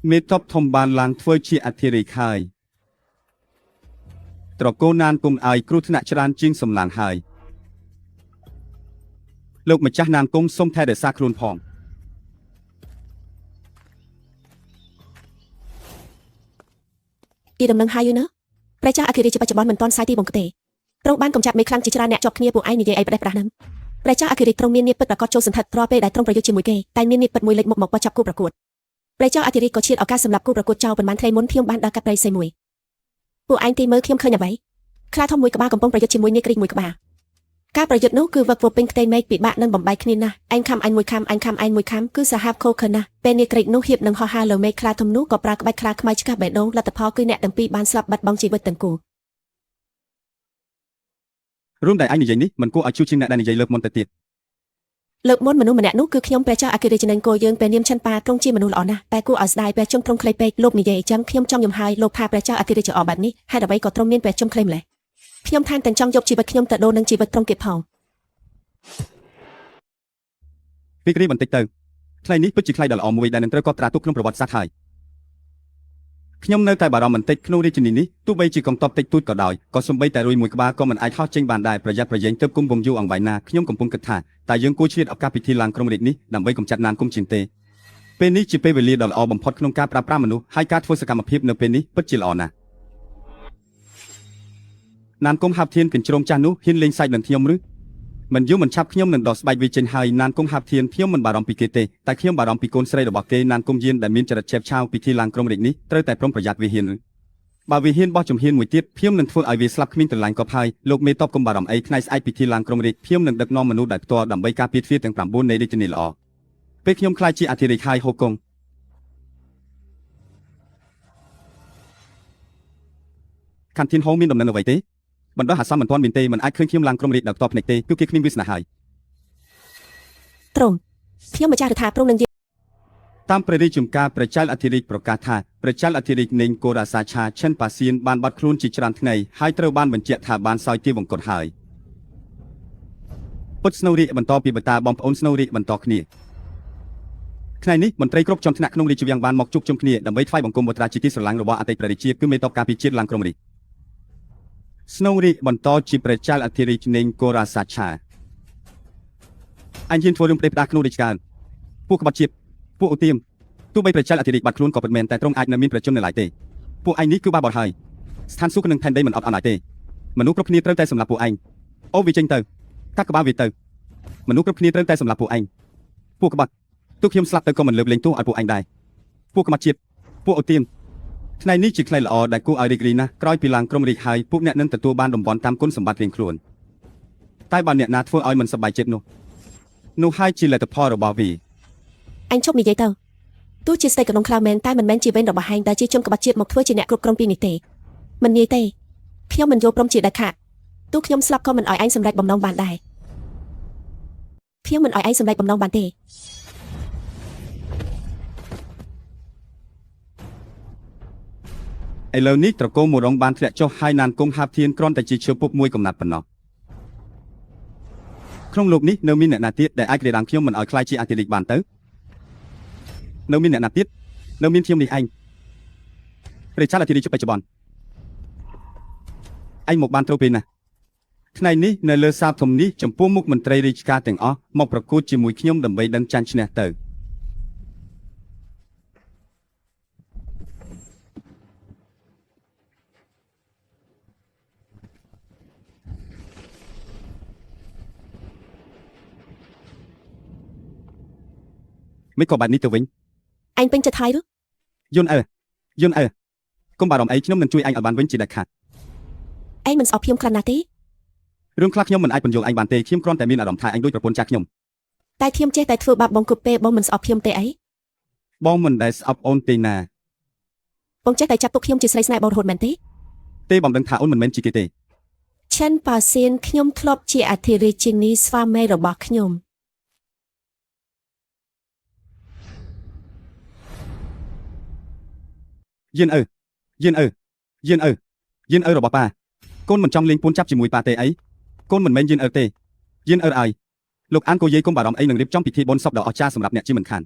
មេតបធំបានឡើងធ្វើជាអធិរាជហើយត្រកូលណានគុំឲ្យគ្រោះថ្នាក់ច្រើនជាងសំឡាងហើយលោកម្ចាស់ណានគុំសូមថែរក្សាខ្លួនផង ពីដំណឹងហើយយូរណាស់ព្រះចាស់អធិរាជបច្ចុប្បន្នមិនទាន់សាយទីបង្គទេទ្រង់បានកំចាត់មេខ្លាំងជាច្រើនអ្នកជាប់គ្នាពួកឯងនិយាយអីប្រេះប្រាស់ហ្នឹងព្រះចាស់អធិរាជទ្រង់មាននាមពិតប្រាកដចូលសន្ធិដ្ឋរាល់ពេលដែលទ្រង់ប្រយុទ្ធជាមួយគេតែមាននាមពិតមួយលេចមុខមកបោះចាប់គូប្រកួតព្រះចាស់អធិរាជក៏ឈានឱកាសសម្រាប់គូប្រកួតចោលប៉ុន្មានថ្ងៃមុនខ្ញុំបានដើរកាត់ព្រៃសីមួយពួកឯងទីមើលខ្ញុំឃើញអ្វីខ្លាធំមួយក្បាលកំពុងប្រយុទ្ធជាមួយនាយក្រីកមួយក្បាលការប្រយុទ្ធនោះគឺវឹកវរពេញខ្ទេមេឃពិបាកនឹងបំបីគ្នាណាស់ឯងខំអញមួយខំអញខំឯងមួយខំគឺសាហាវខូខើណាស់ពេលនាយក្រីកនោះហៀបនឹងហោះហើរលើមេឃខ្លាធំនោះក៏ប្រើក្បាច់ខ្លាខ្មៅឆ្កាស់បេះដូងលទ្ធផលគឺអ្នកទាំងពីរបានស្លាប់បាត់បង់ជីវិតទាំងគូ រួមដែលឯងនិយាយនេះមិនគួរឲ្យជួបជាងអ្នកដែលនិយាយលើកមុនទៅទៀត លើកមុនមនុស្សម្នាក់នោះគឺខ្ញុំព្រះចៅអគ្គរាជនឹងគោយើងពេលនាមឆិនប៉ាទ្រង់ជាមនុស្សល្អណាស់តែគួរឲ្យស្ដាយពេលជុំទ្រង់ខ្លីពេកលោកនិយាយអញ្ចឹងខ្ញុំចង់យំហើយលោកថាព្រះចៅអគ្គរាជអបែបនេះហេតុអ្វីក៏ទ្រង់មានពេលជុំខ្លីម្ល៉េះខ្ញុំថែមទាំងចង់យកជីវិតខ្ញុំទៅដូរនឹងជីវិតទ្រង់ទៀតផង ពីគ្រីបន្តិចទៅថ្ងៃនេះពិតជាថ្ងៃដ៏ល្អមួយដែលនឹងត្រូវកត់ត្រាទុកក្នុងប្រវត្តិសាស្ត្រហើយខ្ញុំនៅតែបារម្ភបន្តិចក្នុងរាជធានីនេះទោះបីជាកងទ័ពតិចតួចក៏ដោយក៏សូម្បីតែរួយមួយក្បាលក៏មិនអាចហោះចេញបានដែរប្រយ័ត្នប្រយែងទើបគុំវងយូរអង្វែងណាខ្ញុំកំពុងគិតថាតើយើងគួរឆ្លៀតឱកាសពិធីឡើងក្រុងរាជនេះដើម្បីកម្ចាត់ណានគុំជាងទេពេលនេះជាពេលវេលាដ៏ល្អបំផុតក្នុងការប្រើប្រាស់មនុស្សហើយការធ្វើសកម្មភាពនៅពេលនេះពិតជាល្អណាស់ណានគុំហាប់ធានកញ្ជ្រោងចាស់នោះហ៊ានលេងសើចនឹងខ្ញុំឬមិនយូរមិនឆាប់ខ្ញុំនឹងដោះស្បែកវាចេញហើយណានគុំហាប់ធានខ្ញុំមិនបារម្ភពីគេទេតែខ្ញុំបារម្ភពីកូនស្រីរបស់គេណានគុំយានដែលមានចរិតឆេបឆាវពិធីឡើងក្រុងរាជនេះត្រូវតែប្រុងប្រយ័ត្នវាហ៊ានឬបើវាហ៊ានបោះជំហានមួយទៀតខ្ញុំនឹងធ្វើឲ្យវាស្លាប់គ្មានត្រឡាញ់កប់ហើយលោកមេតបកុំបារម្ភអីថ្ងៃស្អែកពិធីឡើងក្រុងរាជខ្ញុំនឹងដឹកនាំមនុស្សដែលផ្ទាល់ដើម្បីការពារទ្វារទាំង9នៃរាជធានីល្អពេលខ្ញុំខ្លាចជាអធិរាជហើយហូកុងខានធានហោមានដំណឹងអ្វីទេបណ្ដោះអាសន្នមិនទាន់មានទេមិនអាចឃើញខ្ញុំឡើងក្រុងរាជដោយផ្ទាល់ភ្នែកទេគឺគេគ្មានវាសនាហើយ ទ្រង់ខ្ញុំម្ចាស់រដ្ឋាព្រំនឹងយា តាមព្រះរាជជំការព្រះចៅអធិរាជប្រកាសថាព្រះចៅអធិរាជនេងកូរ៉ាសាឆាឈិនប៉ាសៀនបានបាត់ខ្លួនជាច្រើនថ្ងៃហើយត្រូវបានបញ្ជាក់ថាបានសោយទាវង្គតហើយពុតស្នូរីកបន្តពីបតាបងប្អូនស្នូរីកបន្តគ្នាថ្ងៃនេះមន្ត្រីគ្រប់ជាន់ថ្នាក់ក្នុងរាជវាំងបានមកជួបជុំគ្នាដើម្បីថ្វាយបង្គំវត្រាជាទីស្រឡាញ់របស់អតីតព្រះរាជាគឺមេតបការពីជាតិឡើងក្រុងរាជស្នូរីកបន្តជាព្រះចៅអធិរាជនេងកូរ៉ាសាឆាអញហ៊ានធ្វើរឿងផ្ដេសផ្ដាសក្នុងរាជការពួកក្បត់ជាតិពួកអូទៀមទោះបីព្រះចៅអធិរាជបាត់ខ្លួនក៏ពិតមែនតែទ្រង់អាចនៅមានប្រជុំនៅឡើយទេពួកឯងនេះគឺបាបបរហើយស្ថានសួគ៌នឹងផែនដីមិនអត់អន់ឡើយទេមនុស្សគ្រប់គ្នាត្រូវតែសម្លាប់ពួកឯងអូវាចេញទៅកាត់ក្បាលវាទៅមនុស្សគ្រប់គ្នាត្រូវតែសម្លាប់ពួកឯងពួកក្បត់ទោះខ្ញុំស្លាប់ទៅក៏មិនលើកលែងទោសឲ្យពួកឯងដែរពួកក្បត់ជាតិពួកអូទៀមថ្ងៃនេះជាថ្ងៃល្អដែលគួរឲ្យរីករាយណាស់ក្រោយពីឡើងក្រុងរាជហើយពួកអ្នកនឹងទទួលបានតំបន់តាមគុណសម្បត្តិរៀងខ្លួនតែបើអ្នកណាធ្វើឲ្យមិនសប្បាយចិត្តនោះហើយជាលទ្ធផលរបស់វា អញឈប់និយាយទៅទោះជាស្ដីក្នុងខ្លៅមែនតែមិនមែនជាវេនរបស់ហែងដែលជាជនក្បត់ជាតិមកធ្វើជាអ្នកគ្រប់គ្រងពីនេះទេមិនងាយទេខ្ញុំមិនយល់ព្រមជាដាច់ខាតទោះខ្ញុំស្លាប់ក៏មិនឲ្យឯងសម្រេចបំណងបានដែរខ្ញុំមិនឲ្យឯងសម្រេចបំណងបានទេ ឥឡូវនេះត្រកូលមរងបានធ្លាក់ចុះហើយណានគង់ហាបធានគ្រាន់តែជាឈើពុកមួយកំណាត់ប៉ុណ្ណោះក្នុងលោកនេះនៅមានអ្នកណាទៀតដែលអាចក្រាដាងខ្ញុំមិនឲ្យខ្លាយជាអធិរាជបានទៅនៅមានអ្នកណាទៀតនៅមានខ្ញុំនេះឯងព្រះចៅអធិរាជបច្ចុប្បន្នឯងមកបានត្រូវពេលណាថ្ងៃនេះនៅលើសាលធំនេះចំពោះមុខមន្ត្រីរាជការទាំងអស់មកប្រកួតជាមួយខ្ញុំដើម្បីដឹងចាញ់ឈ្នះទៅមិនក៏បែបនេះទៅវិញ ឯងពេញចិត្តហើយឬ យន់អើកុំបារម្ភអីខ្ញុំនឹងជួយឯងឲ្យបានវិញជាដាច់ខាត ឯងមិនស្អប់ខ្ញុំខ្លាំងណាស់ទេ រឿងខ្លះខ្ញុំមិនអាចបញ្យល់ឯងបានទេខ្ញុំគ្រាន់តែមានអារម្មណ៍ថាឯងដូចប្រពន្ធចាស់ខ្ញុំ តែខ្ញុំចេះតែធ្វើបាបបងគ្រប់ពេលបងមិនស្អប់ខ្ញុំទេអី បងមិនដែលស្អប់អូនទេណា បងចេះតែចាប់ទុកខ្ញុំជាស្រីស្នេហ៍បងរហូតមែនទេ ទេបងដឹងថាអូនមិនមែនជាគេទេ ឆិនប៉ាសៀនខ្ញុំធ្លាប់ជាអធិរាជនីស្វាមីរបស់ខ្ញុំ យិនអើរបស់ប៉ាកូនមិនចង់លេងពួនចាប់ជាមួយប៉ាទេអីកូនមិនមែនយិនអើទេយិនអើអើយលោកអានកូយាយកុំបារម្ភអីនឹងរៀបចំពិធីបុណ្យសពដ៏អស្ចារ្យសម្រាប់អ្នកជាមិនខាន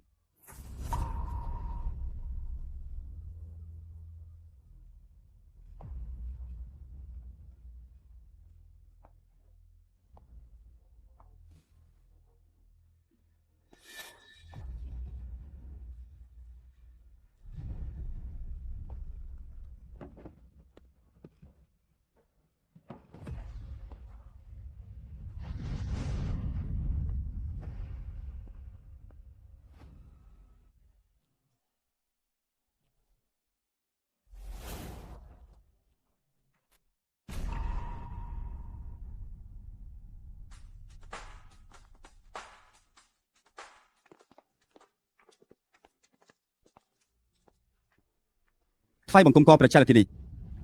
ថ្វាយបង្គំកព្រះចៅអធិរាជ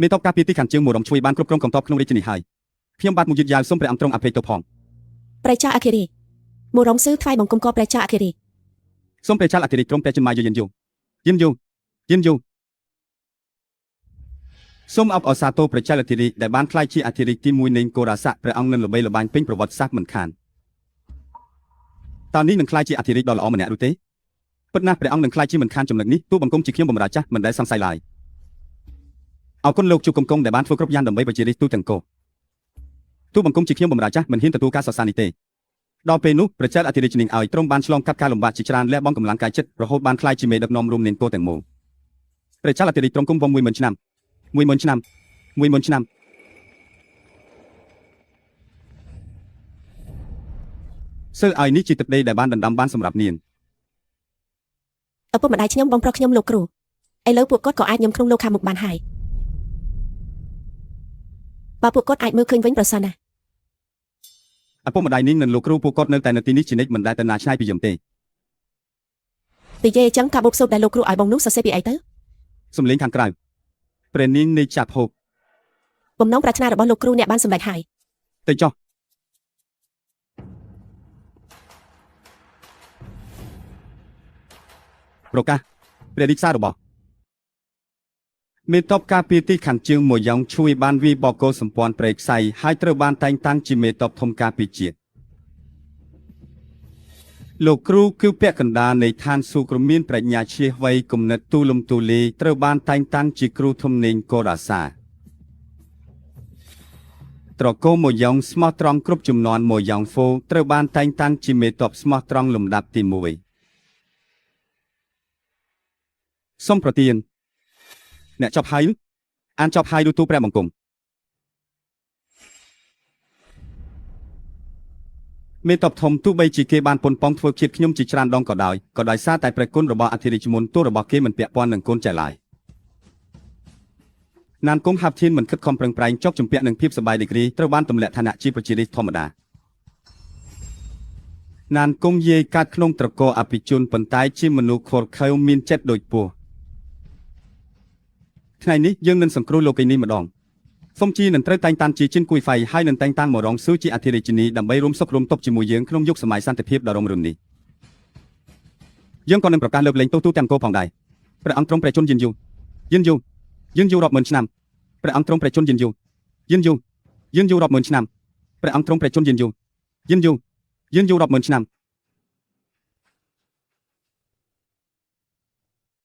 មេតបការពារទីខាងជើងមករំជួយបានគ្រប់គ្រងកងទ័ពក្នុងរាជធានីហើយខ្ញុំបាទមកយឺតយ៉ាវសូមព្រះអង្គទ្រង់អភ័យទោសផង ព្រះចៅអគ្គរាជ មករងស៊ឺថ្វាយបង្គំក៏ព្រះចៅអធិរាជ សូមព្រះចៅអធិរាជទ្រង់ព្រះជន្មាយុយិនយូយិនយូយិនយូសូមអបអរសាទរព្រះចៅអធិរាជដែលបានក្លាយជាអធិរាជទី1នៃកូរ៉ាស័កព្រះអង្គនឹងល្បីល្បាញពេញប្រវត្តិសាស្ត្រមិនខានតើនេះនឹងក្លាយជាអធិរាជដ៏ល្អម្នាក់ឬទេពិតណាស់ព្រះអង្គនឹងក្លាយជាមិនខានចំណុចនេះទូបង្គំជាខ្ញុំបម្រើចាស់មិនដែលសង្ស័យឡើយអរគុណលោកជួបកុងកុងដែលបានធ្វើគ្រប់យ៉ាងដើម្បីប្រជារាស្ត្រទូទាំងកោទូបង្គំជាខ្ញុំបម្រើចាស់មិនហ៊ានទទួលការសរសើរនេះទេដល់ពេលនោះព្រះចៅអធិរាជនឹងឲ្យទ្រង់បានឆ្លងកាត់ការលំបាកជាច្រើនលះបង់កម្លាំងកាយចិត្តរហូតបានក្លាយជាមេដឹកនាំរួមនាងកោទាំងមូលព្រះចៅអធិរាជទ្រង់គង់វង្ស10000ឆ្នាំ10000ឆ្នាំ10000ឆ្នាំសិលឲ្យនេះជាទឹកដីដែលបានដណ្ដើមបានសម្រាប់នាង ឪពុកម្ដាយខ្ញុំបងប្រុសខ្ញុំលោកគ្រូឥឡូវពួកគាត់ក៏អាចញឹមក្នុងលោកខាងមុខបានហើយបើពួកគាត់អាចមើលឃើញវិញប្រសិនណា ឪពុកម្ដាយនាងនិងលោកគ្រូពួកគាត់នៅតែនៅទីនេះជានិច្ចមិនដែលទៅណាឆ្ងាយពីខ្ញុំទេ និយាយអញ្ចឹងការបូកសោកដែលលោកគ្រូឲ្យបងនោះសរសេរពីអីទៅ សំលេងខាងក្រៅព្រះនាងនៃចាប់ហូប បំណងប្រាថ្នារបស់លោកគ្រូអ្នកបានសម្រេចហើយ ទៅចុះប្រកាសព្រះរាជសាររបស់មេតបការពារទីខាងជើងមួយយ៉ងជួយបានវាយបកគោសម្ព័ន្ធព្រែកខ្សៃហើយត្រូវបានតែងតាំងជាមេតបធំការពារជាតិលោកគ្រូគឺពាក់កណ្ដាលនៃឋានសួគ៌ក្រមានប្រាជ្ញាឈ្លាសវៃគំនិតទូលំទូលាយត្រូវបានតែងតាំងជាគ្រូធំនេនកោរ៉ាសាត្រកូលមួយយ៉ងស្មោះត្រង់គ្រប់ចំនួនមួយយ៉ងហ្វូត្រូវបានតែងតាំងជាមេតបស្មោះត្រង់លំដាប់ទី1សូមប្រទានអ្នកចប់ហើយអានចប់ហើយទូព្រះបង្គំមេតបធំទោះបីជាគេបានប៉ុនប៉ងធ្វើជាតិខ្ញុំជាច្រើនដងក៏ដោយសារតែព្រះគុណរបស់អធិរាជមុនទោះរបស់គេមិនពាក់ព័ន្ធនឹងកូនចៅឡើយណានគង់ហាប់ធានមិនខិតខំប្រឹងប្រែងចុកជំពាក់នឹងភាពសប្បាយរីករាយត្រូវបានទម្លាក់ឋានៈជាប្រជារាស្ត្រធម្មតាណានគង់យាយកាត់ក្នុងត្រកូលអភិជនប៉ុន្តែជាមនុស្សខលខើមានចិត្តដូចពស់ថ្ងៃនេះយើងនឹងសង្គ្រោះលោកីនេះម្ដងសូមជានឹងត្រូវតែងតាំងជាជិនគួយហ្វៃហើយនឹងតែងតាំងមករងស៊ូជាអធិរាជនីដើម្បីរួមសុខរួមទុក្ខជាមួយយើងក្នុងយុគសម័យសន្តិភាពដ៏រុងរឿងនេះយើងក៏នឹងប្រកាសលើកលែងទូទាំងកោផងដែរព្រះអង្គទ្រង់ព្រះជន្មយិនយូយិនយូយិនយូរាប់ម៉ឺនឆ្នាំព្រះអង្គទ្រង់ព្រះជន្មយិនយូយិនយូយិនយូរាប់ម៉ឺនឆ្នាំព្រះអង្គទ្រង់ព្រះជន្មយិនយូយិនយូយិនយូរាប់ម៉ឺនឆ្នាំ